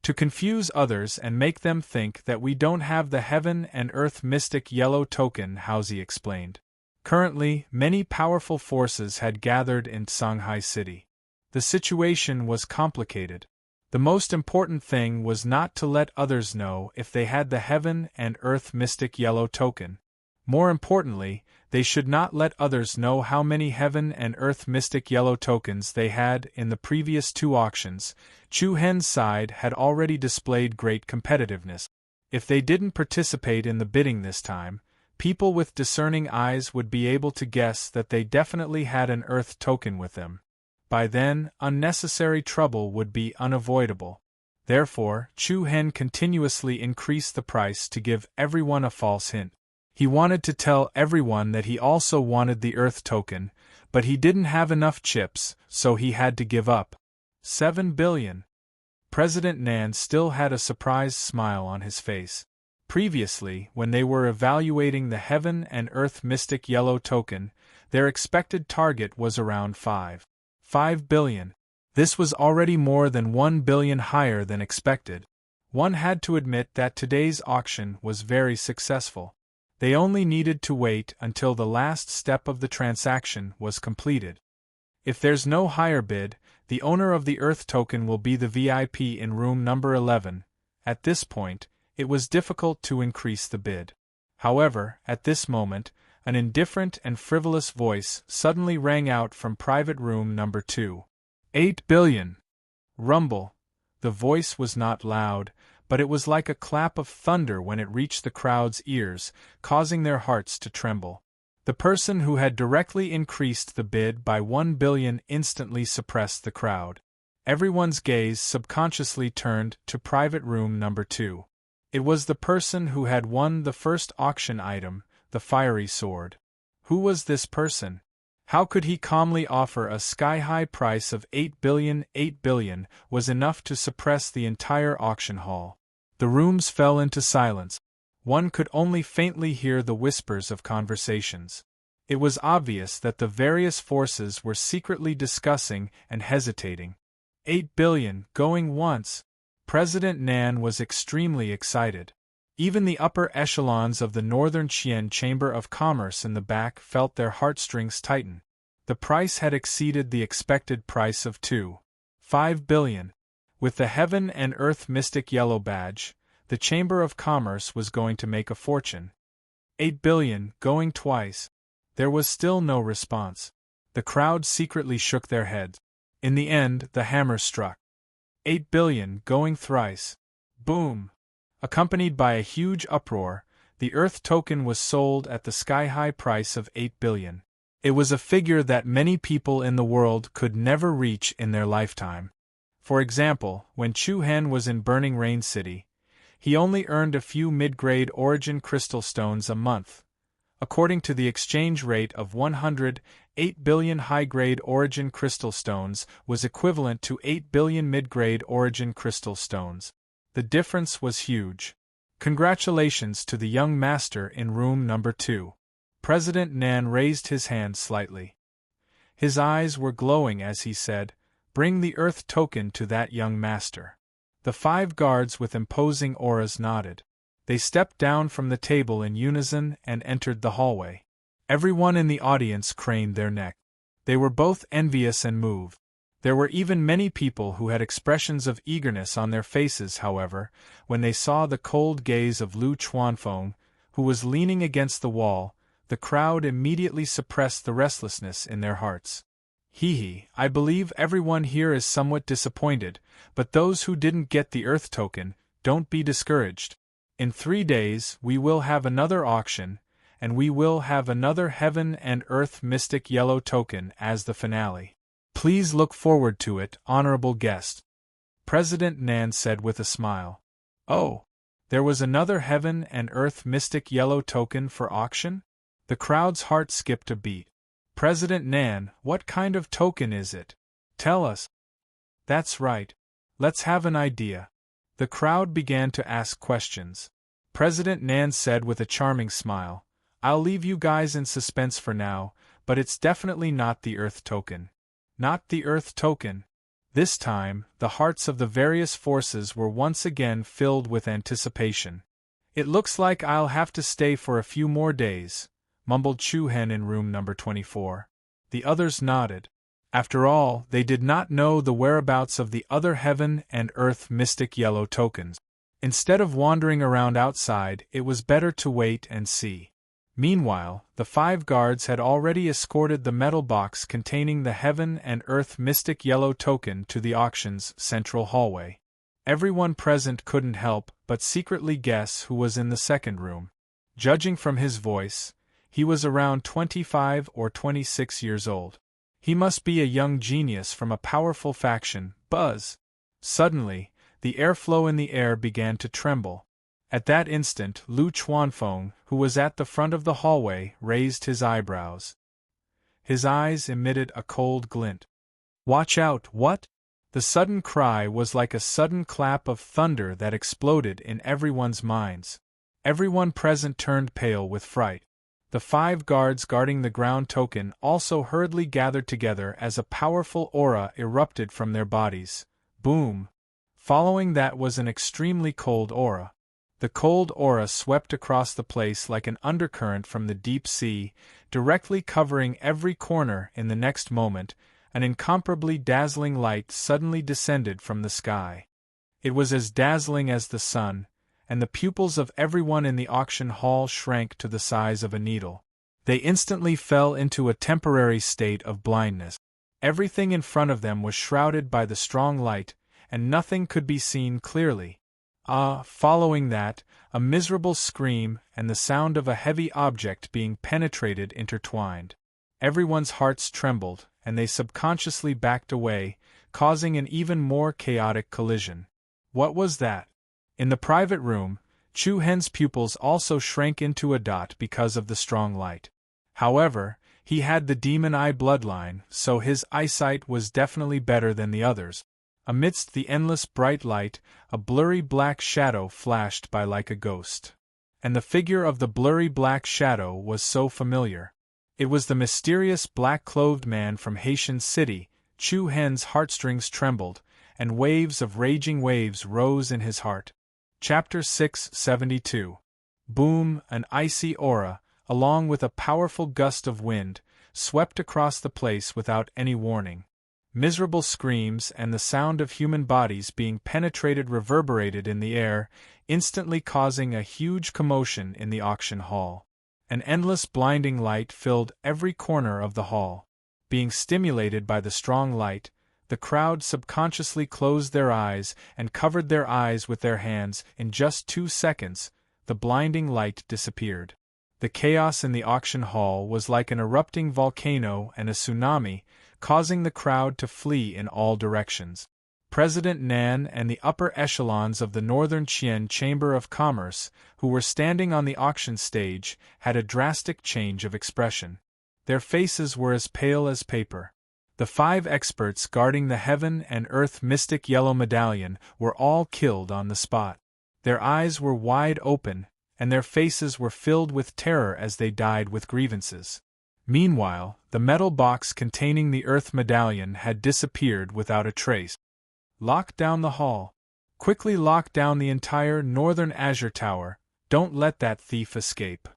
"To confuse others and make them think that we don't have the heaven and earth mystic yellow token," Housie explained. Currently, many powerful forces had gathered in Shanghai City. The situation was complicated. The most important thing was not to let others know if they had the heaven and earth mystic yellow token. More importantly, they should not let others know how many heaven and earth mystic yellow tokens they had in the previous 2 auctions. Chu Hen's side had already displayed great competitiveness. If they didn't participate in the bidding this time, people with discerning eyes would be able to guess that they definitely had an earth token with them. By then, unnecessary trouble would be unavoidable. Therefore, Chu Hen continuously increased the price to give everyone a false hint. He wanted to tell everyone that he also wanted the earth token, but he didn't have enough chips, so he had to give up. 7 billion. President Nan still had a surprised smile on his face. Previously, when they were evaluating the heaven and earth mystic yellow token, their expected target was around 5 billion. This was already more than 1 billion higher than expected. One had to admit that today's auction was very successful. They only needed to wait until the last step of the transaction was completed. If there's no higher bid, the owner of the earth token will be the VIP in room number 11. At this point, it was difficult to increase the bid. However, at this moment, an indifferent and frivolous voice suddenly rang out from private room number 2. 8 billion. Rumble. The voice was not loud, but it was like a clap of thunder when it reached the crowd's ears, causing their hearts to tremble. The person who had directly increased the bid by 1 billion instantly suppressed the crowd. Everyone's gaze subconsciously turned to private room number 2. It was the person who had won the first auction item, the fiery sword. Who was this person? How could he calmly offer a sky-high price of 8 billion? 8 billion was enough to suppress the entire auction hall. The rooms fell into silence. One could only faintly hear the whispers of conversations. It was obvious that the various forces were secretly discussing and hesitating. 8 billion, going once. President Nan was extremely excited. Even the upper echelons of the Northern Qian Chamber of Commerce in the back felt their heartstrings tighten. The price had exceeded the expected price of 5 billion. With the Heaven and Earth Mystic Yellow Badge, the Chamber of Commerce was going to make a fortune. 8 billion, going twice. There was still no response. The crowd secretly shook their heads. In the end, the hammer struck. 8 billion, going thrice. Boom! Accompanied by a huge uproar, the Earth token was sold at the sky-high price of 8 billion. It was a figure that many people in the world could never reach in their lifetime. For example, when Chu Hen was in Burning Rain City, he only earned a few mid-grade origin crystal stones a month. According to the exchange rate of 100, 8 billion high-grade origin crystal stones was equivalent to 8 billion mid-grade origin crystal stones. The difference was huge. Congratulations to the young master in room number 2. President Nan raised his hand slightly. His eyes were glowing as he said, "Bring the Earth token to that young master." The 5 guards with imposing auras nodded. They stepped down from the table in unison and entered the hallway. Everyone in the audience craned their neck. They were both envious and moved. There were even many people who had expressions of eagerness on their faces, however, when they saw the cold gaze of Lu Chuanfeng, who was leaning against the wall. The crowd immediately suppressed the restlessness in their hearts. I believe everyone here is somewhat disappointed, but those who didn't get the Earth token, don't be discouraged. In 3 days we will have another auction, and we will have another heaven and earth mystic yellow token as the finale. Please look forward to it, honorable guest. President Nan said with a smile. Oh, there was another heaven and earth mystic yellow token for auction? The crowd's heart skipped a beat. President Nan, what kind of token is it? Tell us. That's right. Let's have an idea. The crowd began to ask questions. President Nan said with a charming smile, I'll leave you guys in suspense for now, but it's definitely not the Earth token. Not the Earth token. This time, the hearts of the various forces were once again filled with anticipation. It looks like I'll have to stay for a few more days, mumbled Chu-Hen in room number 24. The others nodded. After all, they did not know the whereabouts of the other heaven and earth mystic yellow tokens. Instead of wandering around outside, it was better to wait and see. Meanwhile, the 5 guards had already escorted the metal box containing the heaven and earth mystic yellow token to the auction's central hallway. Everyone present couldn't help but secretly guess who was in the second room. Judging from his voice, he was around 25 or 26 years old. He must be a young genius from a powerful faction, Buzz. Suddenly, the airflow in the air began to tremble. At that instant, Lu Chuanfeng, who was at the front of the hallway, raised his eyebrows. His eyes emitted a cold glint. Watch out, what? The sudden cry was like a sudden clap of thunder that exploded in everyone's minds. Everyone present turned pale with fright. The 5 guards guarding the ground token also hurriedly gathered together as a powerful aura erupted from their bodies. Boom! Following that was an extremely cold aura. The cold aura swept across the place like an undercurrent from the deep sea, directly covering every corner. In the next moment, an incomparably dazzling light suddenly descended from the sky. It was as dazzling as the sun, and the pupils of everyone in the auction hall shrank to the size of a needle. They instantly fell into a temporary state of blindness. Everything in front of them was shrouded by the strong light, and nothing could be seen clearly. Following that, a miserable scream and the sound of a heavy object being penetrated intertwined. Everyone's hearts trembled, and they subconsciously backed away, causing an even more chaotic collision. What was that? In the private room, Chu-Hen's pupils also shrank into a dot because of the strong light. However, he had the demon eye bloodline, so his eyesight was definitely better than the others. Amidst the endless bright light, a blurry black shadow flashed by like a ghost. And the figure of the blurry black shadow was so familiar. It was the mysterious black-clothed man from Haitian City. Chu-Hen's heartstrings trembled, and waves of raging waves rose in his heart. Chapter 672. Boom! An icy aura, along with a powerful gust of wind, swept across the place without any warning. Miserable screams and the sound of human bodies being penetrated reverberated in the air, instantly causing a huge commotion in the auction hall. An endless blinding light filled every corner of the hall. Being stimulated by the strong light, the crowd subconsciously closed their eyes and covered their eyes with their hands. In just 2 seconds, the blinding light disappeared. The chaos in the auction hall was like an erupting volcano and a tsunami, causing the crowd to flee in all directions. President Nan and the upper echelons of the Northern Qian Chamber of Commerce, who were standing on the auction stage, had a drastic change of expression. Their faces were as pale as paper. The 5 experts guarding the Heaven and Earth Mystic Yellow Medallion were all killed on the spot. Their eyes were wide open, and their faces were filled with terror as they died with grievances. Meanwhile, the metal box containing the Earth Medallion had disappeared without a trace. Lock down the hall. Quickly lock down the entire Northern Azure Tower. Don't let that thief escape.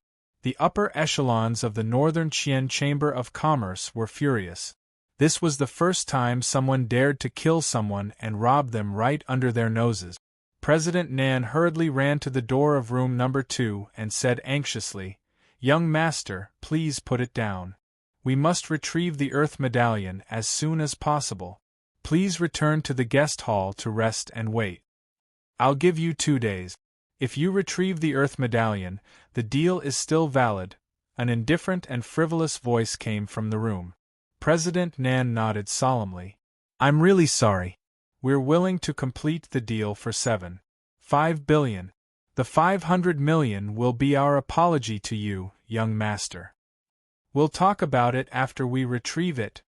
The upper echelons of the Northern Qian Chamber of Commerce were furious. This was the first time someone dared to kill someone and rob them right under their noses. President Nan hurriedly ran to the door of room number 2 and said anxiously, "Young master, please put it down. We must retrieve the Earth Medallion as soon as possible. Please return to the guest hall to rest and wait. I'll give you 2 days. If you retrieve the Earth Medallion, the deal is still valid, An indifferent and frivolous voice came from the room. President Nan nodded solemnly. I'm really sorry. We're willing to complete the deal for 7.5 billion. The 500 million will be our apology to you, young master. We'll talk about it after we retrieve it.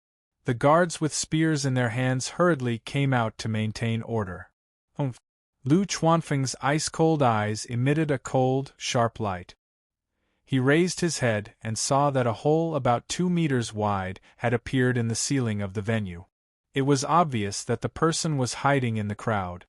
The guards with spears in their hands hurriedly came out to maintain order. Humph. Lu Chuanfeng's ice-cold eyes emitted a cold, sharp light. He raised his head and saw that a hole about 2 meters wide had appeared in the ceiling of the venue. It was obvious that the person was hiding in the crowd.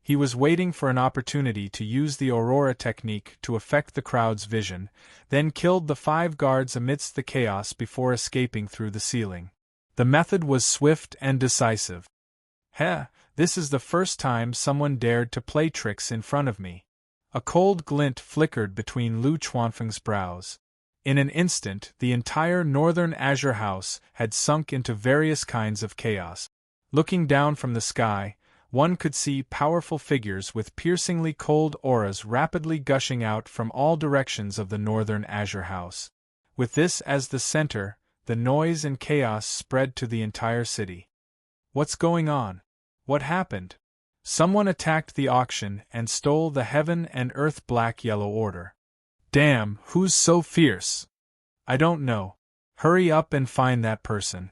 He was waiting for an opportunity to use the Aurora technique to affect the crowd's vision, then killed the 5 guards amidst the chaos before escaping through the ceiling. The method was swift and decisive. This is the first time someone dared to play tricks in front of me. A cold glint flickered between Lu Chuanfeng's brows. In an instant, the entire northern Azure House had sunk into various kinds of chaos. Looking down from the sky, one could see powerful figures with piercingly cold auras rapidly gushing out from all directions of the northern Azure House. With this as the center, the noise and chaos spread to the entire city. What's going on? What happened? Someone attacked the auction and stole the Heaven and Earth Black-Yellow Order. Damn, who's so fierce? I don't know. Hurry up and find that person.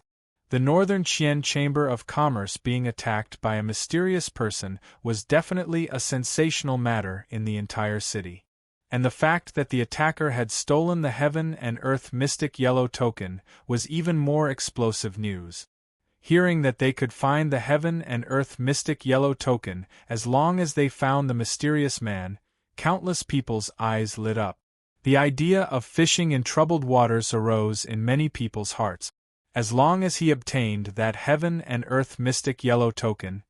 The Northern Qian Chamber of Commerce being attacked by a mysterious person was definitely a sensational matter in the entire city. And the fact that the attacker had stolen the Heaven and Earth Mystic Yellow Token was even more explosive news. Hearing that they could find the Heaven and Earth Mystic Yellow Token as long as they found the mysterious man, countless people's eyes lit up. The idea of fishing in troubled waters arose in many people's hearts. As long as he obtained that Heaven and Earth Mystic Yellow Token,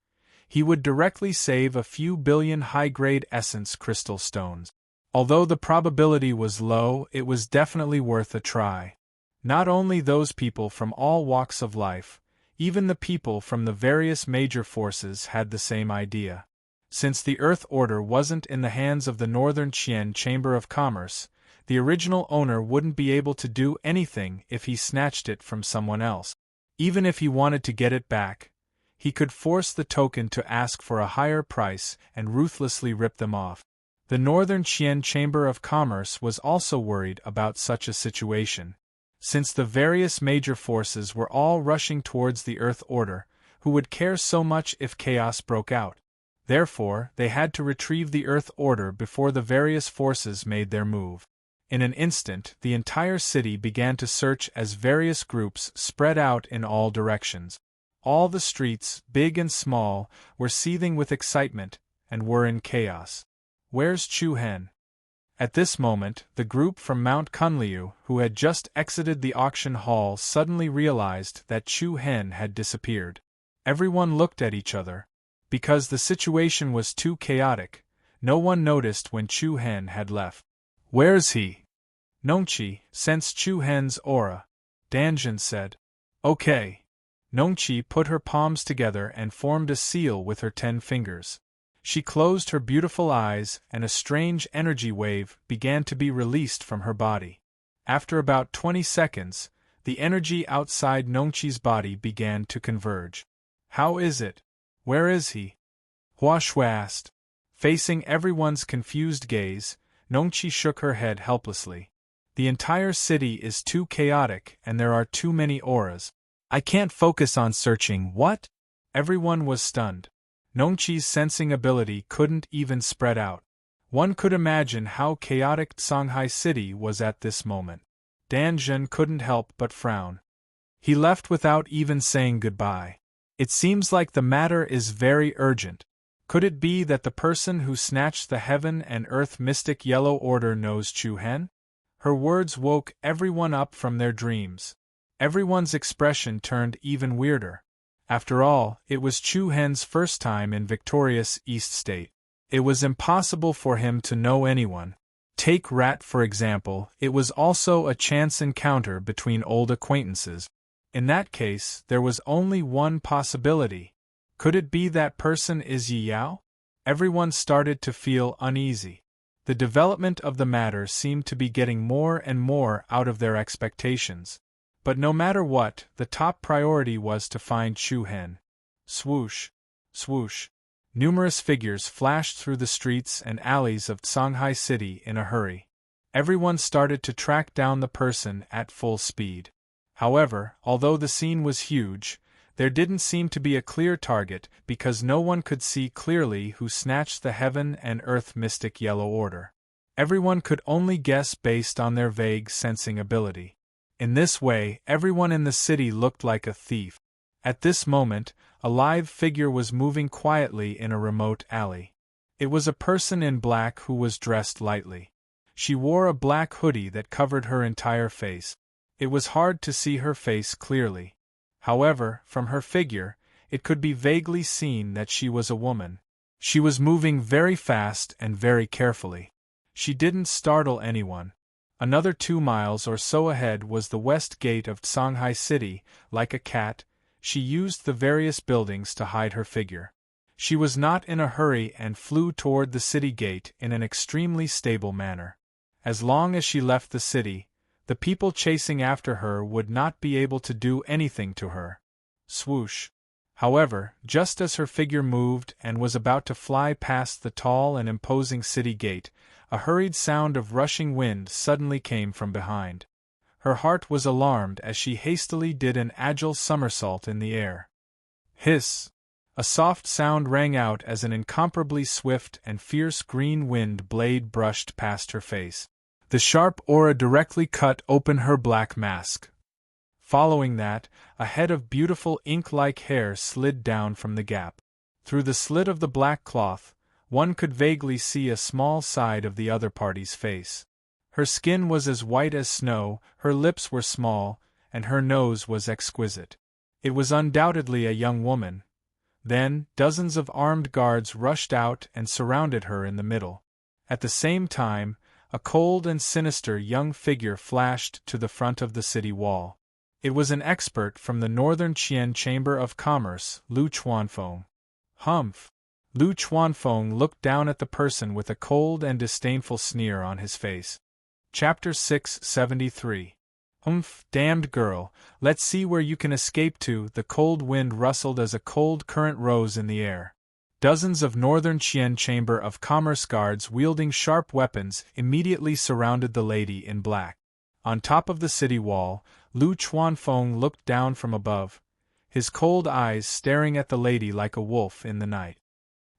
he would directly save a few billion high-grade essence crystal stones. Although the probability was low, it was definitely worth a try. Not only those people from all walks of life, even the people from the various major forces had the same idea. Since the Earth Order wasn't in the hands of the Northern Qian Chamber of Commerce, the original owner wouldn't be able to do anything if he snatched it from someone else. Even if he wanted to get it back, he could force the token to ask for a higher price and ruthlessly rip them off. The Northern Qian Chamber of Commerce was also worried about such a situation. Since the various major forces were all rushing towards the Earth Order, who would care so much if chaos broke out? Therefore, they had to retrieve the Earth Order before the various forces made their move. In an instant, the entire city began to search as various groups spread out in all directions. All the streets, big and small, were seething with excitement, and were in chaos. Where's Chu Hen? At this moment, the group from Mount Kunliu, who had just exited the auction hall, suddenly realized that Chu Hen had disappeared. Everyone looked at each other. Because the situation was too chaotic, no one noticed when Chu Hen had left. Where's he? Nongqi sensed Chu Hen's aura. Danjun said. Okay. Nongqi put her palms together and formed a seal with her 10 fingers. She closed her beautiful eyes, and a strange energy wave began to be released from her body. After about 20 seconds, the energy outside Nongqi's body began to converge. How is it? Where is he? Hua Shui asked. Facing everyone's confused gaze, Nongqi shook her head helplessly. The entire city is too chaotic and there are too many auras. I can't focus on searching. What? Everyone was stunned. Nongqi's sensing ability couldn't even spread out. One could imagine how chaotic Songhai City was at this moment. Dan Zhen couldn't help but frown. He left without even saying goodbye. It seems like the matter is very urgent. Could it be that the person who snatched the Heaven and Earth Mystic Yellow Order knows Chu Hen? Her words woke everyone up from their dreams. Everyone's expression turned even weirder. After all, it was Chu Hen's first time in victorious East State. It was impossible for him to know anyone. Take Rat for example, it was also a chance encounter between old acquaintances. In that case, there was only one possibility. Could it be that person is Yi Yao? Everyone started to feel uneasy. The development of the matter seemed to be getting more and more out of their expectations. But no matter what, the top priority was to find Chu Hen. Swoosh, swoosh. Numerous figures flashed through the streets and alleys of Shanghai City in a hurry. Everyone started to track down the person at full speed. However, although the scene was huge, there didn't seem to be a clear target because no one could see clearly who snatched the heaven and earth mystic yellow order. Everyone could only guess based on their vague sensing ability. In this way, everyone in the city looked like a thief. At this moment, a live figure was moving quietly in a remote alley. It was a person in black who was dressed lightly. She wore a black hoodie that covered her entire face. It was hard to see her face clearly. However, from her figure, it could be vaguely seen that she was a woman. She was moving very fast and very carefully. She didn't startle anyone. Another 2 miles or so ahead was the west gate of Shanghai City. Like a cat, she used the various buildings to hide her figure. She was not in a hurry and flew toward the city gate in an extremely stable manner. As long as she left the city, the people chasing after her would not be able to do anything to her. Swoosh. However, just as her figure moved and was about to fly past the tall and imposing city gate, a hurried sound of rushing wind suddenly came from behind. Her heart was alarmed as she hastily did an agile somersault in the air. Hiss! A soft sound rang out as an incomparably swift and fierce green wind blade brushed past her face. The sharp aura directly cut open her black mask. Following that, a head of beautiful ink-like hair slid down from the gap. Through the slit of the black cloth, one could vaguely see a small side of the other party's face. Her skin was as white as snow, her lips were small, and her nose was exquisite. It was undoubtedly a young woman. Then, dozens of armed guards rushed out and surrounded her in the middle. At the same time, a cold and sinister young figure flashed to the front of the city wall. It was an expert from the Northern Qian Chamber of Commerce, Lu Chuanfeng. Humph! Lu Chuanfeng looked down at the person with a cold and disdainful sneer on his face. Chapter 673. Humph, damned girl, let's see where you can escape to. The cold wind rustled as a cold current rose in the air. Dozens of Northern Qian Chamber of Commerce guards wielding sharp weapons immediately surrounded the lady in black. On top of the city wall, Lu Chuanfeng looked down from above, his cold eyes staring at the lady like a wolf in the night.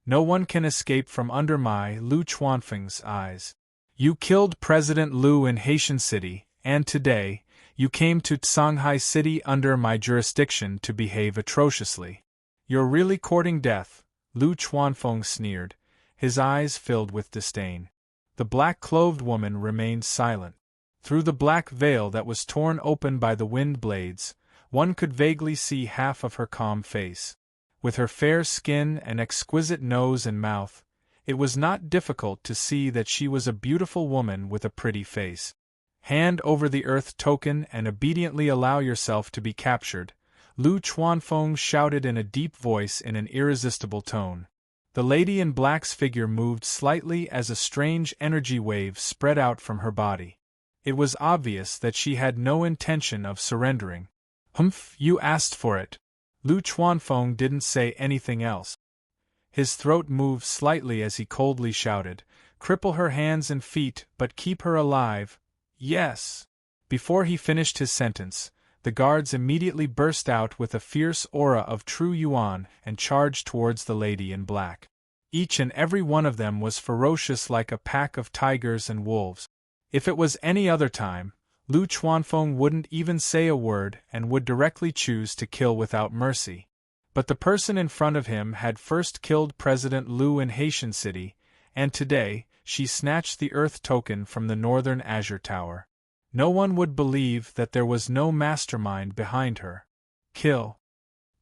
No one can escape from under my Lu Chuanfeng's eyes. You killed President Lu in Haitian City, and today, you came to Shanghai City under my jurisdiction to behave atrociously. You're really courting death, Lu Chuanfeng sneered, his eyes filled with disdain. The black-clothed woman remained silent. Through the black veil that was torn open by the wind blades, one could vaguely see half of her calm face. With her fair skin and exquisite nose and mouth, it was not difficult to see that she was a beautiful woman with a pretty face. Hand over the earth token and obediently allow yourself to be captured, Lu Chuanfeng shouted in a deep voice in an irresistible tone. The lady in black's figure moved slightly as a strange energy wave spread out from her body. It was obvious that she had no intention of surrendering. Humph, you asked for it. Lu Chuanfeng didn't say anything else. His throat moved slightly as he coldly shouted, "Cripple her hands and feet, but keep her alive. Yes!" Before he finished his sentence, the guards immediately burst out with a fierce aura of true yuan and charged towards the lady in black. Each and every one of them was ferocious like a pack of tigers and wolves. If it was any other time, Lu Chuanfeng wouldn't even say a word and would directly choose to kill without mercy. But the person in front of him had first killed President Lu in Haitian City, and today, she snatched the Earth token from the Northern Azure Tower. No one would believe that there was no mastermind behind her. Kill.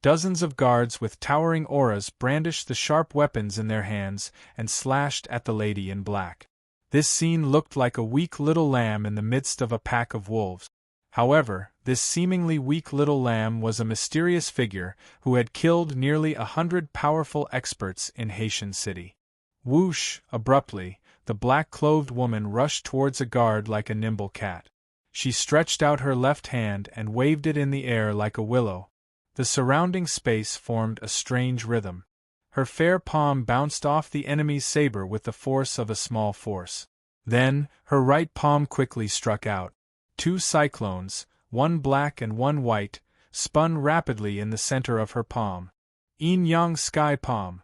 Dozens of guards with towering auras brandished the sharp weapons in their hands and slashed at the lady in black. This scene looked like a weak little lamb in the midst of a pack of wolves. However, this seemingly weak little lamb was a mysterious figure who had killed nearly 100 powerful experts in Haitian City. Whoosh! Abruptly, the black-clothed woman rushed towards a guard like a nimble cat. She stretched out her left hand and waved it in the air like a willow. The surrounding space formed a strange rhythm. Her fair palm bounced off the enemy's saber with the force of a small force. Then, her right palm quickly struck out. Two cyclones, one black and one white, spun rapidly in the center of her palm. Yin-yang sky palm.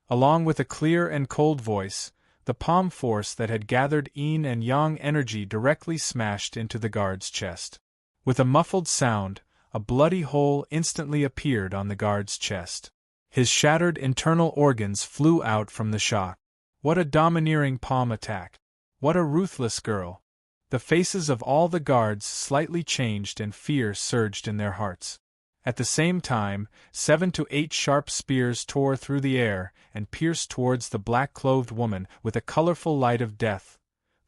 Along with a clear and cold voice, the palm force that had gathered yin and yang energy directly smashed into the guard's chest. With a muffled sound, a bloody hole instantly appeared on the guard's chest. His shattered internal organs flew out from the shock. What a domineering palm attack! What a ruthless girl! The faces of all the guards slightly changed and fear surged in their hearts. At the same time, 7 to 8 sharp spears tore through the air and pierced towards the black-clothed woman with a colorful light of death.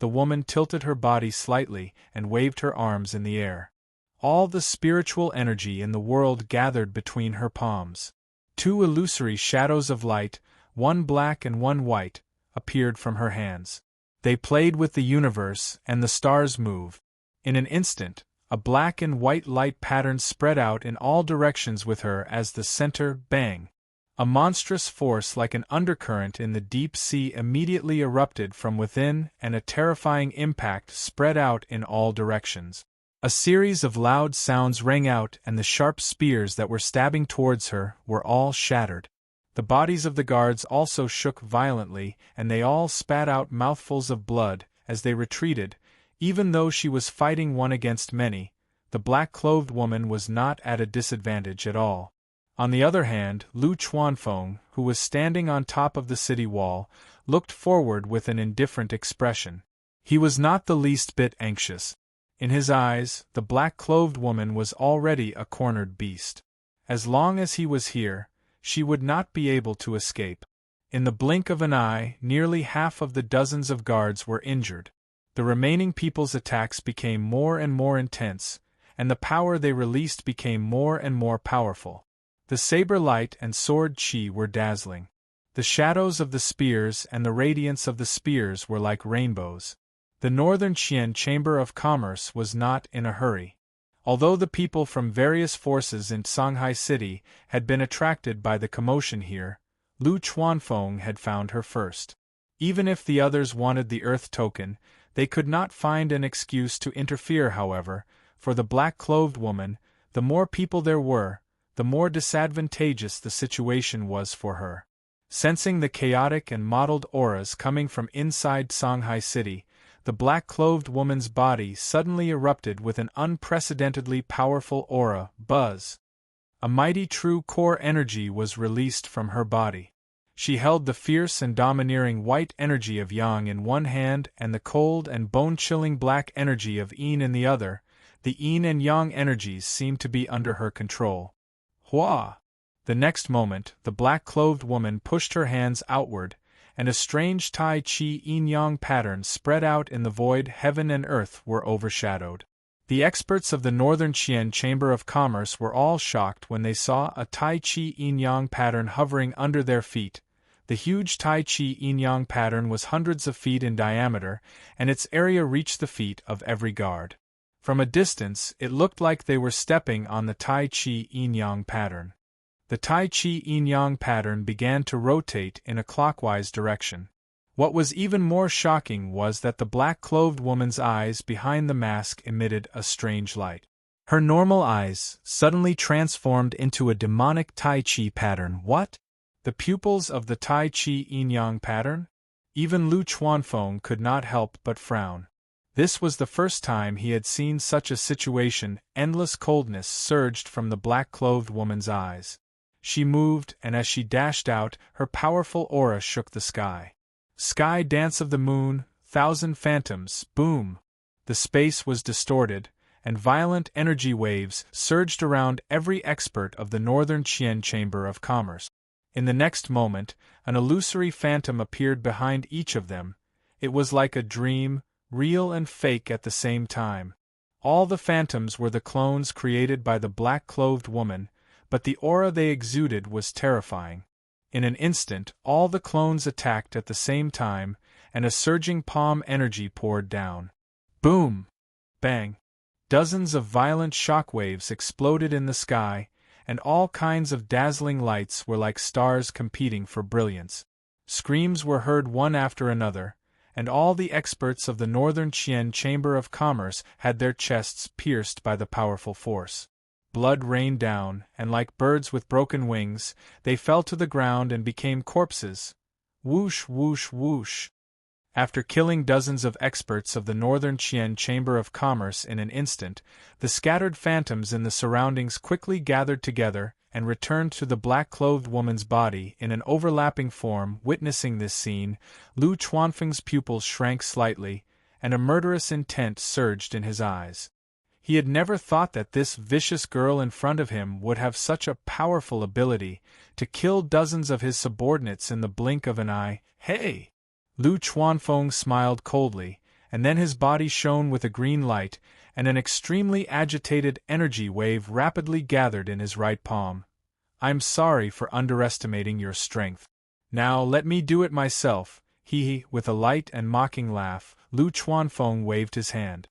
The woman tilted her body slightly and waved her arms in the air. All the spiritual energy in the world gathered between her palms. 2 illusory shadows of light, one black and one white, appeared from her hands. They played with the universe, and the stars moved. In an instant, a black and white light pattern spread out in all directions with her as the center. Bang! A monstrous force like an undercurrent in the deep sea immediately erupted from within, and a terrifying impact spread out in all directions. A series of loud sounds rang out, and the sharp spears that were stabbing towards her were all shattered. The bodies of the guards also shook violently, and they all spat out mouthfuls of blood as they retreated. Even though she was fighting one against many, the black-clothed woman was not at a disadvantage at all. On the other hand, Lu Chuanfeng, who was standing on top of the city wall, looked forward with an indifferent expression. He was not the least bit anxious. In his eyes, the black-clothed woman was already a cornered beast. As long as he was here, she would not be able to escape. In the blink of an eye, nearly half of the dozens of guards were injured. The remaining people's attacks became more and more intense, and the power they released became more and more powerful. The saber light and sword chi were dazzling. The shadows of the spears and the radiance of the spears were like rainbows. The Northern Qian Chamber of Commerce was not in a hurry. Although the people from various forces in Shanghai City had been attracted by the commotion here, Lu Chuanfeng had found her first. Even if the others wanted the Earth token, they could not find an excuse to interfere. However, for the black-clothed woman, the more people there were, the more disadvantageous the situation was for her. Sensing the chaotic and mottled auras coming from inside Shanghai City, the black-clothed woman's body suddenly erupted with an unprecedentedly powerful aura buzz. A mighty true core energy was released from her body. She held the fierce and domineering white energy of Yang in one hand and the cold and bone-chilling black energy of Yin in the other. The Yin and Yang energies seemed to be under her control. Hua! The next moment, the black-clothed woman pushed her hands outward, and a strange Tai Chi yin-yang pattern spread out in the void. Heaven and earth were overshadowed. The experts of the Northern Qian Chamber of Commerce were all shocked when they saw a Tai Chi yin-yang pattern hovering under their feet. The huge Tai Chi yin-yang pattern was hundreds of feet in diameter, and its area reached the feet of every guard. From a distance, it looked like they were stepping on the Tai Chi yin-yang pattern. The Tai Chi yin-yang pattern began to rotate in a clockwise direction. What was even more shocking was that the black-clothed woman's eyes behind the mask emitted a strange light. Her normal eyes suddenly transformed into a demonic Tai Chi pattern. What? The pupils of the Tai Chi yin-yang pattern? Even Lu Chuanfeng could not help but frown. This was the first time he had seen such a situation. Endless coldness surged from the black-clothed woman's eyes. She moved, and as she dashed out, her powerful aura shook the sky. Sky dance of the moon, thousand phantoms, boom! The space was distorted, and violent energy waves surged around every expert of the Northern Qian Chamber of Commerce. In the next moment, an illusory phantom appeared behind each of them. It was like a dream, real and fake at the same time. All the phantoms were the clones created by the black-clothed woman, but the aura they exuded was terrifying. In an instant, all the clones attacked at the same time, and a surging palm energy poured down. Boom! Bang! Dozens of violent shockwaves exploded in the sky, and all kinds of dazzling lights were like stars competing for brilliance. Screams were heard one after another, and all the experts of the Northern Qian Chamber of Commerce had their chests pierced by the powerful force. Blood rained down, and like birds with broken wings, they fell to the ground and became corpses. Whoosh, whoosh, whoosh. After killing dozens of experts of the Northern Qian Chamber of Commerce in an instant, the scattered phantoms in the surroundings quickly gathered together and returned to the black-clothed woman's body in an overlapping form. Witnessing this scene, Lu Chuanfeng's pupils shrank slightly, and a murderous intent surged in his eyes. He had never thought that this vicious girl in front of him would have such a powerful ability to kill dozens of his subordinates in the blink of an eye. Hey! Lu Chuanfeng smiled coldly, and then his body shone with a green light, and an extremely agitated energy wave rapidly gathered in his right palm. I'm sorry for underestimating your strength. Now let me do it myself. He, with a light and mocking laugh, Lu Chuanfeng waved his hand.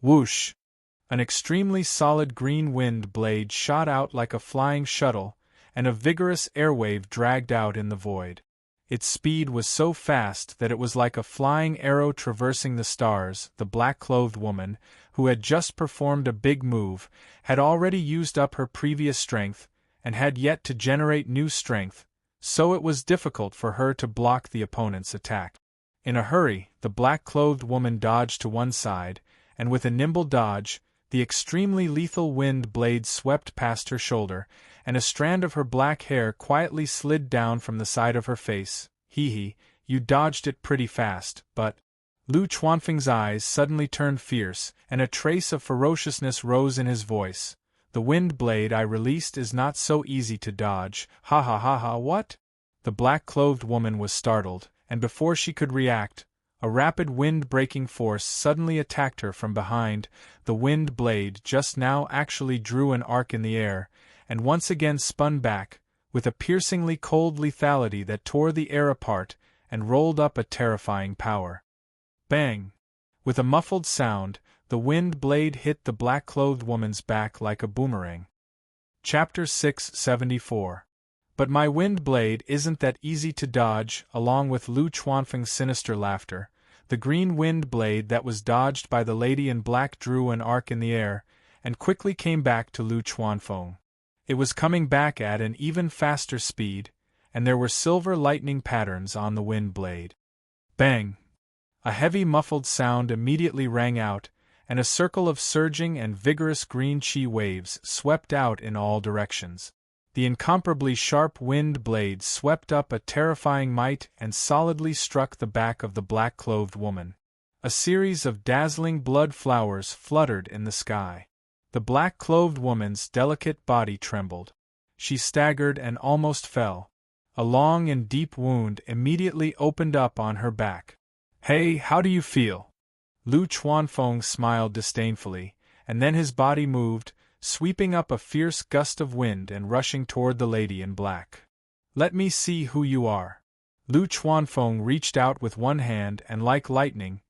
Whoosh! An extremely solid green wind blade shot out like a flying shuttle, and a vigorous airwave dragged out in the void. Its speed was so fast that it was like a flying arrow traversing the stars. The black-clothed woman, who had just performed a big move, had already used up her previous strength, and had yet to generate new strength, so it was difficult for her to block the opponent's attack. In a hurry, the black-clothed woman dodged to one side, and with a nimble dodge, the extremely lethal wind blade swept past her shoulder, and a strand of her black hair quietly slid down from the side of her face. You dodged it pretty fast, but... Lu Chuanfeng's eyes suddenly turned fierce, and a trace of ferociousness rose in his voice. The wind blade I released is not so easy to dodge. Ha ha ha ha, what? The black-clothed woman was startled, and before she could react, a rapid wind-breaking force suddenly attacked her from behind. The wind blade just now actually drew an arc in the air, and once again spun back, with a piercingly cold lethality that tore the air apart and rolled up a terrifying power. Bang! With a muffled sound, the wind blade hit the black-clothed woman's back like a boomerang. Chapter 674. But my wind blade isn't that easy to dodge. Along with Lu Chuanfeng's sinister laughter, the green wind blade that was dodged by the lady in black drew an arc in the air, and quickly came back to Lu Chuanfeng. It was coming back at an even faster speed, and there were silver lightning patterns on the wind blade. Bang! A heavy muffled sound immediately rang out, and a circle of surging and vigorous green chi waves swept out in all directions. The incomparably sharp wind blade swept up a terrifying might and solidly struck the back of the black-clothed woman. A series of dazzling blood flowers fluttered in the sky. The black-clothed woman's delicate body trembled. She staggered and almost fell. A long and deep wound immediately opened up on her back. Hey, how do you feel? Lu Chuanfeng smiled disdainfully, and then his body moved, sweeping up a fierce gust of wind and rushing toward the lady in black. Let me see who you are. Lu Chuanfeng reached out with one hand and like lightning,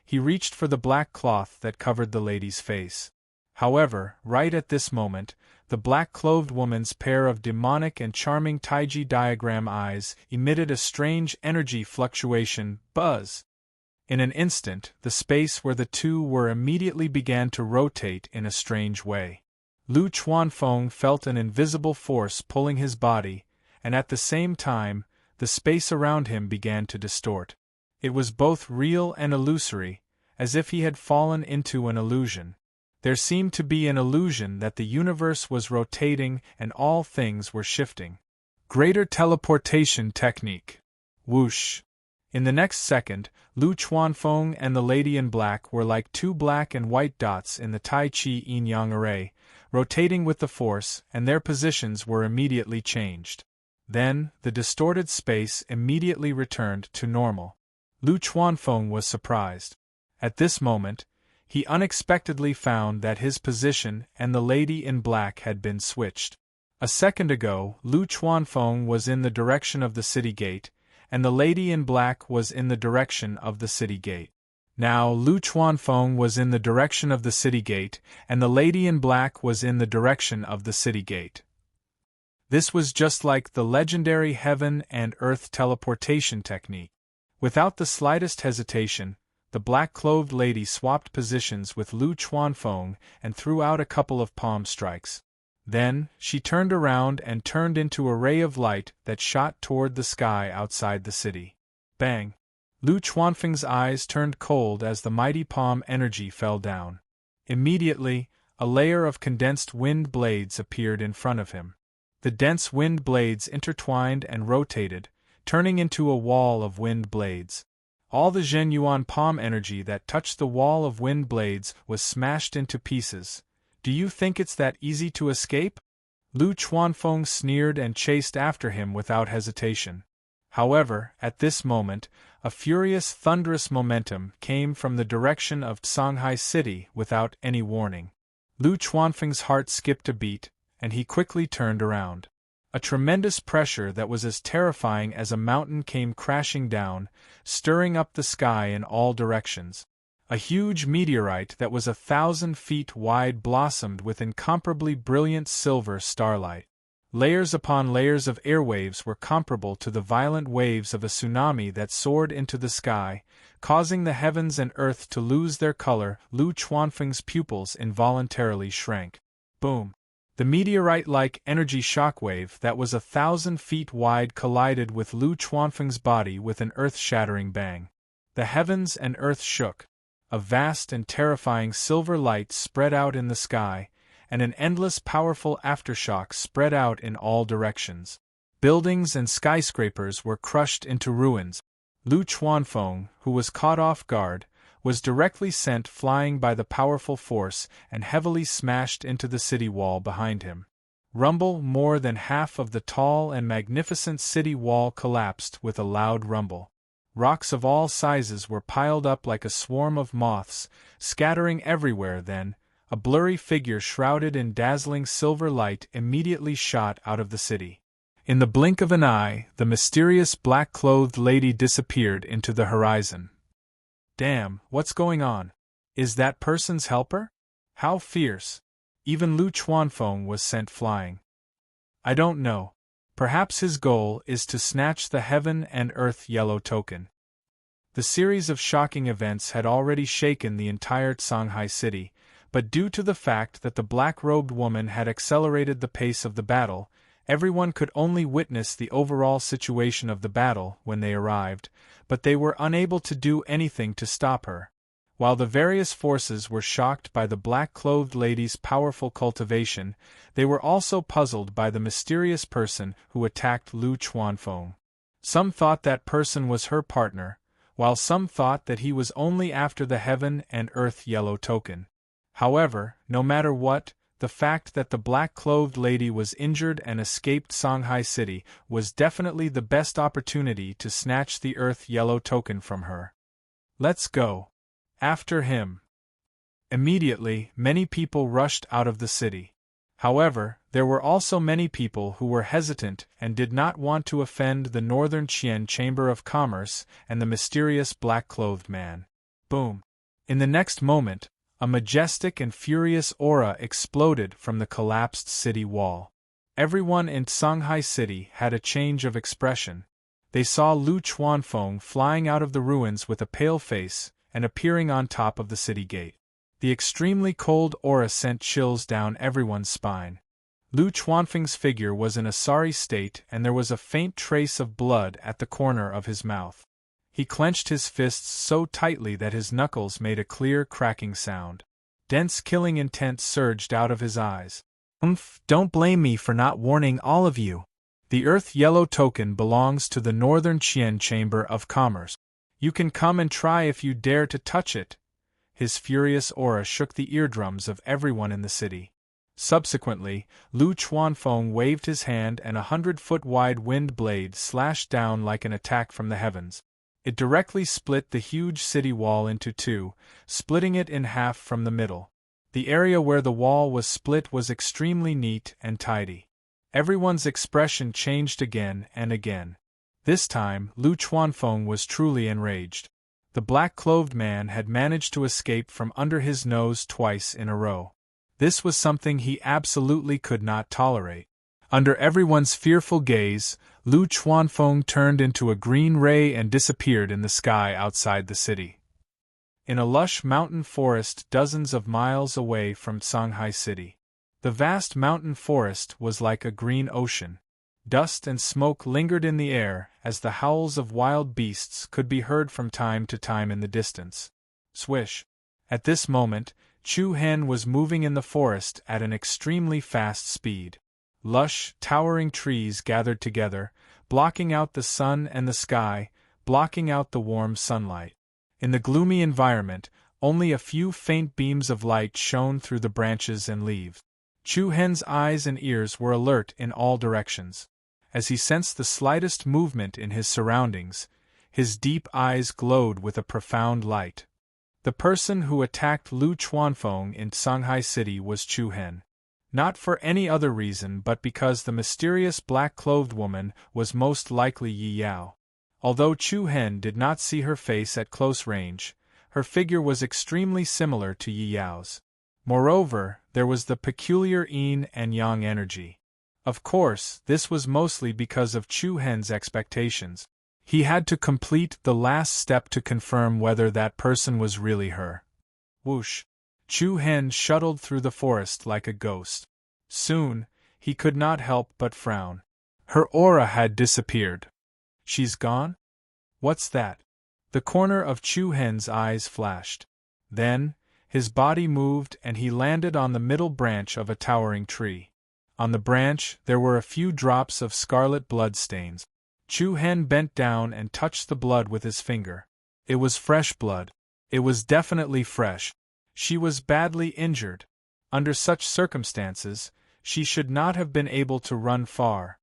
he reached for the black cloth that covered the lady's face. However, right at this moment, the black-clothed woman's pair of demonic and charming Taiji diagram eyes emitted a strange energy fluctuation buzz. In an instant, the space where the two were immediately began to rotate in a strange way. Lu Chuanfeng felt an invisible force pulling his body, and at the same time, the space around him began to distort. It was both real and illusory, as if he had fallen into an illusion. There seemed to be an illusion that the universe was rotating and all things were shifting. Greater teleportation technique. Whoosh! In the next second, Lu Chuanfeng and the lady in black were like two black and white dots in the Tai Chi yin-yang array, rotating with the force, and their positions were immediately changed. Then, the distorted space immediately returned to normal. Lu Chuanfeng was surprised. At this moment, he unexpectedly found that his position and the lady in black had been switched. A second ago, Lu Chuanfeng was in the direction of the city gate, and the lady in black was in the direction of the city gate. Now Lu Chuanfeng was in the direction of the city gate, and the lady in black was in the direction of the city gate. This was just like the legendary heaven and earth teleportation technique. Without the slightest hesitation, the black-clothed lady swapped positions with Lu Chuanfeng and threw out a couple of palm strikes. Then, she turned around and turned into a ray of light that shot toward the sky outside the city. Bang! Lu Chuanfeng's eyes turned cold as the mighty palm energy fell down. Immediately, a layer of condensed wind blades appeared in front of him. The dense wind blades intertwined and rotated, turning into a wall of wind blades. All the Zhenyuan palm energy that touched the wall of wind blades was smashed into pieces. Do you think it's that easy to escape? Lu Chuanfeng sneered and chased after him without hesitation. However, at this moment, a furious, thunderous momentum came from the direction of Shanghai City without any warning. Lu Chuanfeng's heart skipped a beat, and he quickly turned around. A tremendous pressure that was as terrifying as a mountain came crashing down, stirring up the sky in all directions. A huge meteorite that was 1,000 feet wide blossomed with incomparably brilliant silver starlight. Layers upon layers of airwaves were comparable to the violent waves of a tsunami that soared into the sky, causing the heavens and earth to lose their color. Lu Chuanfeng's pupils involuntarily shrank. Boom! The meteorite-like energy shockwave that was 1,000 feet wide collided with Lu Chuanfeng's body with an earth-shattering bang. The heavens and earth shook. A vast and terrifying silver light spread out in the sky, and an endless powerful aftershock spread out in all directions. Buildings and skyscrapers were crushed into ruins. Lu Chuanfeng, who was caught off guard, was directly sent flying by the powerful force and heavily smashed into the city wall behind him. Rumble! More than half of the tall and magnificent city wall collapsed with a loud rumble. Rocks of all sizes were piled up like a swarm of moths, scattering everywhere. Then, a blurry figure shrouded in dazzling silver light immediately shot out of the city. In the blink of an eye, the mysterious black-clothed lady disappeared into the horizon. Damn, what's going on? Is that person's helper? How fierce! Even Lu Chuanfeng was sent flying. I don't know. Perhaps his goal is to snatch the heaven and earth yellow token. The series of shocking events had already shaken the entire Shanghai city, but due to the fact that the black-robed woman had accelerated the pace of the battle, everyone could only witness the overall situation of the battle when they arrived, but they were unable to do anything to stop her. While the various forces were shocked by the black-clothed lady's powerful cultivation, they were also puzzled by the mysterious person who attacked Lu Chuanfeng. Some thought that person was her partner, while some thought that he was only after the heaven and earth yellow token. However, no matter what, the fact that the black-clothed lady was injured and escaped Shanghai City was definitely the best opportunity to snatch the earth yellow token from her. Let's go. After him. Immediately, many people rushed out of the city. However, there were also many people who were hesitant and did not want to offend the Northern Qian Chamber of Commerce and the mysterious black-clothed man. Boom! In the next moment, a majestic and furious aura exploded from the collapsed city wall. Everyone in Shanghai City had a change of expression. They saw Lu Chuanfeng flying out of the ruins with a pale face and appearing on top of the city gate. The extremely cold aura sent chills down everyone's spine. Lu Chuanfeng's figure was in a sorry state and there was a faint trace of blood at the corner of his mouth. He clenched his fists so tightly that his knuckles made a clear cracking sound. Dense killing intent surged out of his eyes. Don't blame me for not warning all of you. The earth yellow token belongs to the Northern Qian Chamber of Commerce. You can come and try if you dare to touch it. His furious aura shook the eardrums of everyone in the city. Subsequently, Lu Chuanfeng waved his hand and 100-foot-wide wind blade slashed down like an attack from the heavens. It directly split the huge city wall into two, splitting it in half from the middle. The area where the wall was split was extremely neat and tidy. Everyone's expression changed again and again. This time, Lu Chuanfeng was truly enraged. The black-clothed man had managed to escape from under his nose twice in a row. This was something he absolutely could not tolerate. Under everyone's fearful gaze, Lu Chuanfeng turned into a green ray and disappeared in the sky outside the city. In a lush mountain forest dozens of miles away from Shanghai City. The vast mountain forest was like a green ocean. Dust and smoke lingered in the air as the howls of wild beasts could be heard from time to time in the distance. Swish! At this moment, Chu Hen was moving in the forest at an extremely fast speed. Lush, towering trees gathered together, blocking out the sun and the sky, blocking out the warm sunlight. In the gloomy environment, only a few faint beams of light shone through the branches and leaves. Chu Hen's eyes and ears were alert in all directions. As he sensed the slightest movement in his surroundings, his deep eyes glowed with a profound light. The person who attacked Lu Chuanfeng in Shanghai City was Chu Hen. Not for any other reason but because the mysterious black-clothed woman was most likely Yi Yao. Although Chu Hen did not see her face at close range, her figure was extremely similar to Yi Yao's. Moreover, there was the peculiar yin and yang energy. Of course, this was mostly because of Chu Hen's expectations. He had to complete the last step to confirm whether that person was really her. Whoosh! Chu Hen shuttled through the forest like a ghost. Soon, he could not help but frown. Her aura had disappeared. She's gone? What's that? The corner of Chu Hen's eyes flashed. Then, his body moved and he landed on the middle branch of a towering tree. On the branch, there were a few drops of scarlet blood stains. Chu Hen bent down and touched the blood with his finger. It was fresh blood. It was definitely fresh. She was badly injured. Under such circumstances, she should not have been able to run far.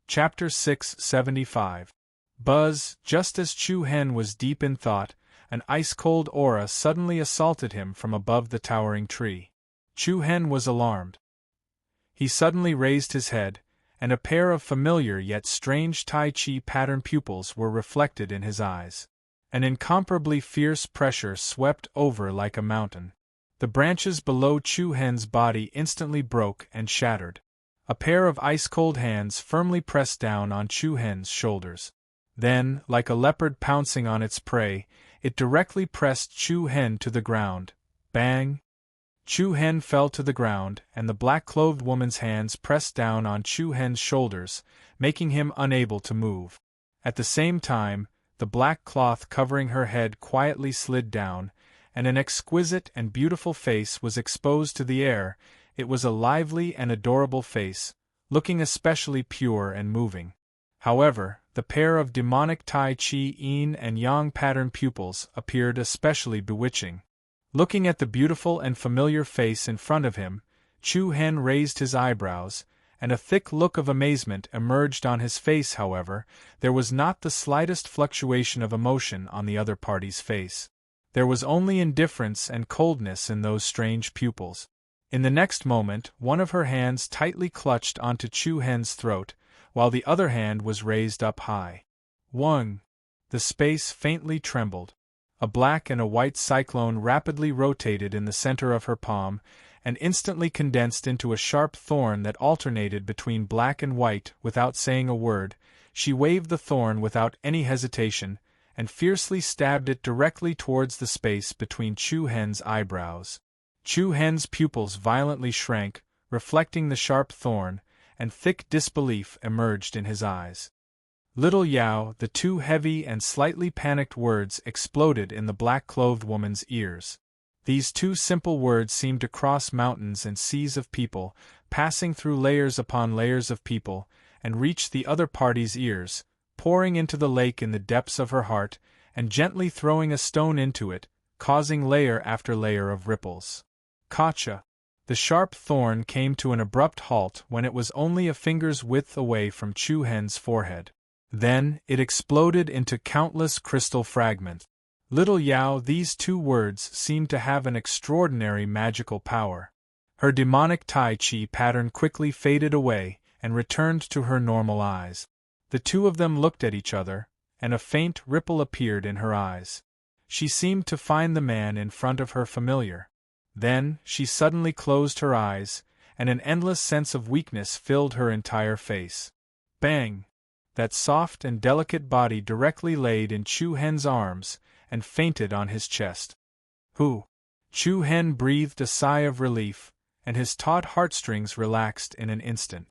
Chapter 675. Buzz. Just as Chu Hen was deep in thought, an ice-cold aura suddenly assaulted him from above the towering tree. Chu Hen was alarmed. He suddenly raised his head, and a pair of familiar yet strange Tai Chi pattern pupils were reflected in his eyes. An incomparably fierce pressure swept over like a mountain. The branches below Chu Hen's body instantly broke and shattered. A pair of ice-cold hands firmly pressed down on Chu Hen's shoulders. Then, like a leopard pouncing on its prey, it directly pressed Chu Hen to the ground. Bang! Chu Hen fell to the ground, and the black-clothed woman's hands pressed down on Chu Hen's shoulders, making him unable to move. At the same time, the black cloth covering her head quietly slid down, and an exquisite and beautiful face was exposed to the air. It was a lively and adorable face, looking especially pure and moving. However, the pair of demonic Tai Chi yin and yang pattern pupils appeared especially bewitching. Looking at the beautiful and familiar face in front of him, Chu Hen raised his eyebrows, and a thick look of amazement emerged on his face. However, there was not the slightest fluctuation of emotion on the other party's face. There was only indifference and coldness in those strange pupils. In the next moment, one of her hands tightly clutched onto Chu Hen's throat, while the other hand was raised up high. Wung! The space faintly trembled. A black and a white cyclone rapidly rotated in the center of her palm, and instantly condensed into a sharp thorn that alternated between black and white. Without saying a word, she waved the thorn without any hesitation, and fiercely stabbed it directly towards the space between Chu Hen's eyebrows. Chu Hen's pupils violently shrank, reflecting the sharp thorn, and thick disbelief emerged in his eyes. Little Yao, the two heavy and slightly panicked words exploded in the black-clothed woman's ears. These two simple words seemed to cross mountains and seas of people, passing through layers upon layers of people, and reach the other party's ears, pouring into the lake in the depths of her heart, and gently throwing a stone into it, causing layer after layer of ripples. Gotcha! The sharp thorn came to an abrupt halt when it was only a finger's width away from Chu Hen's forehead. Then, it exploded into countless crystal fragments. Little Yao, these two words seemed to have an extraordinary magical power. Her demonic Tai Chi pattern quickly faded away and returned to her normal eyes. The two of them looked at each other, and a faint ripple appeared in her eyes. She seemed to find the man in front of her familiar. Then, she suddenly closed her eyes, and an endless sense of weakness filled her entire face. Bang! That soft and delicate body directly laid in Chu Hen's arms, and fainted on his chest. Who? Chu Hen breathed a sigh of relief, and his taut heartstrings relaxed in an instant.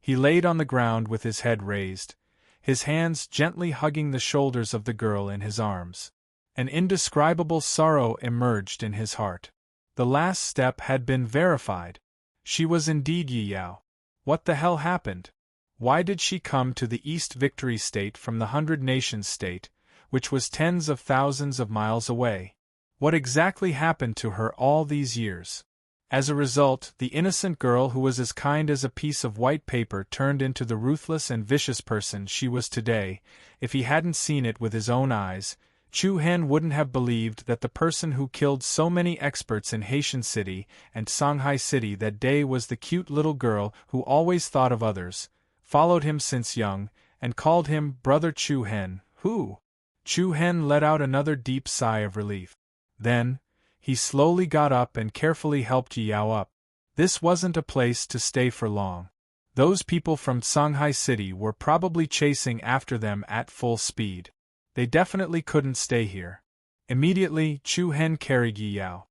He laid on the ground with his head raised, his hands gently hugging the shoulders of the girl in his arms. An indescribable sorrow emerged in his heart. The last step had been verified. She was indeed Yi Yao. What the hell happened? Why did she come to the East Victory State from the 100 Nations State, which was tens of thousands of miles away? What exactly happened to her all these years? As a result, the innocent girl who was as kind as a piece of white paper turned into the ruthless and vicious person she was today. If he hadn't seen it with his own eyes, Chu Hen wouldn't have believed that the person who killed so many experts in Haitian City and Shanghai City that day was the cute little girl who always thought of others, followed him since young, and called him Brother Chu Hen. Who? Chu Hen let out another deep sigh of relief. Then, he slowly got up and carefully helped Yi Yao up. This wasn't a place to stay for long. Those people from Shanghai City were probably chasing after them at full speed. They definitely couldn't stay here. Immediately, Chu Hen carried Yi Yao.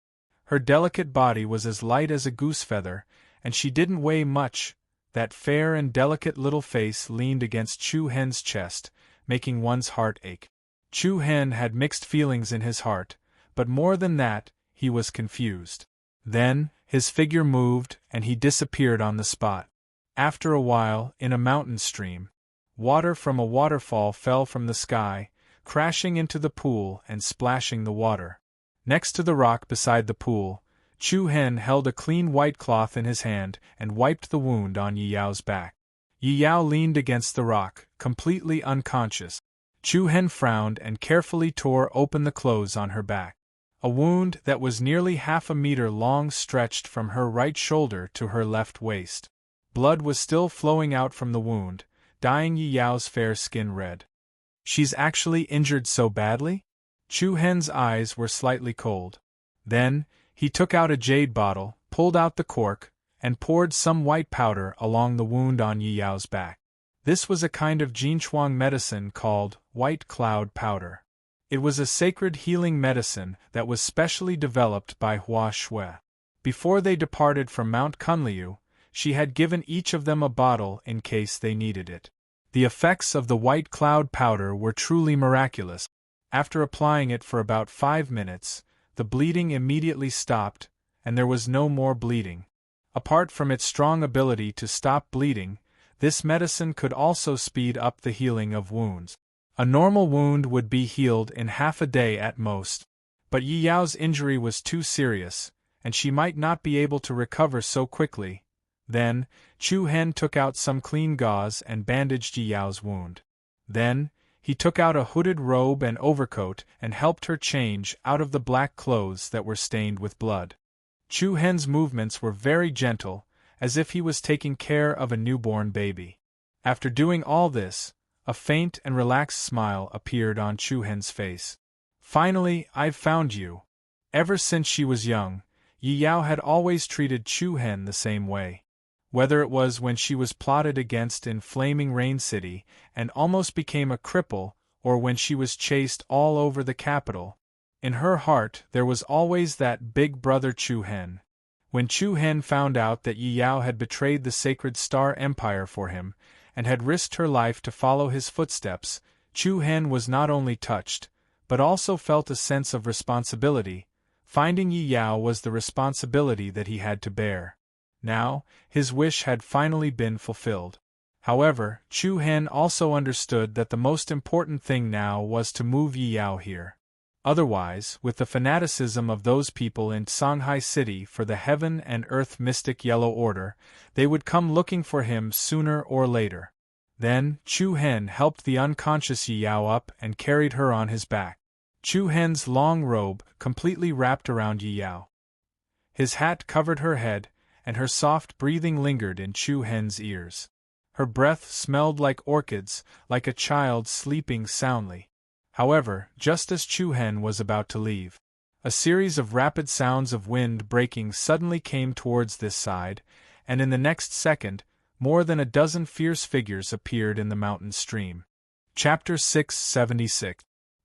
Her delicate body was as light as a goose feather, and she didn't weigh much. That fair and delicate little face leaned against Chu Hen's chest, making one's heart ache. Chu Hen had mixed feelings in his heart, but more than that, he was confused. Then, his figure moved, and he disappeared on the spot. After a while, in a mountain stream, water from a waterfall fell from the sky, crashing into the pool and splashing the water. Next to the rock beside the pool, Chu Hen held a clean white cloth in his hand and wiped the wound on Yi Yao's back. Yi Yao leaned against the rock, completely unconscious. Chu Hen frowned and carefully tore open the clothes on her back. A wound that was nearly half a meter long stretched from her right shoulder to her left waist. Blood was still flowing out from the wound, dyeing Yi Yao's fair skin red. She's actually injured so badly? Chu Hen's eyes were slightly cold. Then, he took out a jade bottle, pulled out the cork, and poured some white powder along the wound on Yi Yao's back. This was a kind of Jinchuang medicine called white cloud powder. It was a sacred healing medicine that was specially developed by Hua Shui. Before they departed from Mount Kunliu, she had given each of them a bottle in case they needed it. The effects of the white cloud powder were truly miraculous. After applying it for about 5 minutes, the bleeding immediately stopped, and there was no more bleeding. Apart from its strong ability to stop bleeding, this medicine could also speed up the healing of wounds. A normal wound would be healed in half a day at most. But Yi Yao's injury was too serious, and she might not be able to recover so quickly. Then, Chu Hen took out some clean gauze and bandaged Yi Yao's wound. Then, he took out a hooded robe and overcoat and helped her change out of the black clothes that were stained with blood. Chu Hen's movements were very gentle, as if he was taking care of a newborn baby. After doing all this, a faint and relaxed smile appeared on Chu Hen's face. Finally, I've found you. Ever since she was young, Yi Yao had always treated Chu Hen the same way. Whether it was when she was plotted against in Flaming Rain City and almost became a cripple, or when she was chased all over the capital, in her heart there was always that big brother Chu Hen. When Chu Hen found out that Yi Yao had betrayed the sacred Star Empire for him, and had risked her life to follow his footsteps, Chu Hen was not only touched, but also felt a sense of responsibility. Finding Yi Yao was the responsibility that he had to bear. Now, his wish had finally been fulfilled. However, Chu Hen also understood that the most important thing now was to move Yi Yao here. Otherwise, with the fanaticism of those people in Shanghai City for the heaven and earth mystic Yellow Order, they would come looking for him sooner or later. Then, Chu Hen helped the unconscious Yi Yao up and carried her on his back. Chu Hen's long robe completely wrapped around Yi Yao. His hat covered her head, and her soft breathing lingered in Chu Hen's ears. Her breath smelled like orchids, like a child sleeping soundly. However, just as Chu-Hen was about to leave, a series of rapid sounds of wind breaking suddenly came towards this side, and in the next second, more than a dozen fierce figures appeared in the mountain stream. Chapter 676.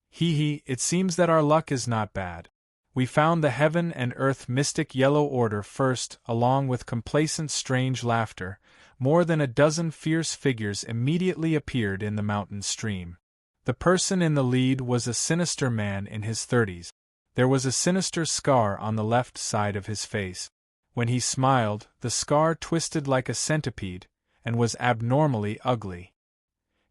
Hee, it seems that our luck is not bad. We found the heaven and earth mystic yellow order first, along with complacent strange laughter. More than a dozen fierce figures immediately appeared in the mountain stream. The person in the lead was a sinister man in his 30s. There was a sinister scar on the left side of his face. When he smiled, the scar twisted like a centipede, and was abnormally ugly.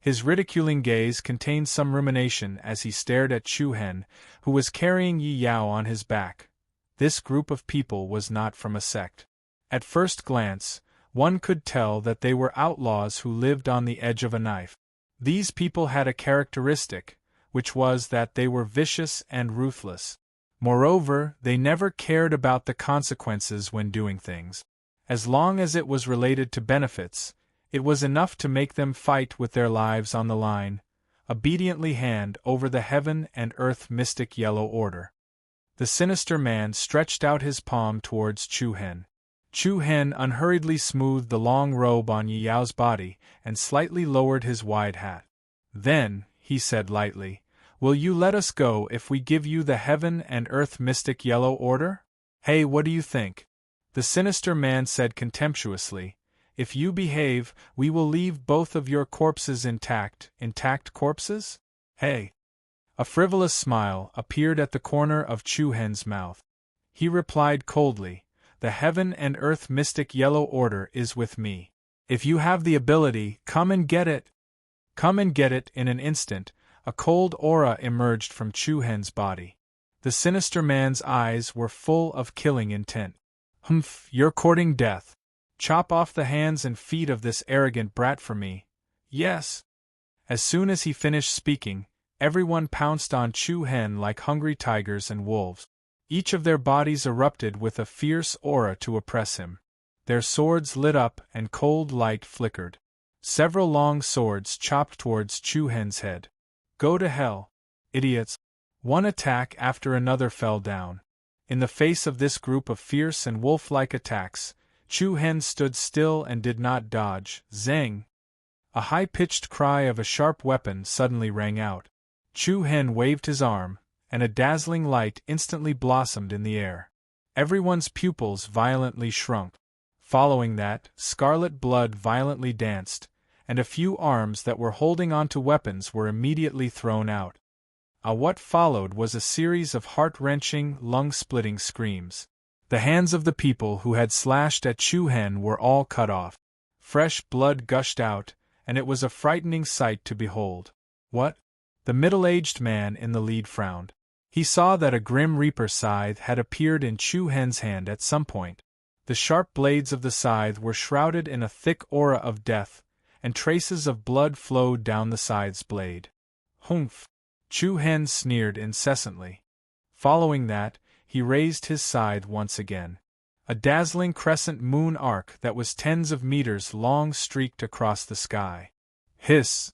His ridiculing gaze contained some rumination as he stared at Chu-Hen, who was carrying Yi Yao on his back. This group of people was not from a sect. At first glance, one could tell that they were outlaws who lived on the edge of a knife. These people had a characteristic, which was that they were vicious and ruthless. Moreover, they never cared about the consequences when doing things. As long as it was related to benefits, it was enough to make them fight with their lives on the line, obediently hand over the heaven and earth mystic yellow order. The sinister man stretched out his palm towards Chu-Hen. Chu-Hen unhurriedly smoothed the long robe on Yi Yao's body and slightly lowered his wide hat. Then, he said lightly, "Will you let us go if we give you the heaven and earth mystic yellow order? Hey, what do you think?" The sinister man said contemptuously, "If you behave, we will leave both of your corpses intact." Intact corpses? Hey! A frivolous smile appeared at the corner of Chu-Hen's mouth. He replied coldly, "The heaven and earth mystic yellow order is with me. If you have the ability, come and get it." Come and get it. In an instant, a cold aura emerged from Chu-Hen's body. The sinister man's eyes were full of killing intent. "Humph, you're courting death. Chop off the hands and feet of this arrogant brat for me." "Yes." As soon as he finished speaking, everyone pounced on Chu-Hen like hungry tigers and wolves. Each of their bodies erupted with a fierce aura to oppress him. Their swords lit up and cold light flickered. Several long swords chopped towards Chu-Hen's head. "Go to hell, idiots!" One attack after another fell down. In the face of this group of fierce and wolf-like attacks, Chu-Hen stood still and did not dodge. Zang! A high-pitched cry of a sharp weapon suddenly rang out. Chu-Hen waved his arm, and a dazzling light instantly blossomed in the air. Everyone's pupils violently shrunk. Following that, scarlet blood violently danced, and a few arms that were holding onto weapons were immediately thrown out. What followed was a series of heart-wrenching, lung-splitting screams. The hands of the people who had slashed at Chu-Hen were all cut off. Fresh blood gushed out, and it was a frightening sight to behold. "What?" The middle-aged man in the lead frowned. He saw that a grim reaper scythe had appeared in Chu-Hen's hand at some point. The sharp blades of the scythe were shrouded in a thick aura of death, and traces of blood flowed down the scythe's blade. "Humph!" Chu-Hen sneered incessantly. Following that, he raised his scythe once again. A dazzling crescent moon arc that was tens of meters long streaked across the sky. Hiss!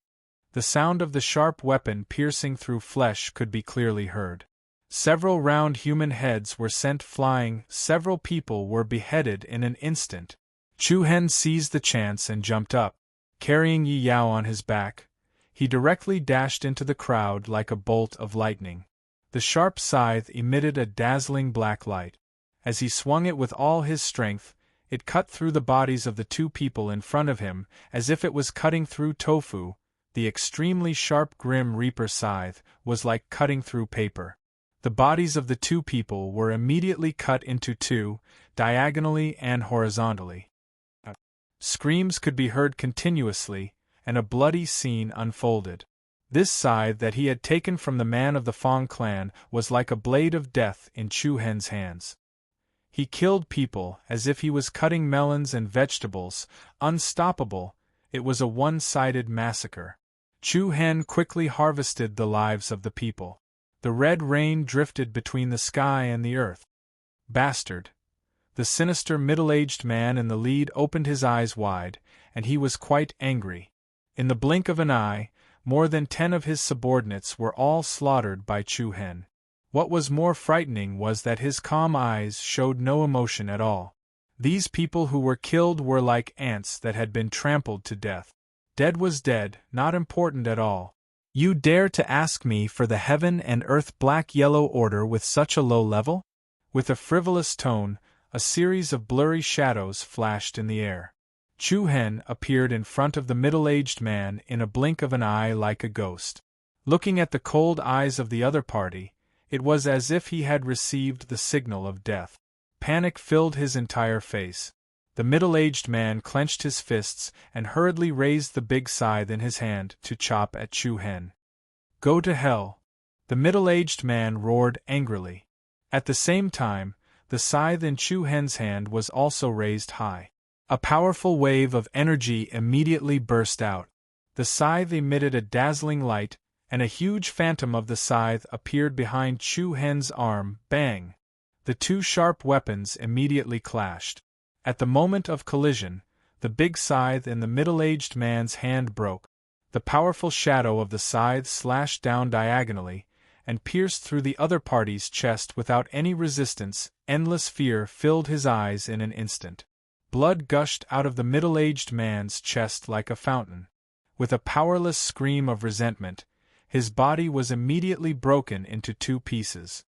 The sound of the sharp weapon piercing through flesh could be clearly heard. Several round human heads were sent flying, several people were beheaded in an instant. Chu-Hen seized the chance and jumped up. Carrying Yi Yao on his back, he directly dashed into the crowd like a bolt of lightning. The sharp scythe emitted a dazzling black light. As he swung it with all his strength, it cut through the bodies of the two people in front of him as if it was cutting through tofu. The extremely sharp Grim Reaper scythe was like cutting through paper. The bodies of the two people were immediately cut into two, diagonally and horizontally. Screams could be heard continuously, and a bloody scene unfolded. This scythe that he had taken from the man of the Fong clan was like a blade of death in Chu-Hen's hands. He killed people as if he was cutting melons and vegetables, unstoppable. It was a one-sided massacre. Chu-Hen quickly harvested the lives of the people. The red rain drifted between the sky and the earth. "Bastard! The sinister middle-aged man in the lead opened his eyes wide, and he was quite angry. In the blink of an eye, more than 10 of his subordinates were all slaughtered by Chu Hen. What was more frightening was that his calm eyes showed no emotion at all. These people who were killed were like ants that had been trampled to death. Dead was dead, not important at all. You dare to ask me for the heaven and earth black-yellow order with such a low level? With a frivolous tone, a series of blurry shadows flashed in the air. Chu Hen appeared in front of the middle-aged man in a blink of an eye like a ghost. Looking at the cold eyes of the other party, it was as if he had received the signal of death. Panic filled his entire face. The middle-aged man clenched his fists and hurriedly raised the big scythe in his hand to chop at Chu Hen. Go to hell! The middle-aged man roared angrily. At the same time, the scythe in Chu Hen's hand was also raised high. A powerful wave of energy immediately burst out. The scythe emitted a dazzling light, and a huge phantom of the scythe appeared behind Chu Hen's arm. Bang! The two sharp weapons immediately clashed. At the moment of collision, the big scythe in the middle-aged man's hand broke. The powerful shadow of the scythe slashed down diagonally, and pierced through the other party's chest without any resistance. Endless fear filled his eyes in an instant. Blood gushed out of the middle-aged man's chest like a fountain. With a powerless scream of resentment, his body was immediately broken into 2 pieces.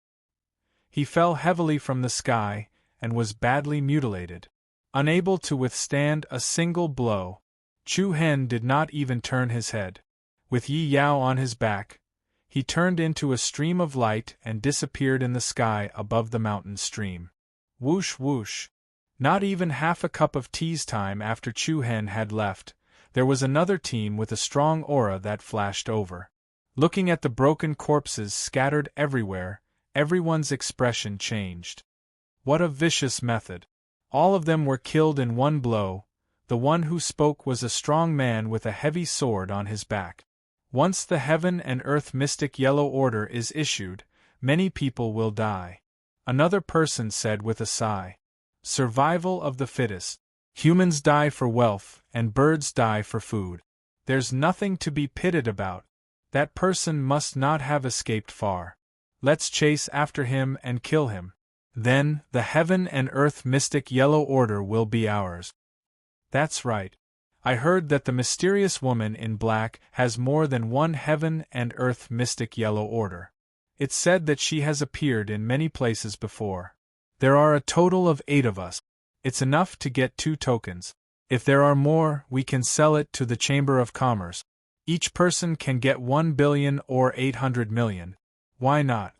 He fell heavily from the sky, and was badly mutilated. Unable to withstand a single blow, Chu Hen did not even turn his head. With Yi Yao on his back, he turned into a stream of light and disappeared in the sky above the mountain stream. Whoosh whoosh! Not even half a cup of tea's time after Chu Hen had left, there was another team with a strong aura that flashed over. Looking at the broken corpses scattered everywhere, everyone's expression changed. What a vicious method! All of them were killed in one blow. The one who spoke was a strong man with a heavy sword on his back. Once the heaven and earth mystic yellow order is issued, many people will die. Another person said with a sigh. Survival of the fittest. Humans die for wealth, and birds die for food. There's nothing to be pitted about. That person must not have escaped far. Let's chase after him and kill him. Then, the heaven and earth mystic yellow order will be ours. That's right. I heard that the mysterious woman in black has more than one heaven and earth mystic yellow order. It's said that she has appeared in many places before. There are a total of 8 of us. It's enough to get 2 tokens. If there are more, we can sell it to the Chamber of Commerce. Each person can get 1 billion or 800 million. Why not?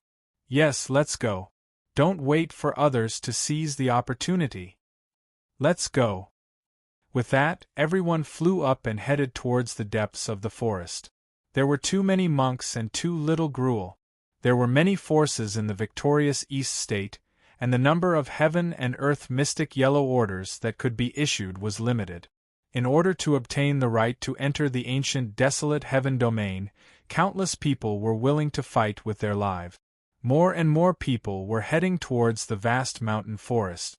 Yes, let's go. Don't wait for others to seize the opportunity. Let's go. With that, everyone flew up and headed towards the depths of the forest. There were too many monks and too little gruel. There were many forces in the victorious East State, and the number of heaven and earth mystic yellow orders that could be issued was limited. In order to obtain the right to enter the ancient desolate heaven domain, countless people were willing to fight with their lives. More and more people were heading towards the vast mountain forest.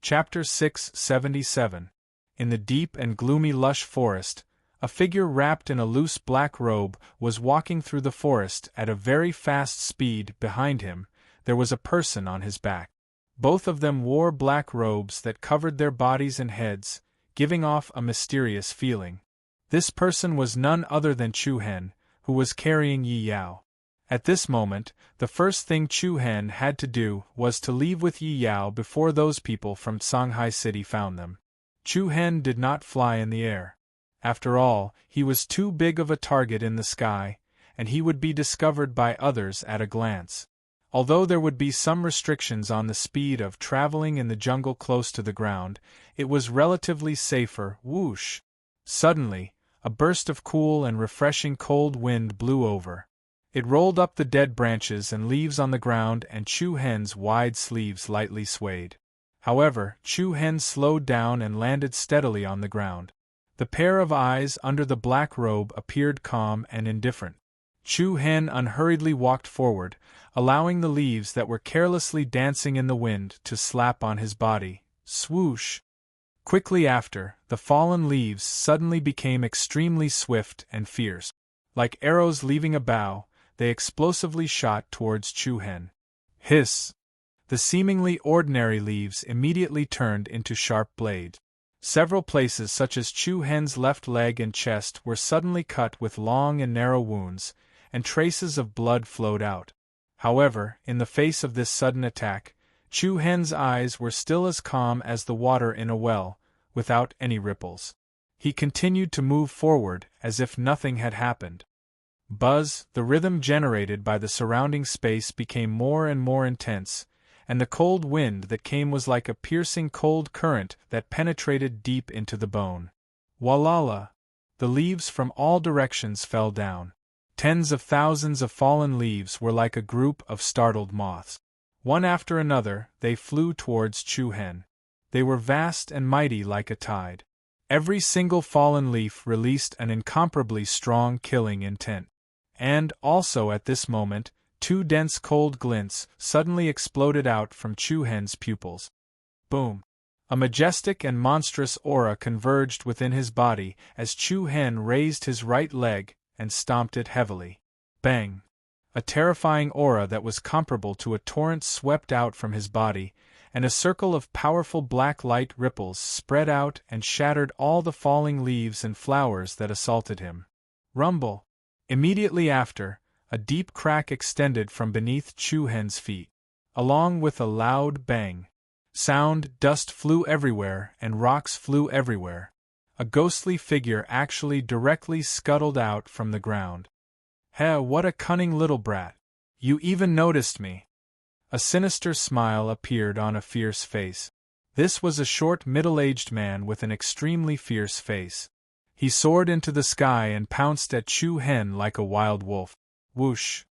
Chapter 677. In the deep and gloomy lush forest, a figure wrapped in a loose black robe was walking through the forest at a very fast speed. Behind him, there was a person on his back. Both of them wore black robes that covered their bodies and heads, giving off a mysterious feeling. This person was none other than Chu Hen, who was carrying Yi Yao. At this moment, the first thing Chu Hen had to do was to leave with Yi Yao before those people from Shanghai City found them. Chu Hen did not fly in the air. After all, he was too big of a target in the sky, and he would be discovered by others at a glance. Although there would be some restrictions on the speed of traveling in the jungle close to the ground, it was relatively safer. Whoosh! Suddenly, a burst of cool and refreshing cold wind blew over. It rolled up the dead branches and leaves on the ground, and Chu Hen's wide sleeves lightly swayed. However, Chu Hen slowed down and landed steadily on the ground. The pair of eyes under the black robe appeared calm and indifferent. Chu Hen unhurriedly walked forward, allowing the leaves that were carelessly dancing in the wind to slap on his body. Swoosh! Quickly after, the fallen leaves suddenly became extremely swift and fierce. Like arrows leaving a bow, they explosively shot towards Chu-Hen. Hiss! The seemingly ordinary leaves immediately turned into sharp blades. Several places such as Chu-Hen's left leg and chest were suddenly cut with long and narrow wounds, and traces of blood flowed out. However, in the face of this sudden attack, Chu-Hen's eyes were still as calm as the water in a well, without any ripples. He continued to move forward as if nothing had happened. Buzz, the rhythm generated by the surrounding space became more and more intense, and the cold wind that came was like a piercing cold current that penetrated deep into the bone. Walala! The leaves from all directions fell down. Tens of thousands of fallen leaves were like a group of startled moths. One after another, they flew towards Chu-Hen. They were vast and mighty like a tide. Every single fallen leaf released an incomparably strong killing intent. And, also at this moment, two dense cold glints suddenly exploded out from Chu-Hen's pupils. Boom! A majestic and monstrous aura converged within his body as Chu-Hen raised his right leg and stomped it heavily. Bang! A terrifying aura that was comparable to a torrent swept out from his body, and a circle of powerful black light ripples spread out and shattered all the falling leaves and flowers that assaulted him. Rumble! Immediately after, a deep crack extended from beneath Chu-Hen's feet. Along with a loud bang sound, dust flew everywhere and rocks flew everywhere. A ghostly figure actually directly scuttled out from the ground. "Heh, what a cunning little brat! You even noticed me!" A sinister smile appeared on a fierce face. This was a short middle-aged man with an extremely fierce face. He soared into the sky and pounced at Chu-Hen like a wild wolf. Whoosh!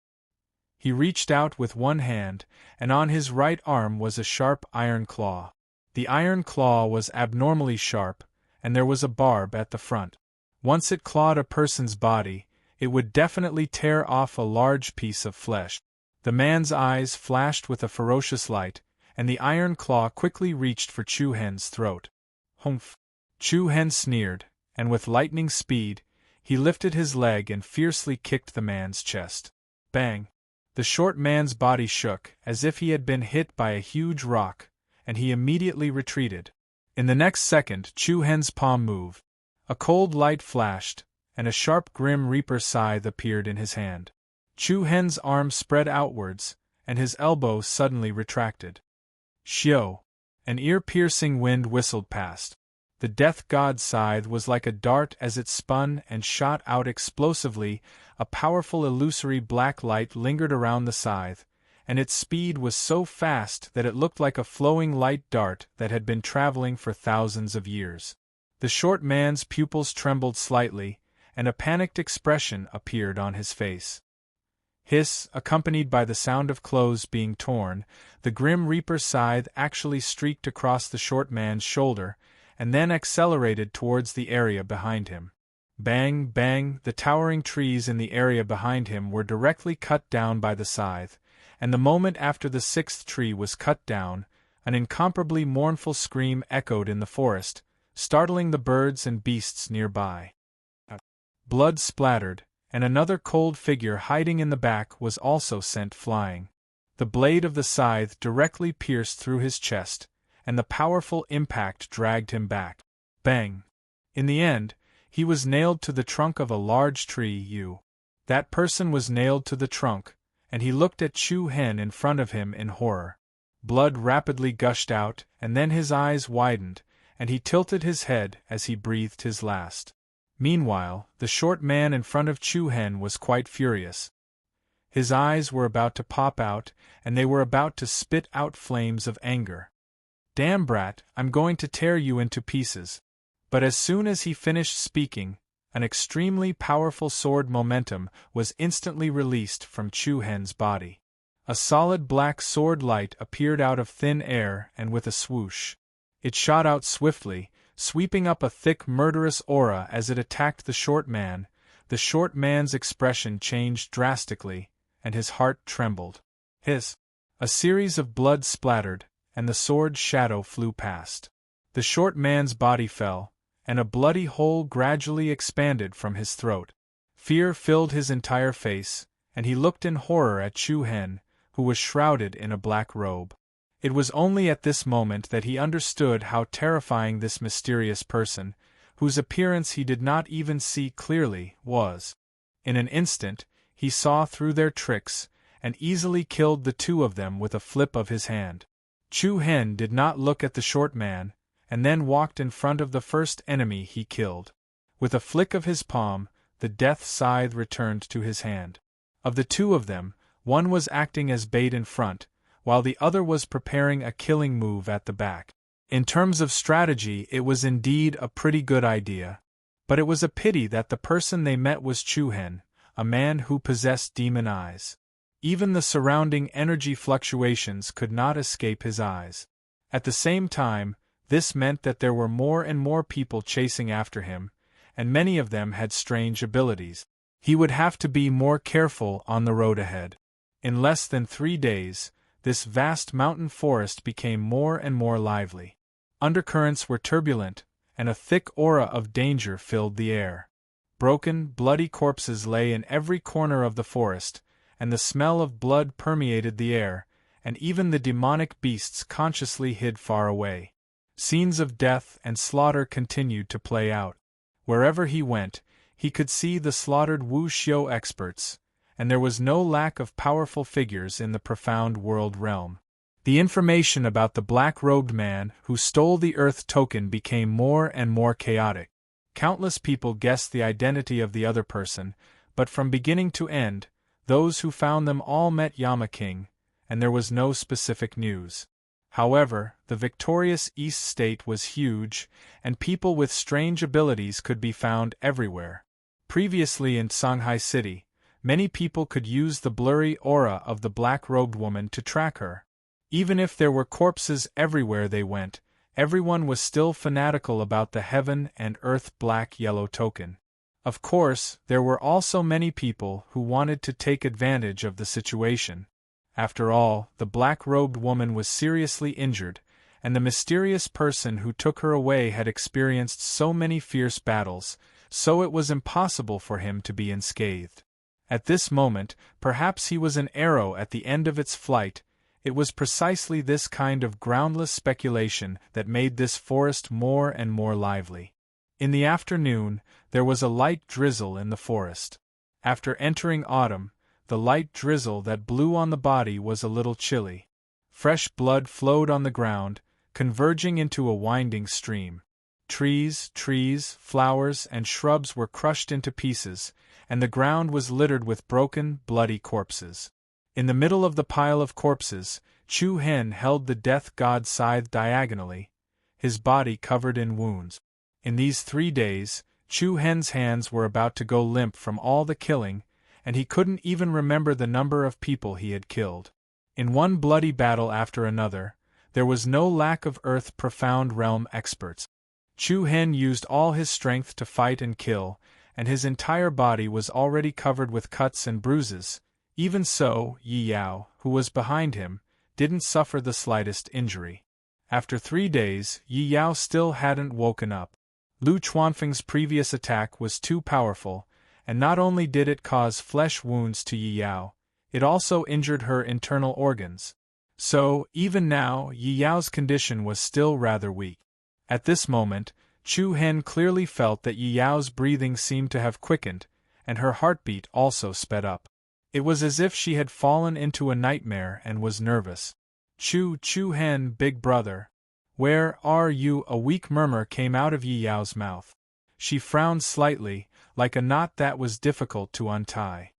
He reached out with one hand, and on his right arm was a sharp iron claw. The iron claw was abnormally sharp, and there was a barb at the front. Once it clawed a person's body, it would definitely tear off a large piece of flesh. The man's eyes flashed with a ferocious light, and the iron claw quickly reached for Chu-Hen's throat. Humph! Chu-Hen sneered, and with lightning speed, he lifted his leg and fiercely kicked the man's chest. Bang! The short man's body shook, as if he had been hit by a huge rock, and he immediately retreated. In the next second, Chu-Hen's palm moved. A cold light flashed, and a sharp Grim Reaper scythe appeared in his hand. Chu-Hen's arm spread outwards, and his elbow suddenly retracted. Shio! An ear-piercing wind whistled past. The death god's scythe was like a dart as it spun and shot out explosively. A powerful illusory black light lingered around the scythe, and its speed was so fast that it looked like a flowing light dart that had been traveling for thousands of years. The short man's pupils trembled slightly, and a panicked expression appeared on his face. Hiss, accompanied by the sound of clothes being torn, the Grim Reaper's scythe actually streaked across the short man's shoulder, and then accelerated towards the area behind him. Bang, bang, the towering trees in the area behind him were directly cut down by the scythe, and the moment after the sixth tree was cut down, an incomparably mournful scream echoed in the forest, startling the birds and beasts nearby. Blood splattered, and another cold figure hiding in the back was also sent flying. The blade of the scythe directly pierced through his chest, and the powerful impact dragged him back. Bang! In the end, he was nailed to the trunk of a large tree. That person was nailed to the trunk, and he looked at Chu-Hen in front of him in horror. Blood rapidly gushed out, and then his eyes widened, and he tilted his head as he breathed his last. Meanwhile, the short man in front of Chu-Hen was quite furious. His eyes were about to pop out, and they were about to spit out flames of anger. "Damn brat, I'm going to tear you into pieces." But as soon as he finished speaking, an extremely powerful sword momentum was instantly released from Chu-Hen's body. A solid black sword light appeared out of thin air, and with a swoosh, it shot out swiftly, sweeping up a thick murderous aura as it attacked the short man. The short man's expression changed drastically, and his heart trembled. Hiss! A series of blood splattered, and the sword's shadow flew past. The short man's body fell, and a bloody hole gradually expanded from his throat. Fear filled his entire face, and he looked in horror at Chu Hen, who was shrouded in a black robe. It was only at this moment that he understood how terrifying this mysterious person, whose appearance he did not even see clearly, was. In an instant, he saw through their tricks, and easily killed the two of them with a flip of his hand. Chu Hen did not look at the short man, and then walked in front of the first enemy he killed. With a flick of his palm, the death scythe returned to his hand. Of the two of them, one was acting as bait in front, while the other was preparing a killing move at the back. In terms of strategy, it was indeed a pretty good idea. But it was a pity that the person they met was Chu Hen, a man who possessed demon eyes. Even the surrounding energy fluctuations could not escape his eyes. At the same time, this meant that there were more and more people chasing after him, and many of them had strange abilities. He would have to be more careful on the road ahead. In less than 3 days, this vast mountain forest became more and more lively. Undercurrents were turbulent, and a thick aura of danger filled the air. Broken, bloody corpses lay in every corner of the forest, and the smell of blood permeated the air, and even the demonic beasts consciously hid far away. Scenes of death and slaughter continued to play out. Wherever he went, he could see the slaughtered wuxio experts, and there was no lack of powerful figures in the profound world realm. The information about the black-robed man who stole the Earth token became more and more chaotic. Countless people guessed the identity of the other person, but from beginning to end, those who found them all met Yama King, and there was no specific news. However, the victorious East State was huge, and people with strange abilities could be found everywhere. Previously in Shanghai City, many people could use the blurry aura of the black-robed woman to track her. Even if there were corpses everywhere they went, everyone was still fanatical about the heaven and earth black-yellow token. Of course, there were also many people who wanted to take advantage of the situation. After all, the black-robed woman was seriously injured, and the mysterious person who took her away had experienced so many fierce battles, so it was impossible for him to be unscathed. At this moment, perhaps he was an arrow at the end of its flight. It was precisely this kind of groundless speculation that made this forest more and more lively. In the afternoon, there was a light drizzle in the forest. After entering autumn, the light drizzle that blew on the body was a little chilly. Fresh blood flowed on the ground, converging into a winding stream. Trees, flowers, and shrubs were crushed into pieces, and the ground was littered with broken, bloody corpses. In the middle of the pile of corpses, Chu Hen held the death god scythe diagonally, his body covered in wounds. In these 3 days, Chu Hen's hands were about to go limp from all the killing, and he couldn't even remember the number of people he had killed. In one bloody battle after another, there was no lack of Earth profound realm experts. Chu Hen used all his strength to fight and kill, and his entire body was already covered with cuts and bruises. Even so, Yi Yao, who was behind him, didn't suffer the slightest injury. After 3 days, Yi Yao still hadn't woken up. Lu Chuanfeng's previous attack was too powerful, and not only did it cause flesh wounds to Yi Yao, it also injured her internal organs. So, even now, Yi Yao's condition was still rather weak. At this moment, Chu Hen clearly felt that Yi Yao's breathing seemed to have quickened, and her heartbeat also sped up. It was as if she had fallen into a nightmare and was nervous. Chu Hen, big brother. Where are you? A weak murmur came out of Yi Yao's mouth. She frowned slightly, like a knot that was difficult to untie.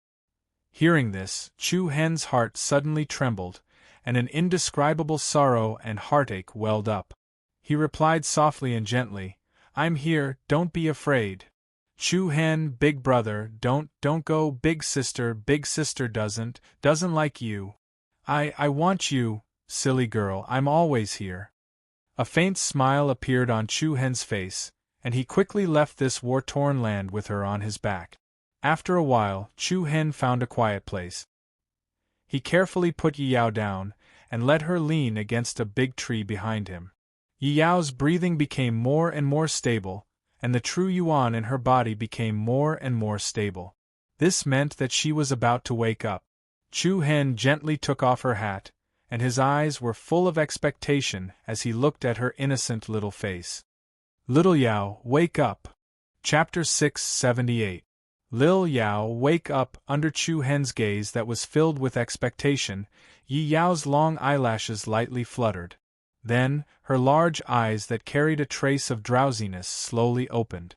Hearing this, Chu Hen's heart suddenly trembled, and an indescribable sorrow and heartache welled up. He replied softly and gently, "I'm here, don't be afraid." Chu Hen, big brother, don't go, big sister doesn't like you. I want you, silly girl, I'm always here. A faint smile appeared on Chu Hen's face, and he quickly left this war-torn land with her on his back. After a while, Chu Hen found a quiet place. He carefully put Yi Yao down, and let her lean against a big tree behind him. Yi Yao's breathing became more and more stable, and the true yuan in her body became more and more stable. This meant that she was about to wake up. Chu Hen gently took off her hat, and his eyes were full of expectation as he looked at her innocent little face. Little Yao, wake up! Chapter 678. Lil Yao, wake up! Under Chu Hen's gaze that was filled with expectation, Yi Yao's long eyelashes lightly fluttered. Then, her large eyes that carried a trace of drowsiness slowly opened.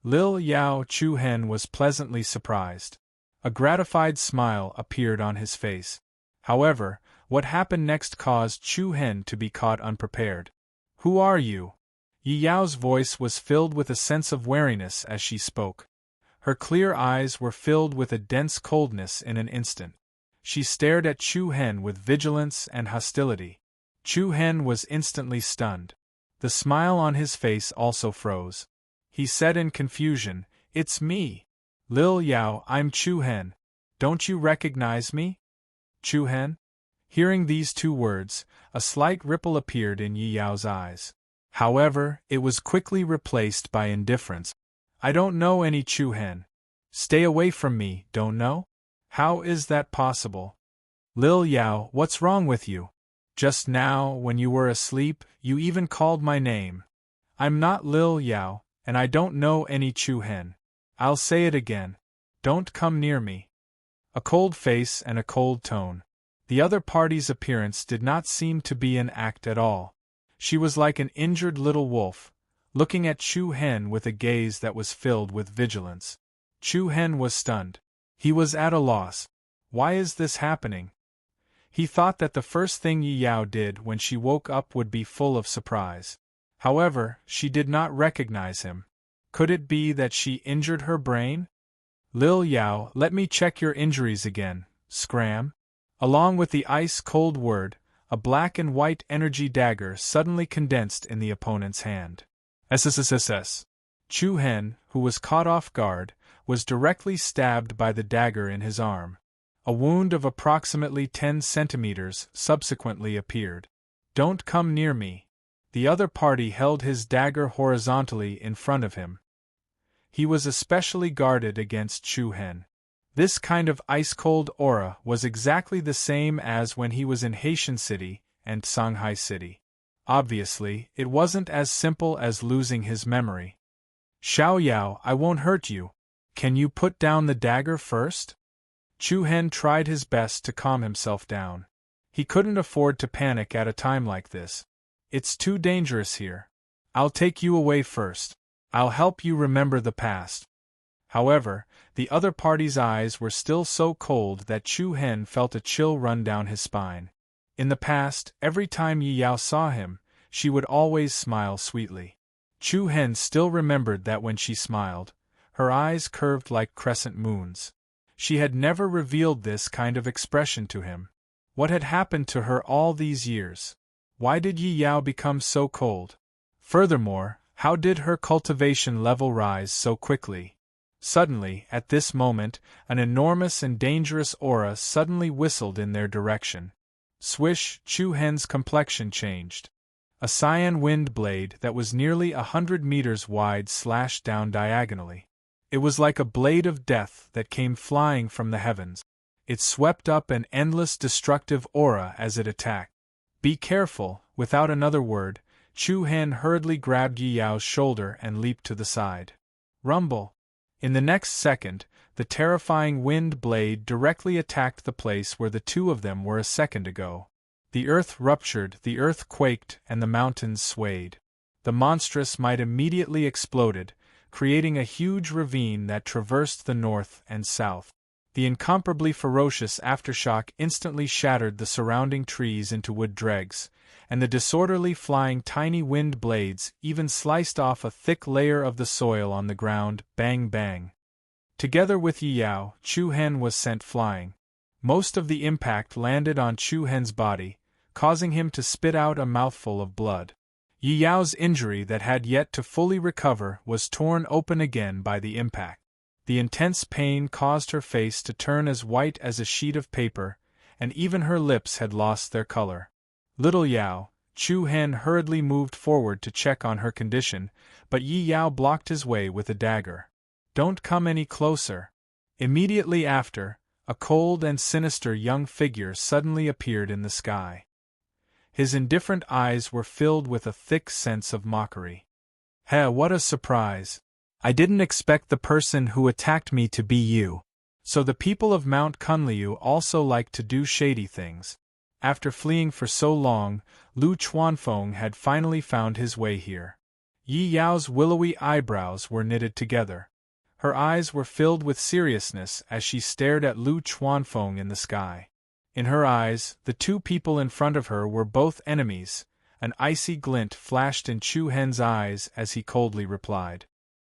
Lil Yao Chu Hen was pleasantly surprised. A gratified smile appeared on his face. However, what happened next caused Chu Hen to be caught unprepared. Who are you? Yi Yao's voice was filled with a sense of wariness as she spoke. Her clear eyes were filled with a dense coldness in an instant. She stared at Chu Hen with vigilance and hostility. Chu Hen was instantly stunned. The smile on his face also froze. He said in confusion, "It's me. Lil Yao, I'm Chu Hen. Don't you recognize me?" Chu Hen? Hearing these two words, a slight ripple appeared in Yi Yao's eyes. However, it was quickly replaced by indifference. "I don't know any Chu Hen. Stay away from me, don't know? How is that possible? Lil Yao, what's wrong with you? Just now, when you were asleep, you even called my name. I'm not Lil Yao, and I don't know any Chu Hen. I'll say it again. Don't come near me." A cold face and a cold tone. The other party's appearance did not seem to be an act at all. She was like an injured little wolf, looking at Chu Hen with a gaze that was filled with vigilance. Chu Hen was stunned. He was at a loss. Why is this happening? He thought that the first thing Yi Yao did when she woke up would be full of surprise. However, she did not recognize him. Could it be that she injured her brain? "Lil Yao, let me check your injuries again, scram." Along with the ice-cold word, a black and white energy dagger suddenly condensed in the opponent's hand. SSSS. Chu Hen, who was caught off guard, was directly stabbed by the dagger in his arm. A wound of approximately 10 centimeters subsequently appeared. "Don't come near me." The other party held his dagger horizontally in front of him. He was especially guarded against Chu Hen. This kind of ice-cold aura was exactly the same as when he was in Haitian City and Shanghai City. Obviously, it wasn't as simple as losing his memory. "Xiao Yao, I won't hurt you. Can you put down the dagger first?" Chu Hen tried his best to calm himself down. He couldn't afford to panic at a time like this. "It's too dangerous here. I'll take you away first. I'll help you remember the past." However, the other party's eyes were still so cold that Chu Hen felt a chill run down his spine. In the past, every time Yi Yao saw him, she would always smile sweetly. Chu Hen still remembered that when she smiled, her eyes curved like crescent moons. She had never revealed this kind of expression to him. What had happened to her all these years? Why did Yi Yao become so cold? Furthermore, how did her cultivation level rise so quickly? Suddenly, at this moment, an enormous and dangerous aura suddenly whistled in their direction. Swish, Chu Hen's complexion changed. A cyan wind blade that was nearly 100 meters wide slashed down diagonally. It was like a blade of death that came flying from the heavens. It swept up an endless destructive aura as it attacked. "Be careful," without another word, Chu Hen hurriedly grabbed Yi Yao's shoulder and leaped to the side. Rumble! In the next second, the terrifying wind blade directly attacked the place where the two of them were a second ago. The earth ruptured, the earth quaked, and the mountains swayed. The monstrous might immediately exploded, creating a huge ravine that traversed the north and south. The incomparably ferocious aftershock instantly shattered the surrounding trees into wood dregs, and the disorderly flying tiny wind blades even sliced off a thick layer of the soil on the ground. Bang bang. Together with Yi Yao, Chu Hen was sent flying. Most of the impact landed on Chu Hen's body, causing him to spit out a mouthful of blood. Yi Yao's injury that had yet to fully recover was torn open again by the impact. The intense pain caused her face to turn as white as a sheet of paper, and even her lips had lost their color. Little Yao, Chu Hen hurriedly moved forward to check on her condition, but Yi Yao blocked his way with a dagger. "Don't come any closer." Immediately after, a cold and sinister young figure suddenly appeared in the sky. His indifferent eyes were filled with a thick sense of mockery. What a surprise! I didn't expect the person who attacked me to be you. So the people of Mount Kunliu also like to do shady things. After fleeing for so long, Lu Chuanfeng had finally found his way here. Yi Yao's willowy eyebrows were knitted together. Her eyes were filled with seriousness as she stared at Lu Chuanfeng in the sky. In her eyes, the two people in front of her were both enemies. An icy glint flashed in Chu Hen's eyes as he coldly replied.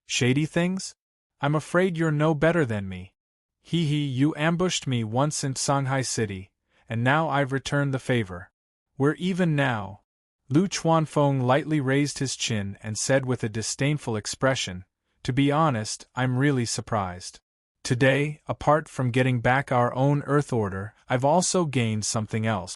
"Shady things? I'm afraid you're no better than me. You ambushed me once in Shanghai City, and now I've returned the favor. We're even now." Lu Chuanfeng lightly raised his chin and said with a disdainful expression, "To be honest, I'm really surprised. Today, apart from getting back our own Earth Order, I've also gained something else."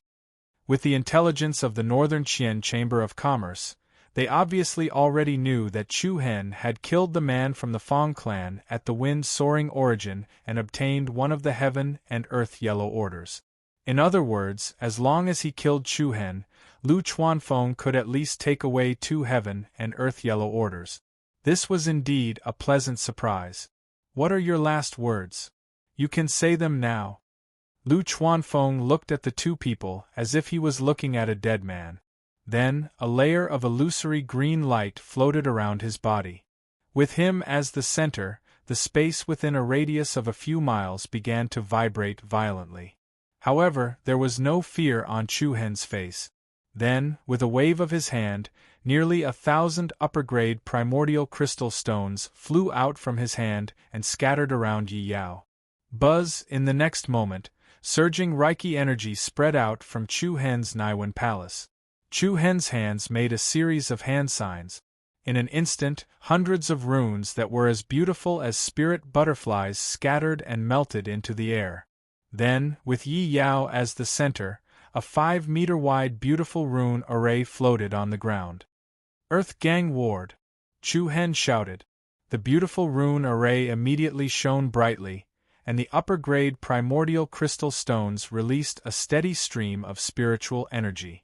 With the intelligence of the Northern Qian Chamber of Commerce, they obviously already knew that Chu Hen had killed the man from the Fong clan at the Wind Soaring Origin and obtained one of the Heaven and Earth Yellow Orders. In other words, as long as he killed Chu Hen, Lu Chuanfeng could at least take away 2 Heaven and Earth Yellow Orders. This was indeed a pleasant surprise. "What are your last words? You can say them now." Lu Chuanfeng looked at the two people as if he was looking at a dead man. Then, a layer of illusory green light floated around his body. With him as the center, the space within a radius of a few miles began to vibrate violently. However, there was no fear on Chu Hen's face. Then, with a wave of his hand, nearly 1,000 upper-grade primordial crystal stones flew out from his hand and scattered around Yi Yao. Buzz, in the next moment, surging Reiki energy spread out from Chu Hen's Naiwen Palace. Chu Hen's hands made a series of hand signs. In an instant, hundreds of runes that were as beautiful as spirit butterflies scattered and melted into the air. Then, with Yi Yao as the center, a 5-meter-wide beautiful rune array floated on the ground. "Earth Gang Ward!" Chu Hen shouted. The beautiful rune array immediately shone brightly, and the upper-grade primordial crystal stones released a steady stream of spiritual energy.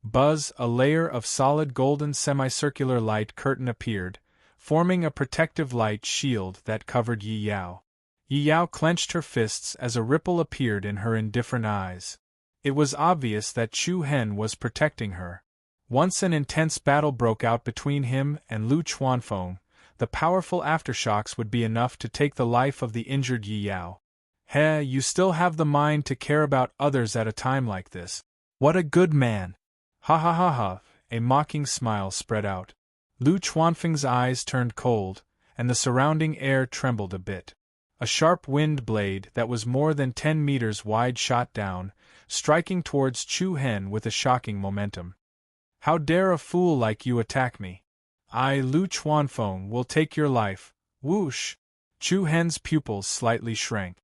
Buzz, a layer of solid golden semicircular light curtain appeared, forming a protective light shield that covered Yi Yao. Yi Yao clenched her fists as a ripple appeared in her indifferent eyes. It was obvious that Chu Hen was protecting her. Once an intense battle broke out between him and Lu Chuanfeng, the powerful aftershocks would be enough to take the life of the injured Yi Yao. You still have the mind to care about others at a time like this. What a good man! Ha ha ha ha, a mocking smile spread out. Lu Chuanfeng's eyes turned cold, and the surrounding air trembled a bit. A sharp wind blade that was more than 10 meters wide shot down, striking towards Chu Hen with a shocking momentum. "How dare a fool like you attack me? I, Lu Chuanfeng, will take your life." Whoosh! Chu Hen's pupils slightly shrank.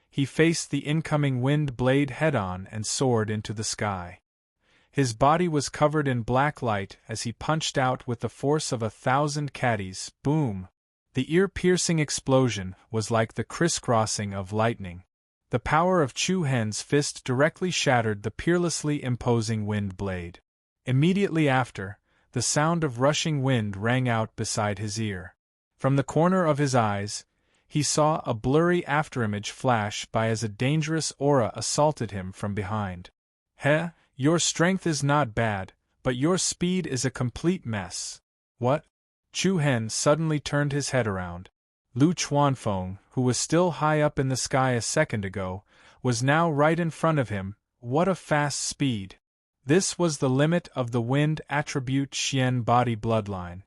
He faced the incoming wind blade head-on and soared into the sky. His body was covered in black light as he punched out with the force of 1,000 caddies. Boom! The ear-piercing explosion was like the crisscrossing of lightning. The power of Chu Hen's fist directly shattered the peerlessly imposing wind blade. Immediately after, the sound of rushing wind rang out beside his ear. From the corner of his eyes, he saw a blurry afterimage flash by as a dangerous aura assaulted him from behind. Your strength is not bad, but your speed is a complete mess." "What?" Chu Hen suddenly turned his head around. Lu Chuanfeng, who was still high up in the sky a second ago, was now right in front of him. What a fast speed! This was the limit of the wind attribute Xian body bloodline.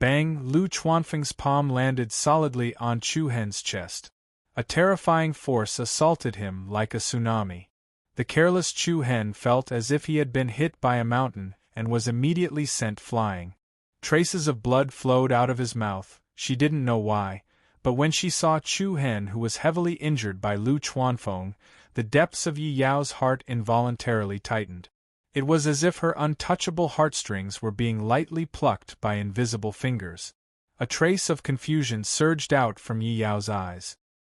Bang! Lu Chuanfeng's palm landed solidly on Chu Hen's chest. A terrifying force assaulted him like a tsunami. The careless Chu Hen felt as if he had been hit by a mountain and was immediately sent flying. Traces of blood flowed out of his mouth, she didn't know why, but when she saw Chu Hen, who was heavily injured by Lu Chuanfeng, the depths of Yi Yao's heart involuntarily tightened. It was as if her untouchable heartstrings were being lightly plucked by invisible fingers. A trace of confusion surged out from Yi Yao's eyes.